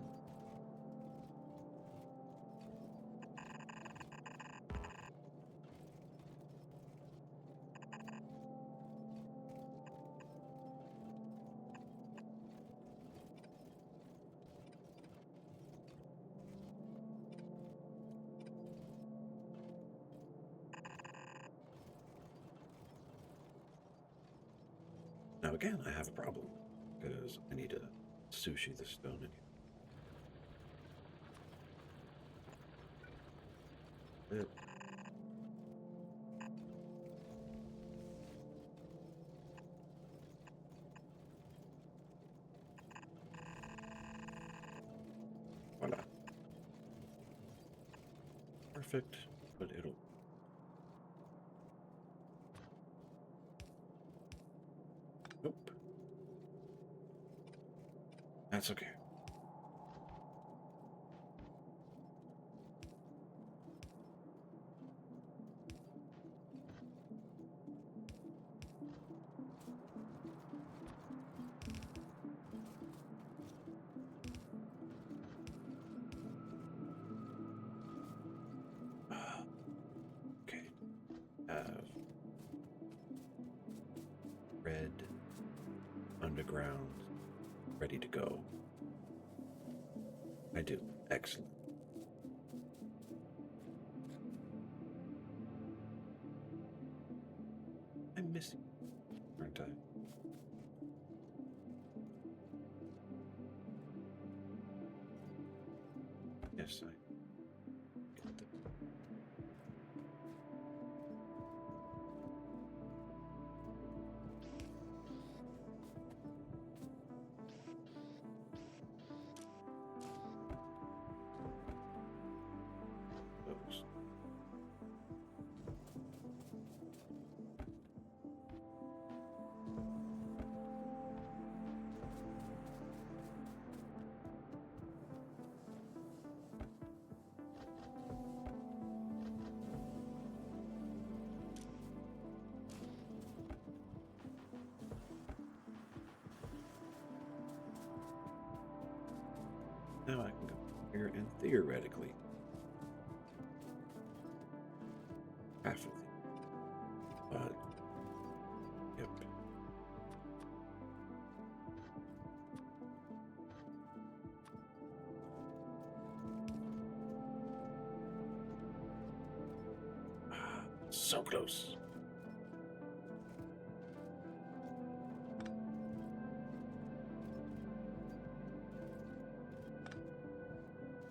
Now again, I have a problem because I need to sushi the stone in here. Voila. Perfect, but it'll. Nope. That's okay. Okay. Red underground ready to go. I do. Excellent. I'm missing, aren't I? Yes, I got this. Those. Now I can go here and theoretically half of the yep. So close.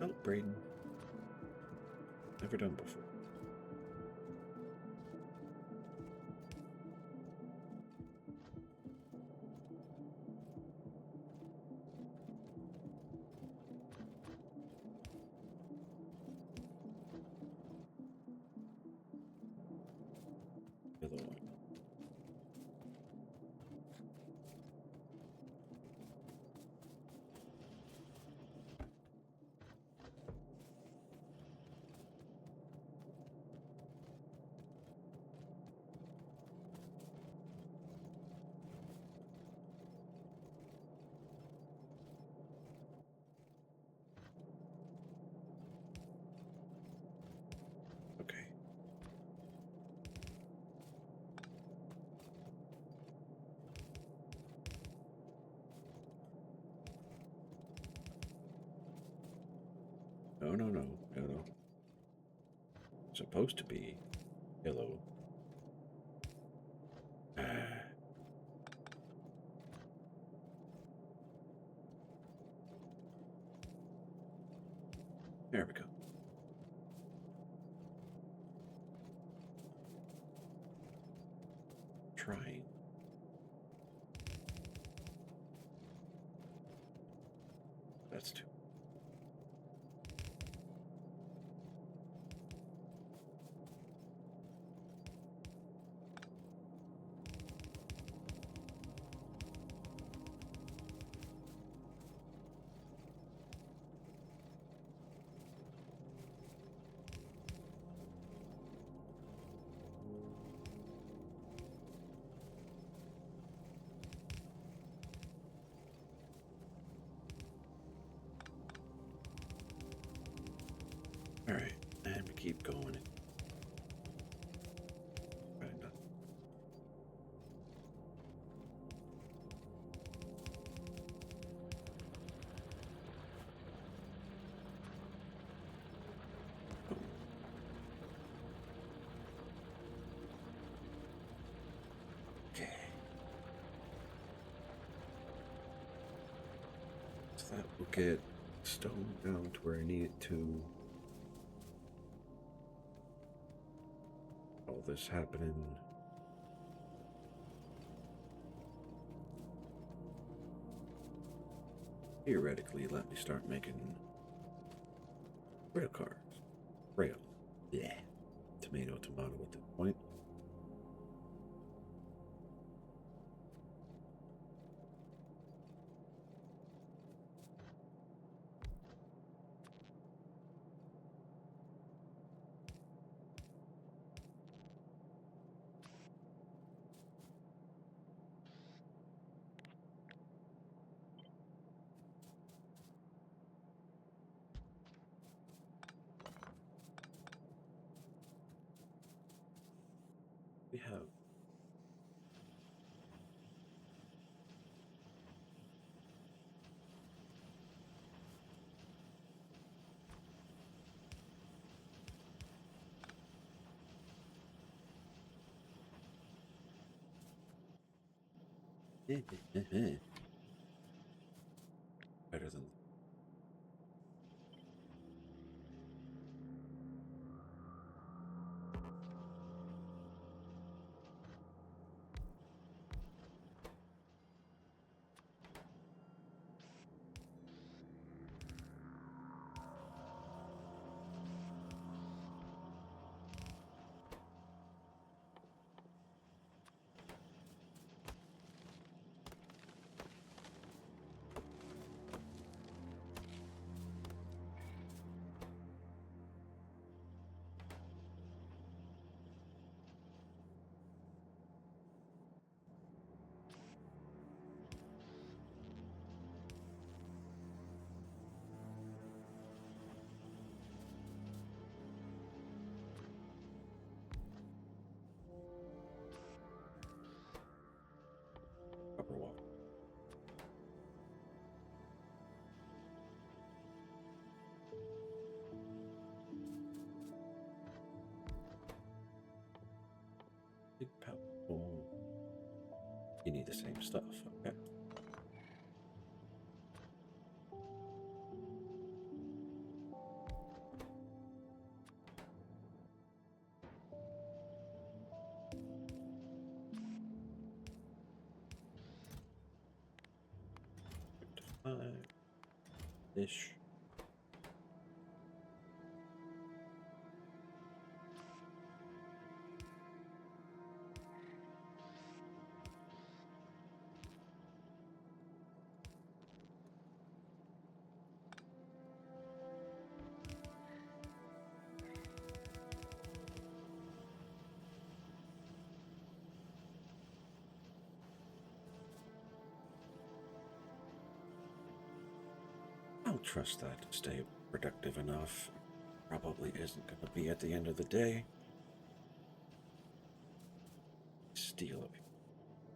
Oh, Braden. Never done before. Yellow one. Okay. No. Supposed to be yellow. There we go. Trying. That's two. All right, and we keep going. Okay. So that will get stone down to where I need it to. All this happening. Theoretically, let me start making rail cars. Rail. Yeah. Tomato at this point. We have better than Big powerful. You need the same stuff. Okay. Ish. I'll trust that to stay productive enough. Probably isn't going to be at the end of the day. Steal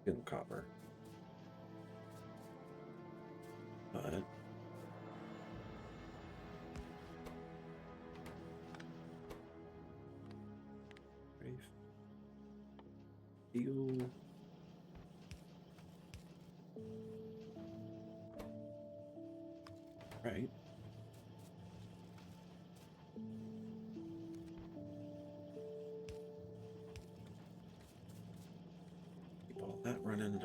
in copper. But steel. Right. Keep all that running.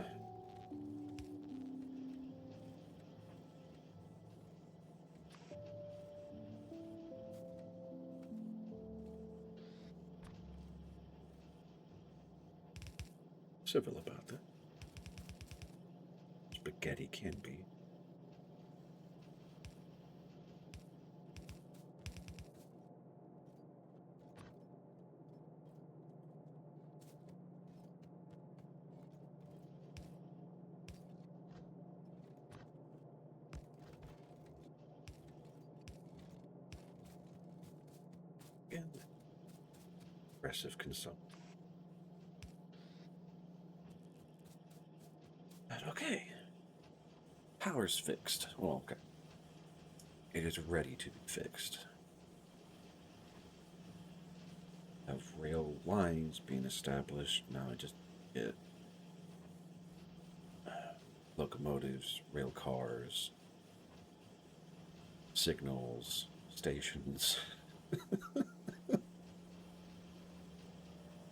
Civil about that. Spaghetti can be. Again, aggressive consumption. But okay. Power's fixed. Well, okay. It is ready to be fixed. Have rail lines being established. Now I just get locomotives, rail cars, signals, stations. Do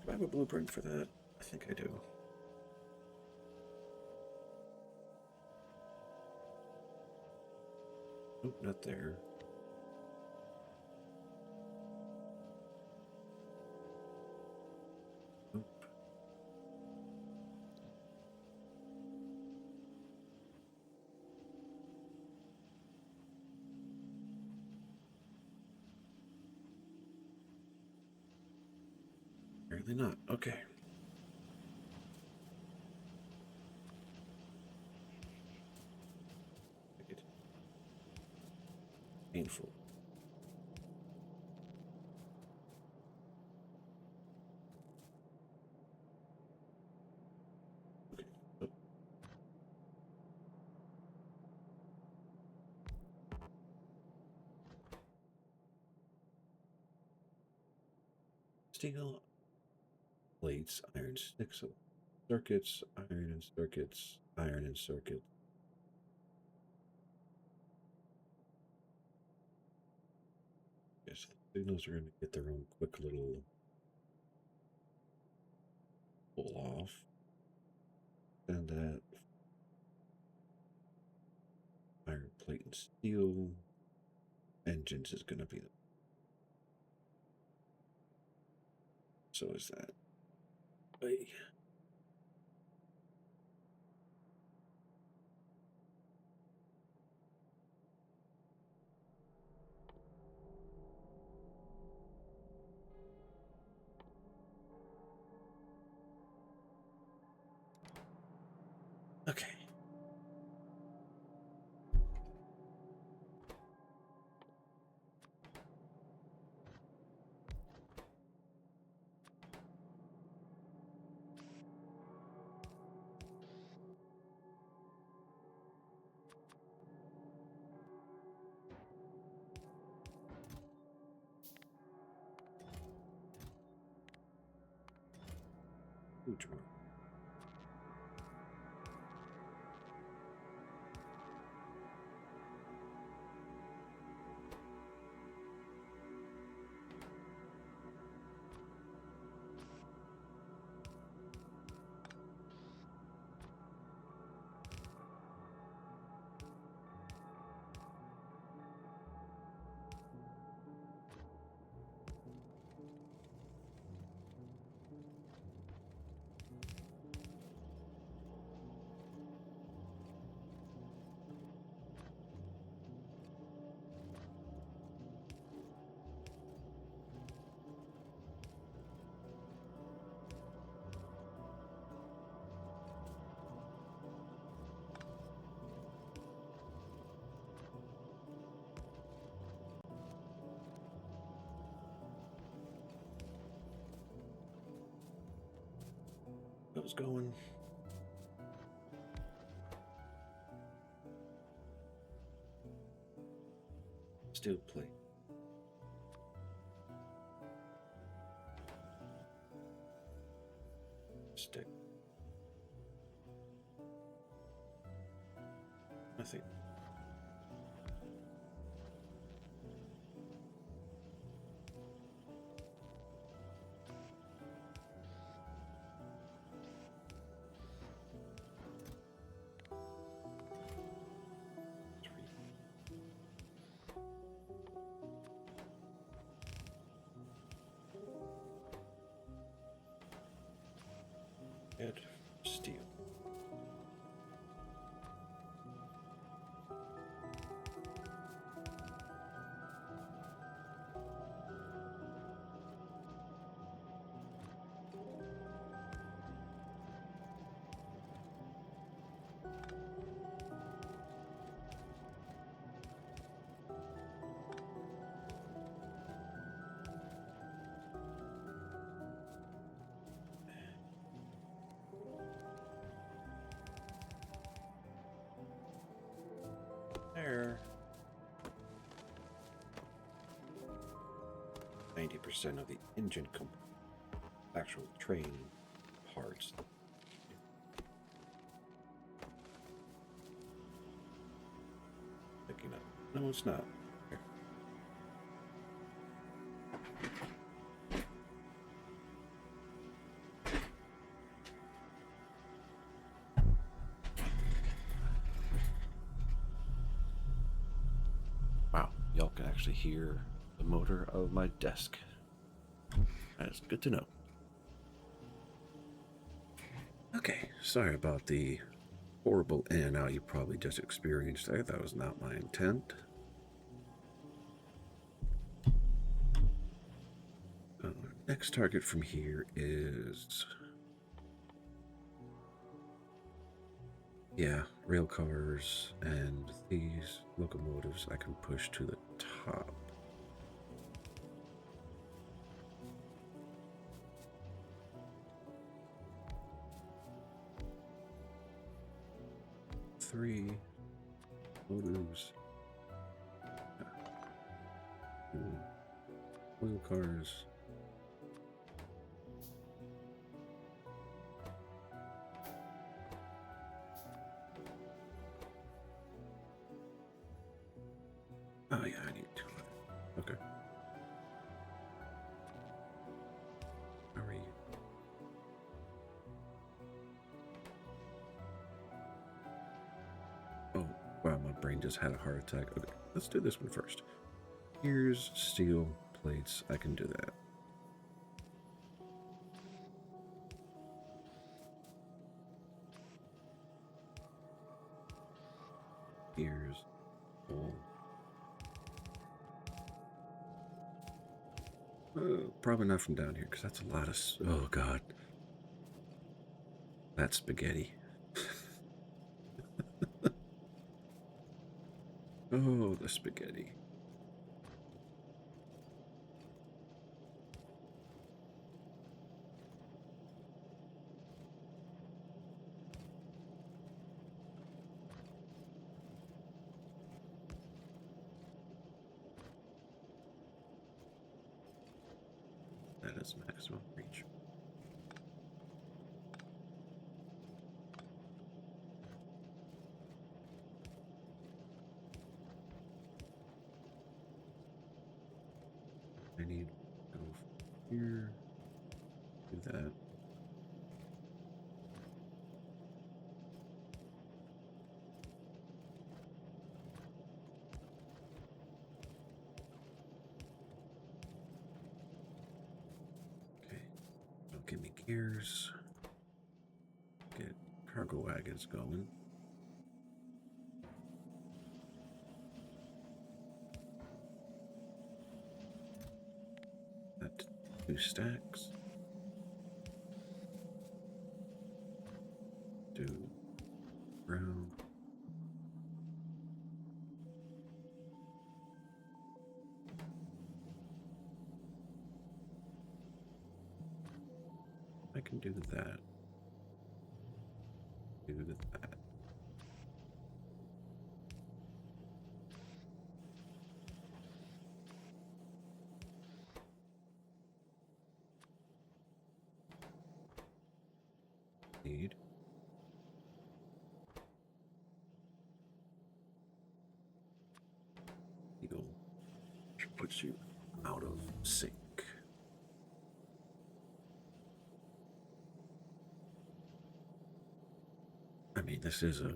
I have a blueprint for that? I think I do. Nope, not there. Nope. Apparently not. Okay. Painful. Okay. Oh. Steel plates, iron sticks, circuits, iron and circuits, iron and circuits. Yes, the signals are going to get their own quick little pull off. And that iron plate and steel engines is going to be the. So is that. Wait. Okay. Accoutrement. That was going. Steel plate. Stick. Nothing. Head steel. There. 90% of the engine actual train parts. Picking up. No, it's not. Here. Wow, y'all can actually hear the motor of my desk. That's good to know. Okay, sorry about the horrible in and out you probably just experienced there. That was not my intent. Next target from here is... yeah, rail cars and these locomotives I can push to the top. Three motors. Wheel cars. Oh yeah, I need two. Okay. How are you? Oh, wow, my brain just had a heart attack. Okay, let's do this one first. Here's steel plates. I can do that. Here's all. Probably not from down here, because that's a lot of... oh, God. That's spaghetti. Oh, the spaghetti. That is maximum reach. I need to go here. Do that. Okay. Don't give me gears. Get cargo wagons going. That 2 stacks. Do brown. I can do that. Do that. Need. Eagle. Which puts you out of sync. I mean, this is a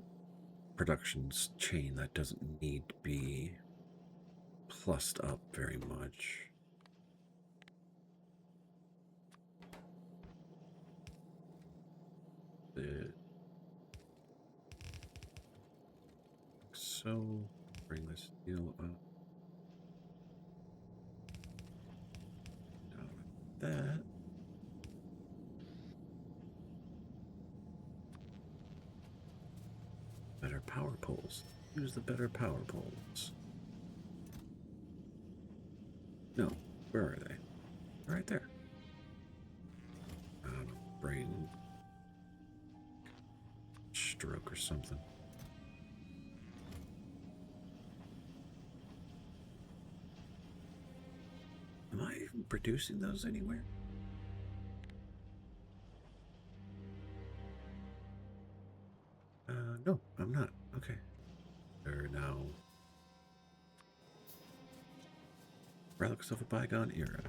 production chain that doesn't need to be plussed up very much. So, bring this deal up. Down like that. Better power poles. Use the better power poles. No, where are they? Right there. Brain stroke or something. Am I even producing those anywhere? No, I'm not. Okay. They're now relics of a bygone era.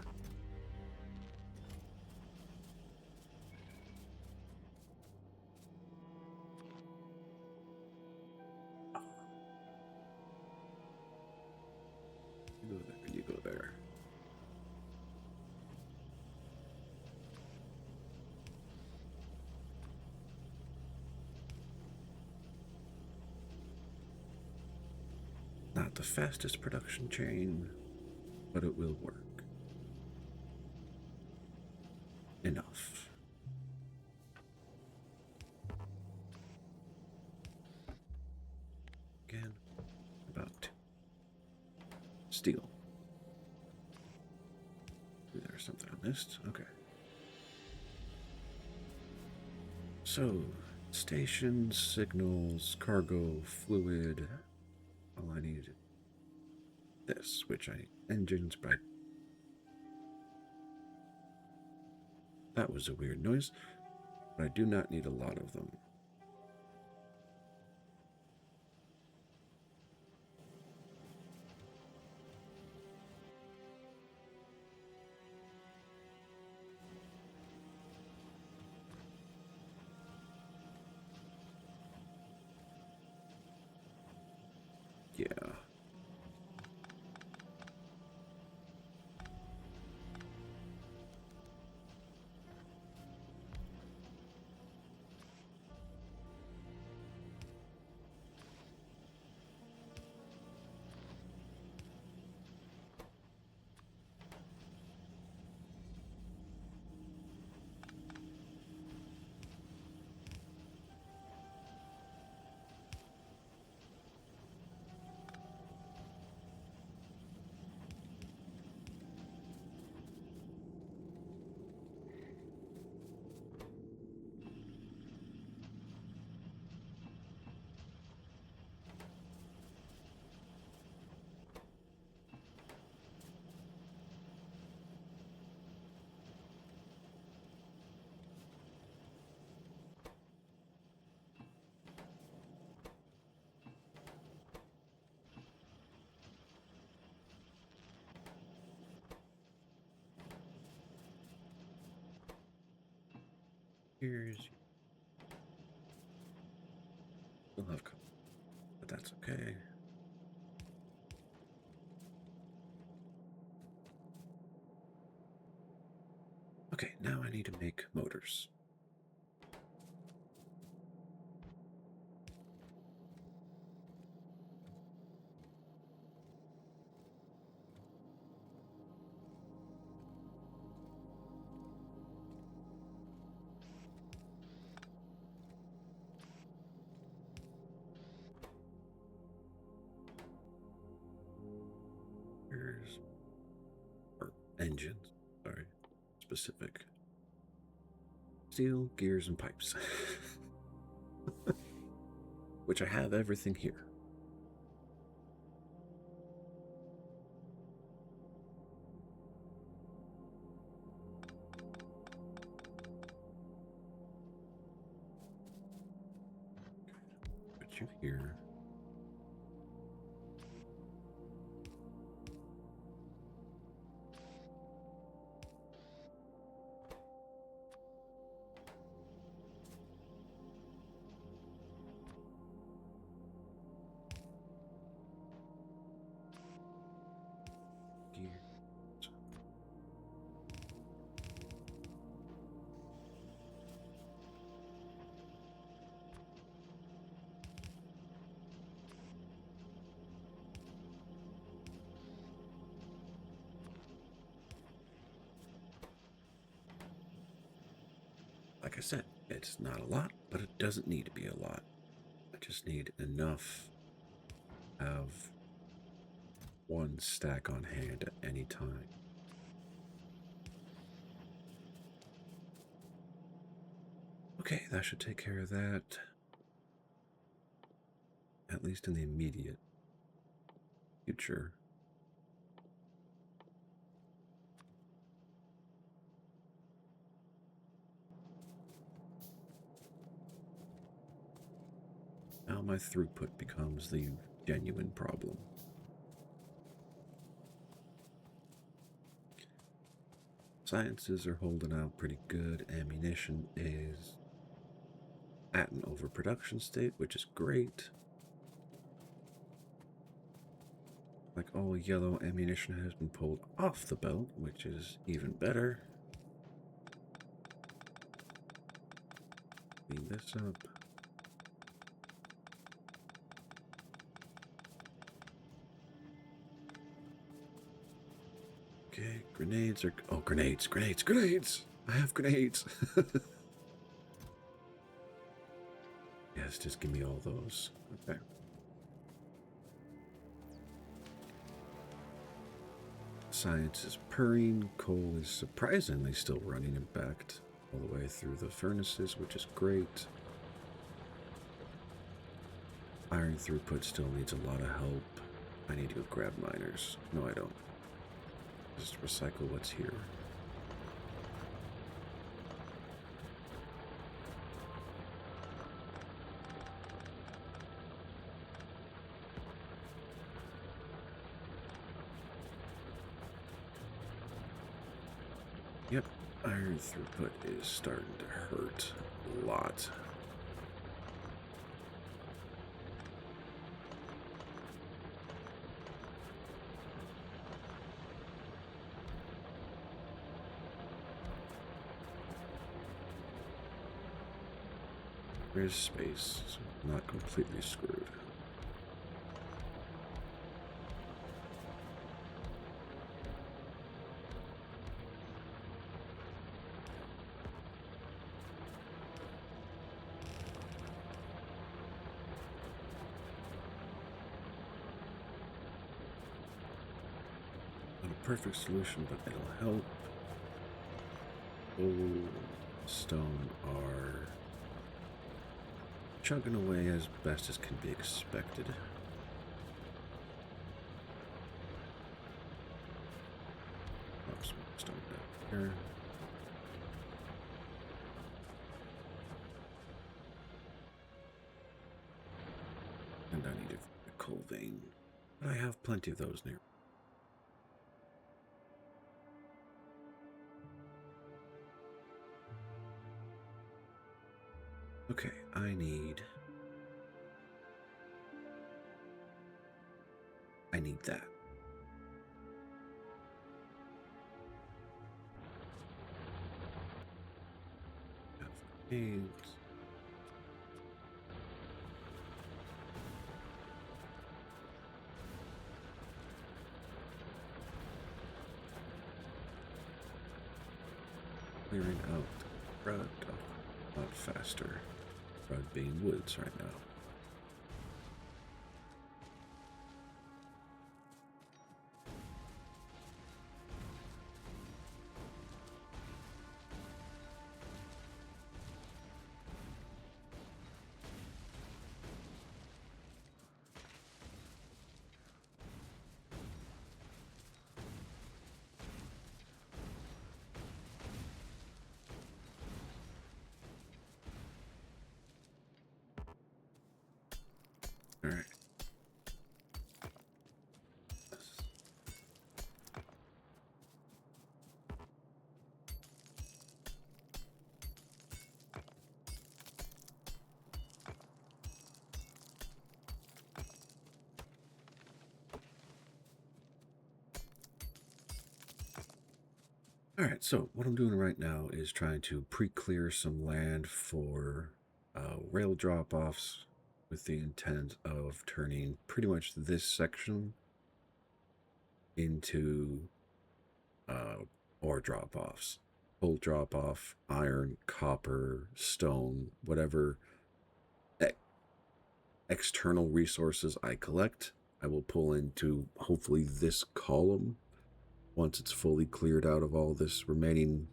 You go there, you go there. Not the fastest production chain, but it will work. Enough. Again, about steel. There's something I missed. Okay. So, stations, signals, cargo, fluid. All I need this, which engines, but that was a weird noise. But I do not need a lot of them. Yeah. Here's... We'll have... But that's okay. Okay, now I need to make motors. Here's... or engines, sorry, specific. Steel, gears, and pipes. Which I have everything here. Put you here. Like I said, it's not a lot, but it doesn't need to be a lot. I just need enough of one stack on hand at any time. Okay, that should take care of that. At least in the immediate future. Now my throughput becomes the genuine problem. Sciences are holding out pretty good. Ammunition is at an overproduction state, which is great. Like all yellow ammunition has been pulled off the belt, which is even better. Clean this up. Okay, grenades are... Oh, grenades! I have grenades! Yes, just give me all those. Okay. Science is purring. Coal is surprisingly still running and backed all the way through the furnaces, which is great. Iron throughput still needs a lot of help. I need to go grab miners. No, I don't. Just recycle what's here. Yep, iron throughput is starting to hurt a lot. There's space, so I'm not completely screwed. Not a perfect solution, but it'll help. Old stone are chugging away as best as can be expected. Drop some stone down here. And I need a coal vein. But I have plenty of those near. Okay, I need that. Caves. Clearing out crud a lot faster. Crud being woods right now. All right. All right, so what I'm doing right now is trying to pre-clear some land for rail drop-offs with the intent of turning pretty much this section into ore drop-offs. Coal drop-off, iron, copper, stone, whatever external resources I collect, I will pull into hopefully this column once it's fully cleared out of all this remaining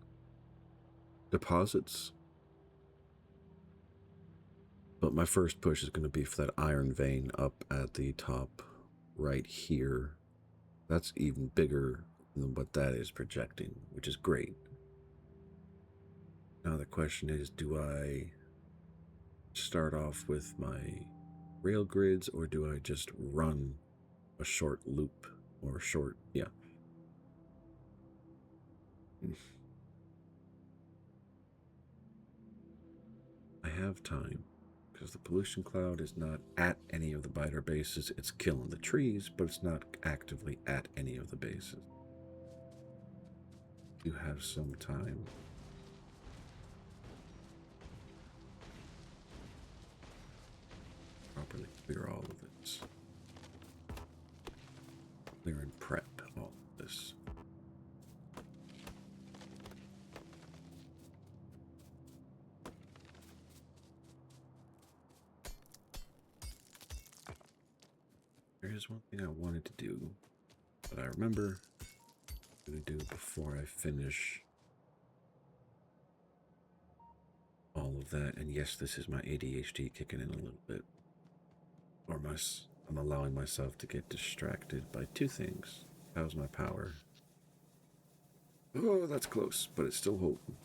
deposits. But my first push is going to be for that iron vein up at the top right here. That's even bigger than what that is projecting, which is great. Now the question is, do I start off with my rail grids or do I just run a short loop or short, yeah. I have time because the pollution cloud is not at any of the biter bases. It's killing the trees, but it's not actively at any of the bases. You have some time. Properly clear all of this. Clear and prep all of this. There is one thing I wanted to do, but I remember I'm going to do before I finish all of that. And yes, this is my ADHD kicking in a little bit. Or I'm allowing myself to get distracted by two things. How's my power? Oh, that's close, but it's still holding.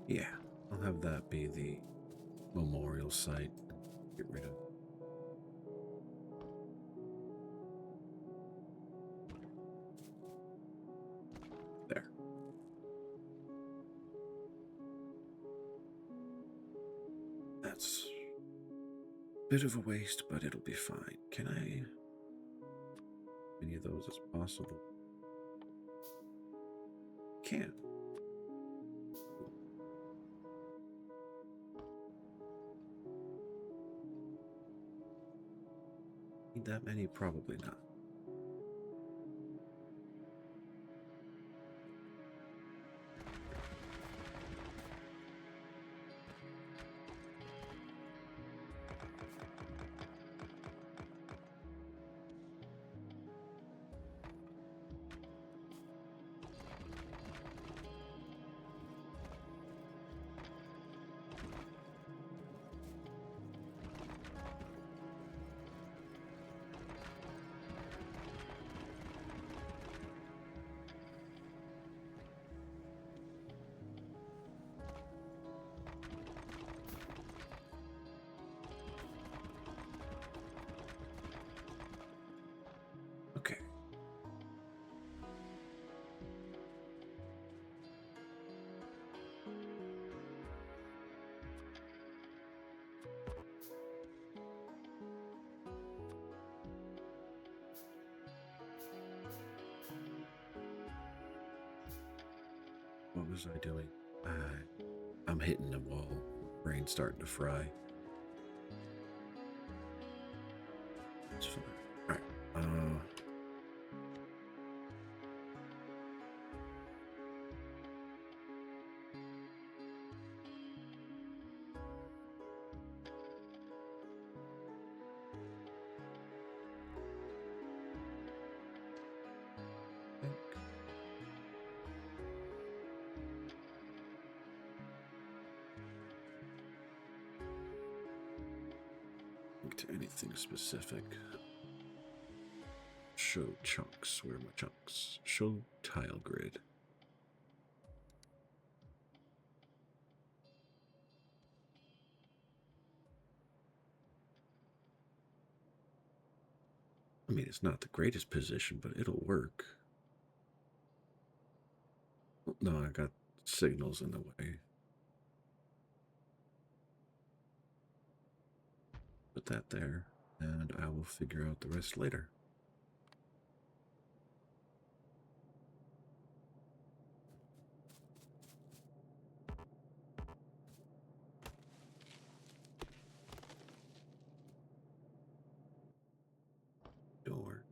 Yeah, I'll have that be the memorial site. Get rid of there. That's a bit of a waste, but it'll be fine. Can I many of those as possible. Can. Need that many? Probably not. Okay. What was I doing? I'm hitting the wall. Brain's starting to fry. It's fine. All right. To anything specific. Show chunks. Where are my chunks? Show tile grid. I mean, it's not the greatest position, but it'll work. No, I got signals in the way. Put that there, and I will figure out the rest later. Door.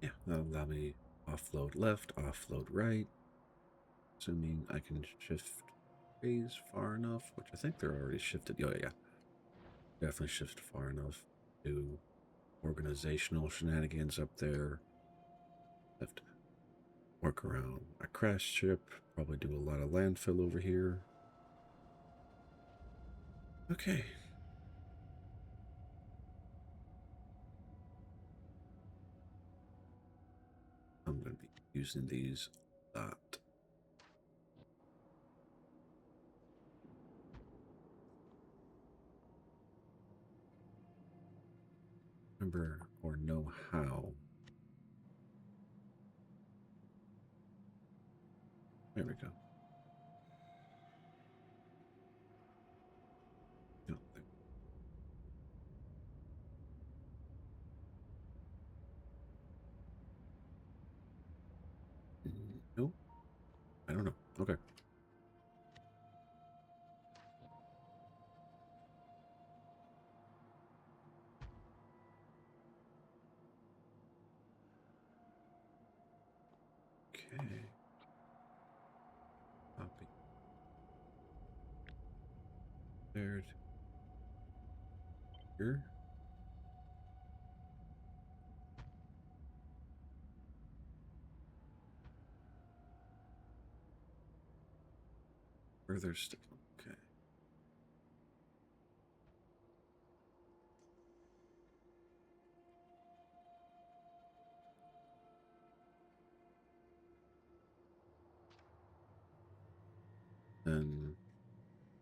Yeah, that'll allow me offload left, offload right. Assuming I can shift trays far enough, which I think they're already shifted. Oh, yeah. Definitely shift far enough to organizational shenanigans up there. Have to work around a crash ship. Probably do a lot of landfill over here. Okay. I'm going to be using these a lot. Remember or know how. There we go. No, there. Nope. I don't know. Okay. Okay. Copy. There. Here. further still. Okay. Then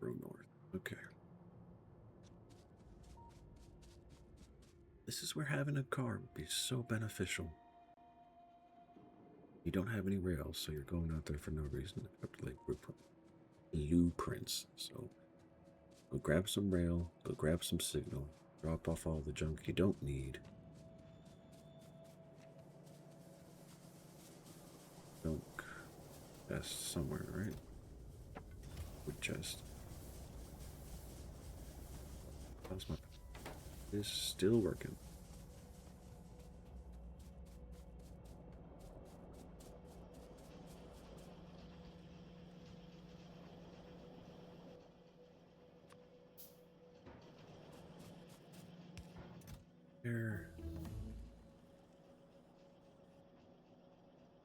go north. Okay. This is where having a car would be so beneficial. You don't have any rails, so you're going out there for no reason except like blueprints. So go grab some rail, go grab some signal, drop off all the junk you don't need. Junk chest somewhere, right? Wood chest. How's my... It's still working. Here.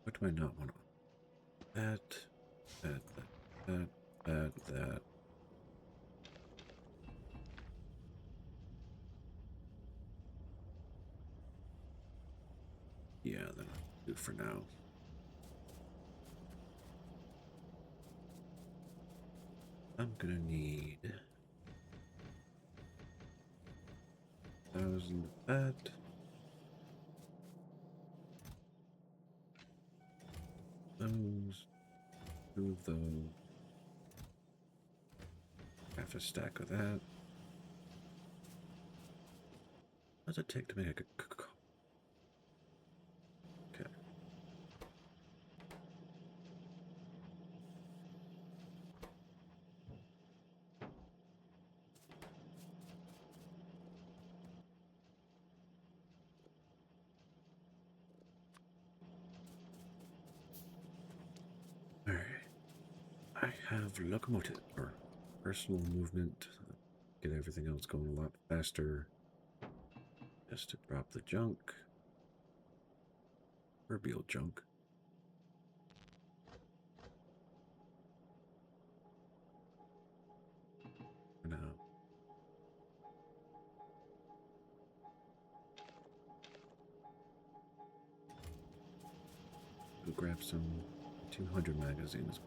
What do I not want? That. Yeah, that'll do for now. I'm gonna need 1,000 of that. Those. 2 of those. Half a stack of that. What does it take to make a cocoa? Okay. Alright. I have locomotive, or personal movement. Get everything else going a lot faster. Just to drop the junk. Proverbial junk. For now. Go grab some 200 magazines.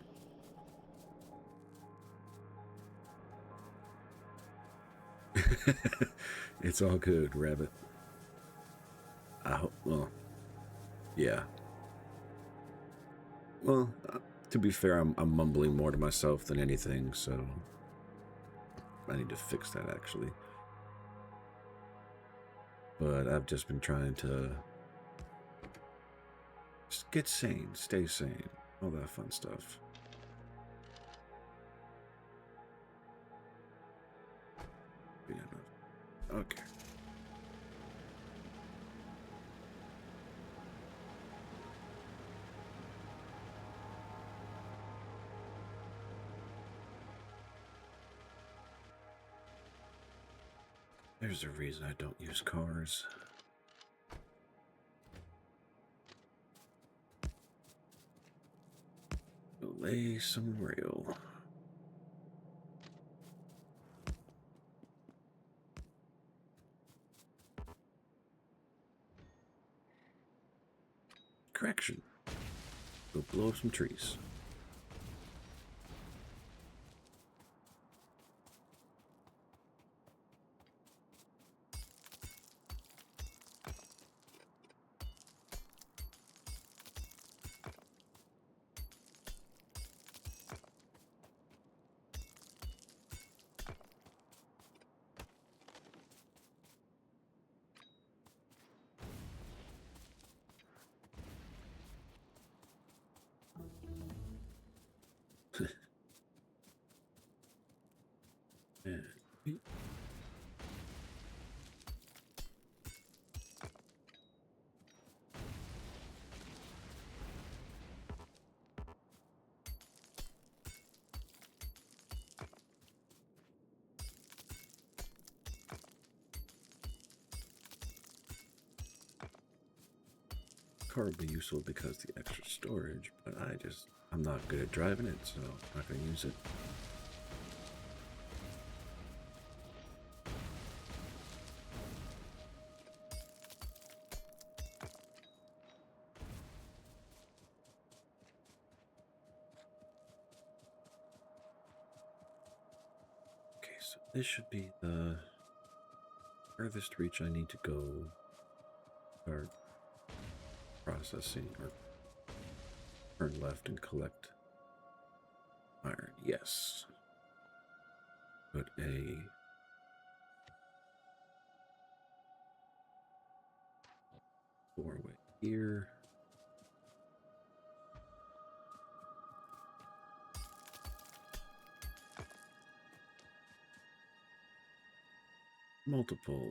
It's all good, Rabbit. I hope, well, yeah. Well, to be fair, I'm mumbling more to myself than anything, so I need to fix that, actually. But I've just been trying to just get sane, stay sane, all that fun stuff. Yeah, no. Okay. There's a reason I don't use cars. Go lay some rail. Correction. Go blow up some trees. And car would be useful because the extra storage, but I'm not good at driving it, so I'm not going to use it. so this should be the furthest reach I need to go. Start processing or turn left and collect iron. Yes. Put a doorway here. Multiple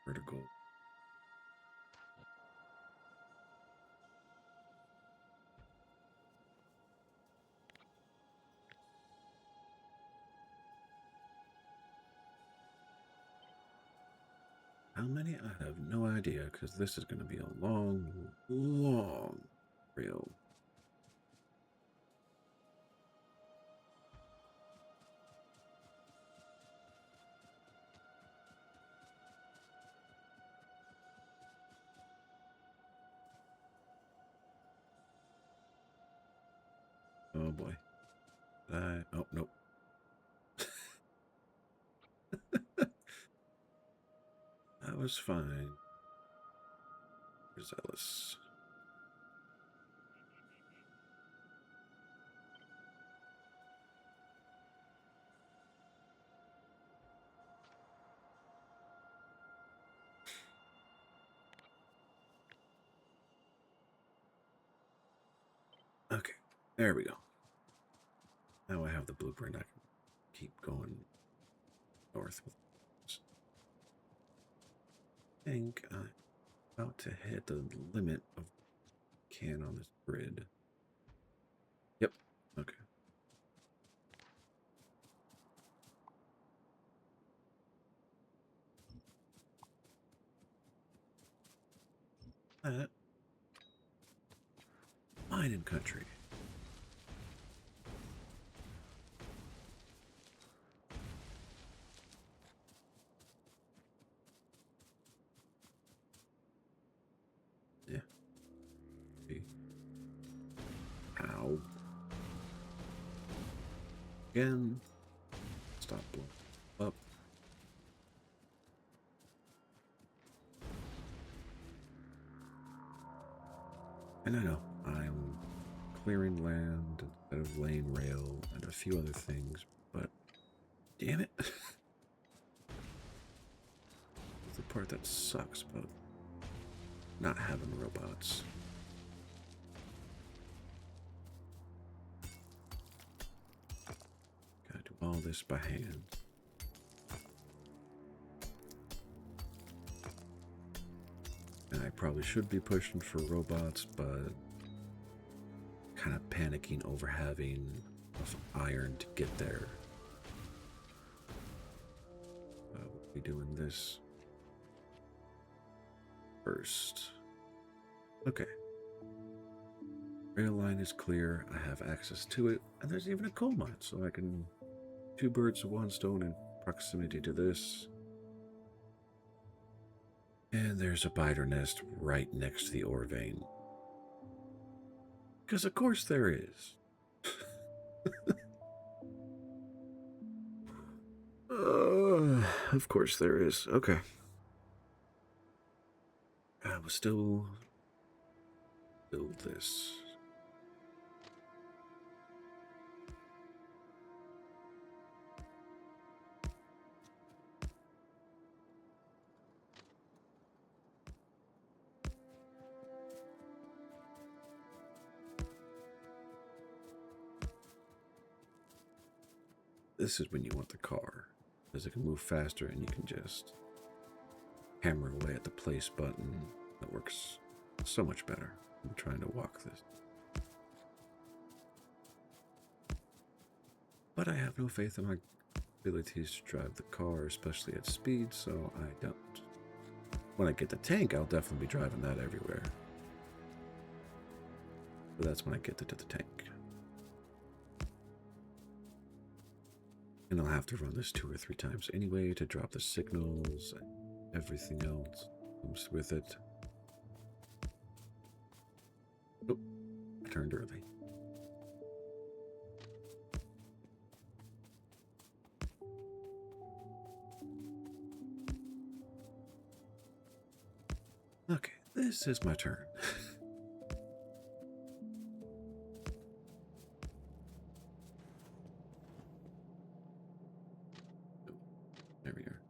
vertical. How many? I have no idea, because this is going to be a long, long rail. Oh boy. Oh, nope. That was fine. Where's Ellis? Okay, there we go. Now I have the blueprint. I can keep going north with this. I think I'm about to hit the limit of can on this grid. Yep. Okay. That mining country. Yeah. Okay. Ow. Again. Stop blowing up. And I know I'm clearing land instead of laying rail and a few other things, but damn it. That's the part that sucks about not having robots. Gotta do all this by hand. And I probably should be pushing for robots, but kind of panicking over having enough iron to get there. We'll be doing this first. Okay. Rail line is clear. I have access to it, and there's even a coal mine, so I can two birds with one stone in proximity to this. And there's a biter nest right next to the ore vein. Because of course there is. Of course there is. Okay. I will still build this. This is when you want the car, because it can move faster and you can just hammer away at the place button. That works so much better than trying to walk this. But I have no faith in my abilities to drive the car, especially at speed, so I don't. When I get the tank, I'll definitely be driving that everywhere. But that's when I get to the tank. And I'll have to run this 2 or 3 times anyway to drop the signals and everything else comes with it. Oh, I turned early. Okay, this is my turn. There we are.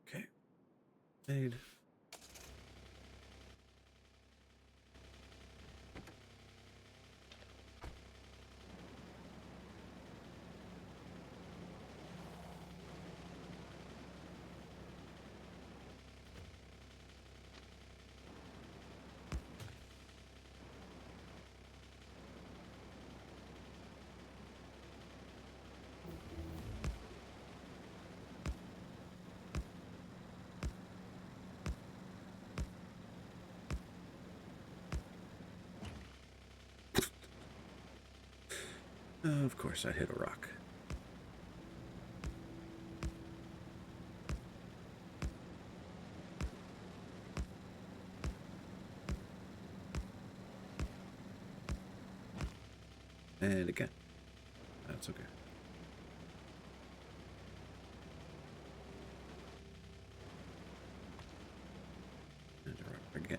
Okay. Made. Of course, I hit a rock. And again. That's okay. And a rock again.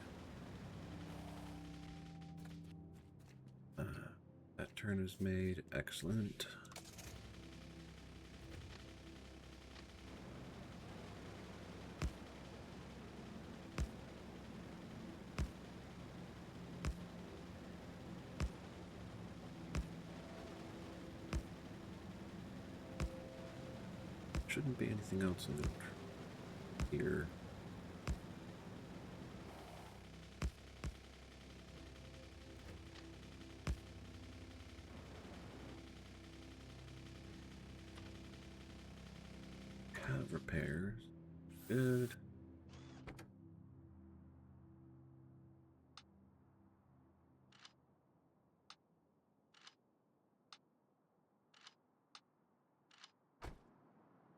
That turn is made. Excellent. Shouldn't be anything else in the here. Have repairs. Good.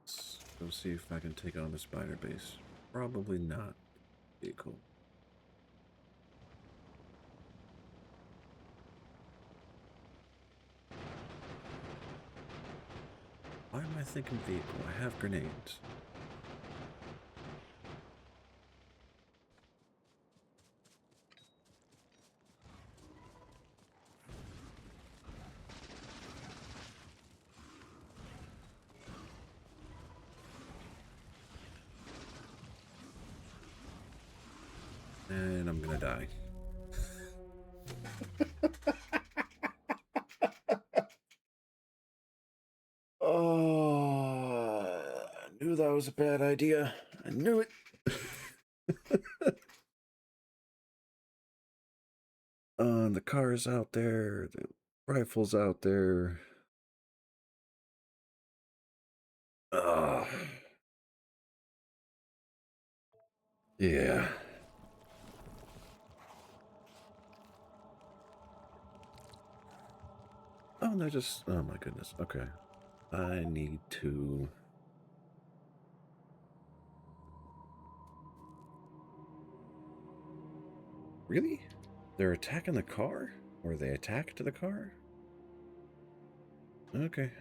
Let's go see if I can take on the spider base. Probably not. Vehicle. Why am I thinking vehicle? I have grenades. And I'm gonna die. Oh, I knew that was a bad idea. I knew it. The car's out there. The rifle's out there. Yeah. Oh, no, just... Oh, my goodness. Okay. I need to... Really? They're attacking the car? Or they attacked the car? Okay.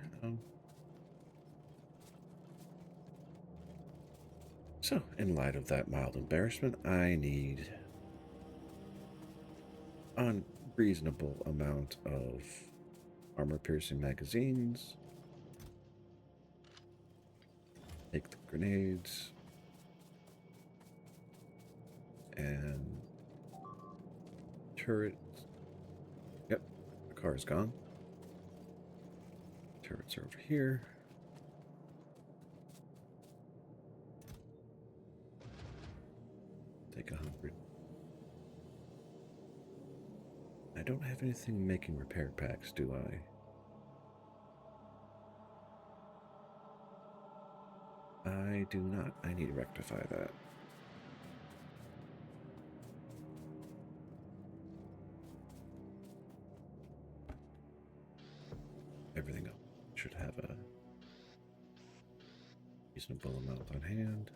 So, in light of that mild embarrassment, I need a reasonable amount of armor-piercing magazines. Take the grenades. And... turret. Yep, the car is gone. Turrets are over here. Take 100. I don't have anything making repair packs, do I? I do not. I need to rectify that. Everything else should have a reasonable amount on hand.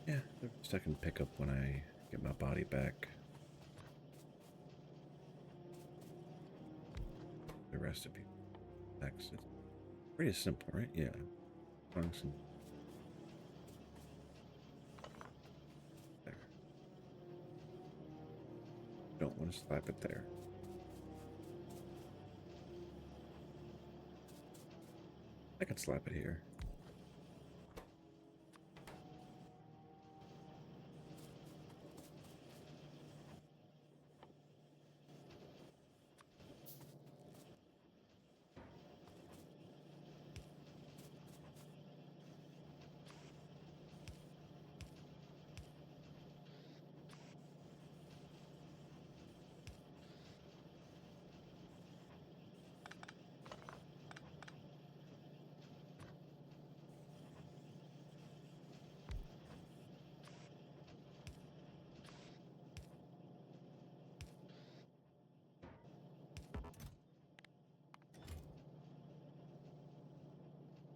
Yeah, the rest I can pick up when I Get my body back. The rest of you. Access. Pretty simple, right? Yeah. Function. There. Don't want to slap it there. I can slap it here.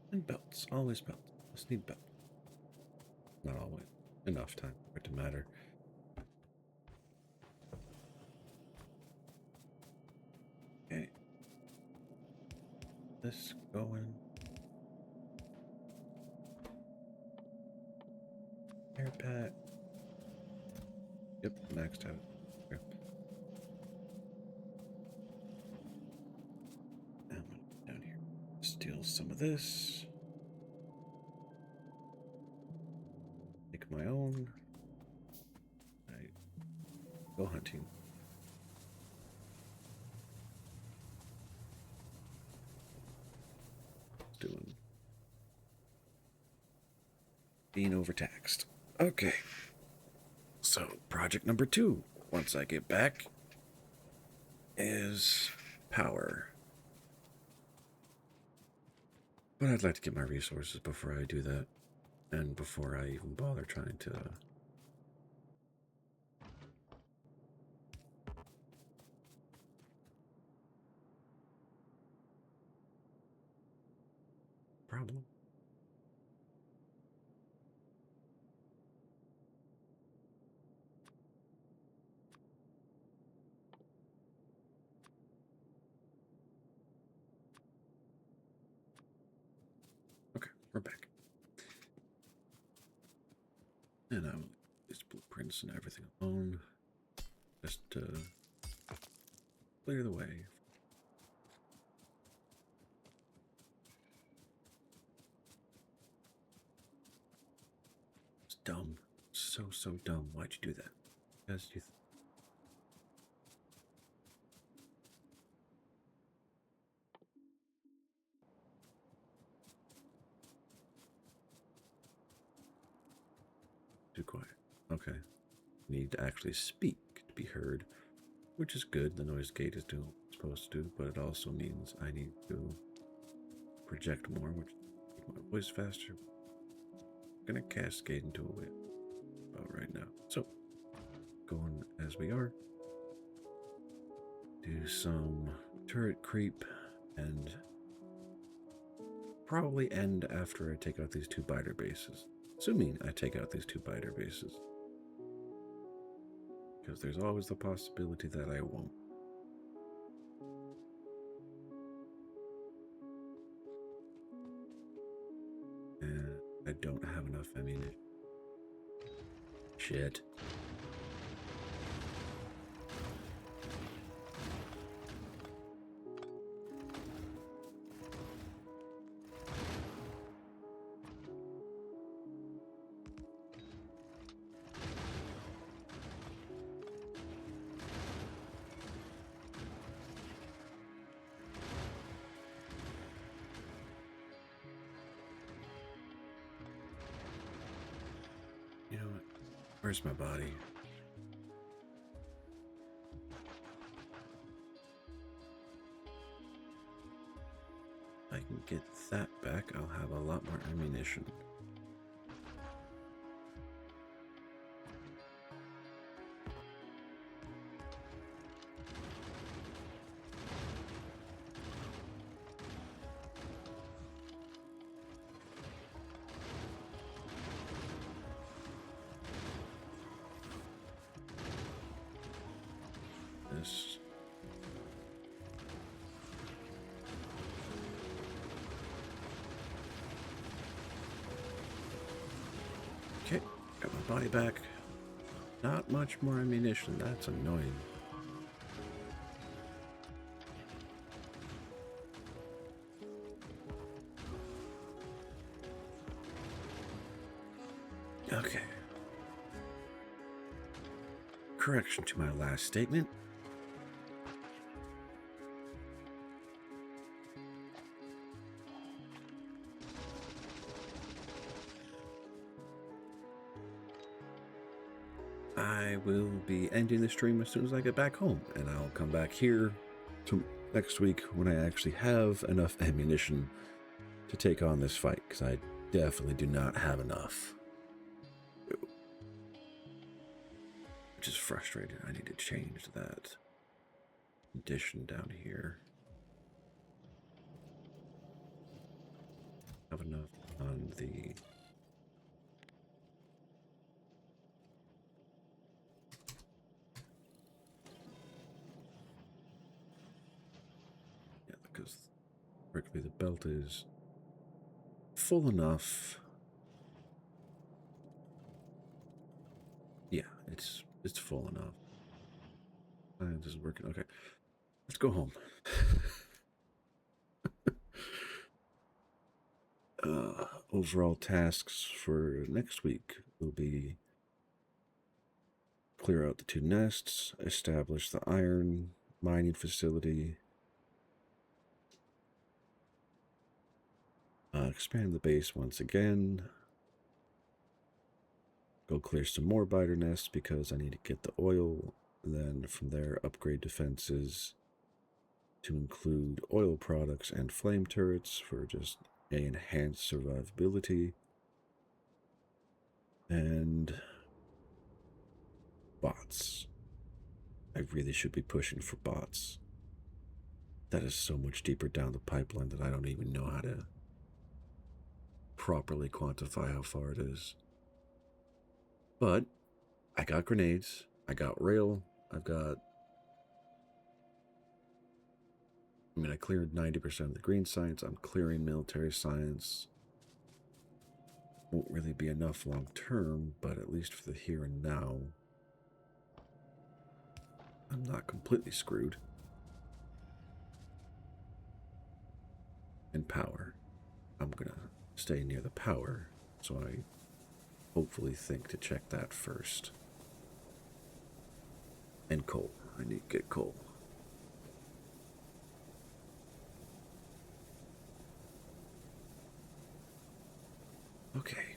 And belts. Always belts. Just need belts. Not always. Enough time for it to matter. Okay. This going. Air pack. Yep, maxed out. Okay. Now I'm gonna go down here. Steal some of this. Make my own. Right. Go hunting. Doing. Being overtaxed. Okay. So, project number 2, once I get back, is power. But I'd like to get my resources before I do that, and before I even bother trying to... Problem. Okay, we're back. And I will leave these blueprints and everything alone. Just to clear the way. It's dumb. So dumb. Why'd you do that? Because you... Too quiet. Okay. Need to actually speak to be heard, which is good. The noise gate is doing what it's supposed to do, but it also means I need to project more, which makes my voice faster. I'm gonna cascade into a whip about right now. So, going as we are, do some turret creep and probably end after I take out these 2 biter bases. Assuming I take out these 2 biter bases. Because there's always the possibility that I won't. And I don't have enough ammunition. Shit. You know what? Where's my body? If I can get that back, I'll have a lot more ammunition. this. Okay, got my body back. Not much more ammunition. That's annoying. Okay. Correction to my last statement. I will be ending the stream as soon as I get back home, and I'll come back here to next week when I actually have enough ammunition to take on this fight, because I definitely do not have enough. Which is frustrating. I need to change that condition down here. Have enough on the... Yeah, because practically the belt is full enough. Yeah, it's full enough. This is working. Okay, let's go home. Overall tasks for next week will be clear out the 2 nests, establish the iron mining facility, expand the base once again, go clear some more biter nests because I need to get the oil, and then from there upgrade defenses to include oil products and flame turrets for just enhanced survivability, and bots. I really should be pushing for bots. That is so much deeper down the pipeline that I don't even know how to properly quantify how far it is. But I got grenades, I got rail, I cleared 90% of the green science, I'm clearing military science. Won't really be enough long term, but at least for the here and now, I'm not completely screwed. And power. I'm gonna stay near the power, so I hopefully think to check that first. And coal. I need to get coal. Okay.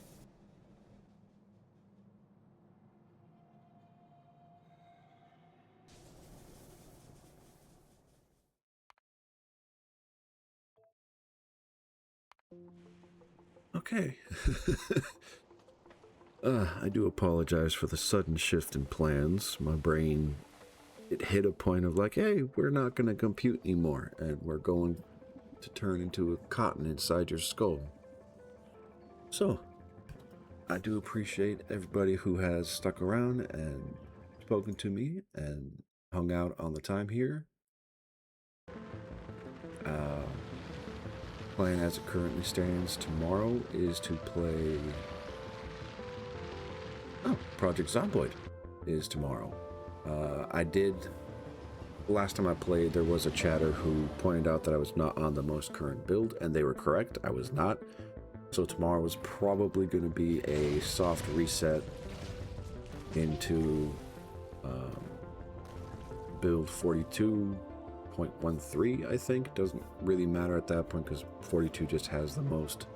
Okay. I do apologize for the sudden shift in plans. My brain, it hit a point of like, hey, we're not going to compute anymore, and we're going to turn into a cotton inside your skull. So, I do appreciate everybody who has stuck around and spoken to me and hung out on the time here. Plan as it currently stands tomorrow is to play... Oh, Project Zomboid is tomorrow. Last time I played, there was a chatter who pointed out that I was not on the most current build, and they were correct. I was not. So tomorrow was probably going to be a soft reset into build 42.13, I think. Doesn't really matter at that point because 42 just has the most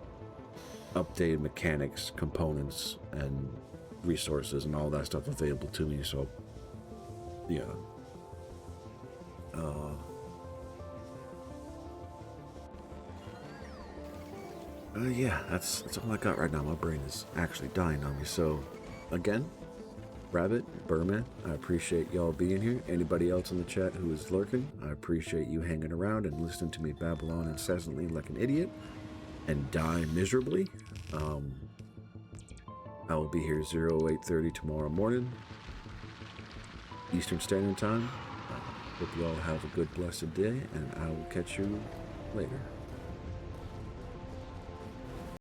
updated mechanics, components, and resources and all that stuff available to me. So yeah. Yeah, that's all I got right now. My brain is actually dying on me. So, again, Rabbit, Burman, I appreciate y'all being here. Anybody else in the chat who is lurking, I appreciate you hanging around and listening to me babble on incessantly like an idiot and die miserably. I will be here 08:30 tomorrow morning, Eastern Standard Time. Hope you all have a good, blessed day, and I will catch you later.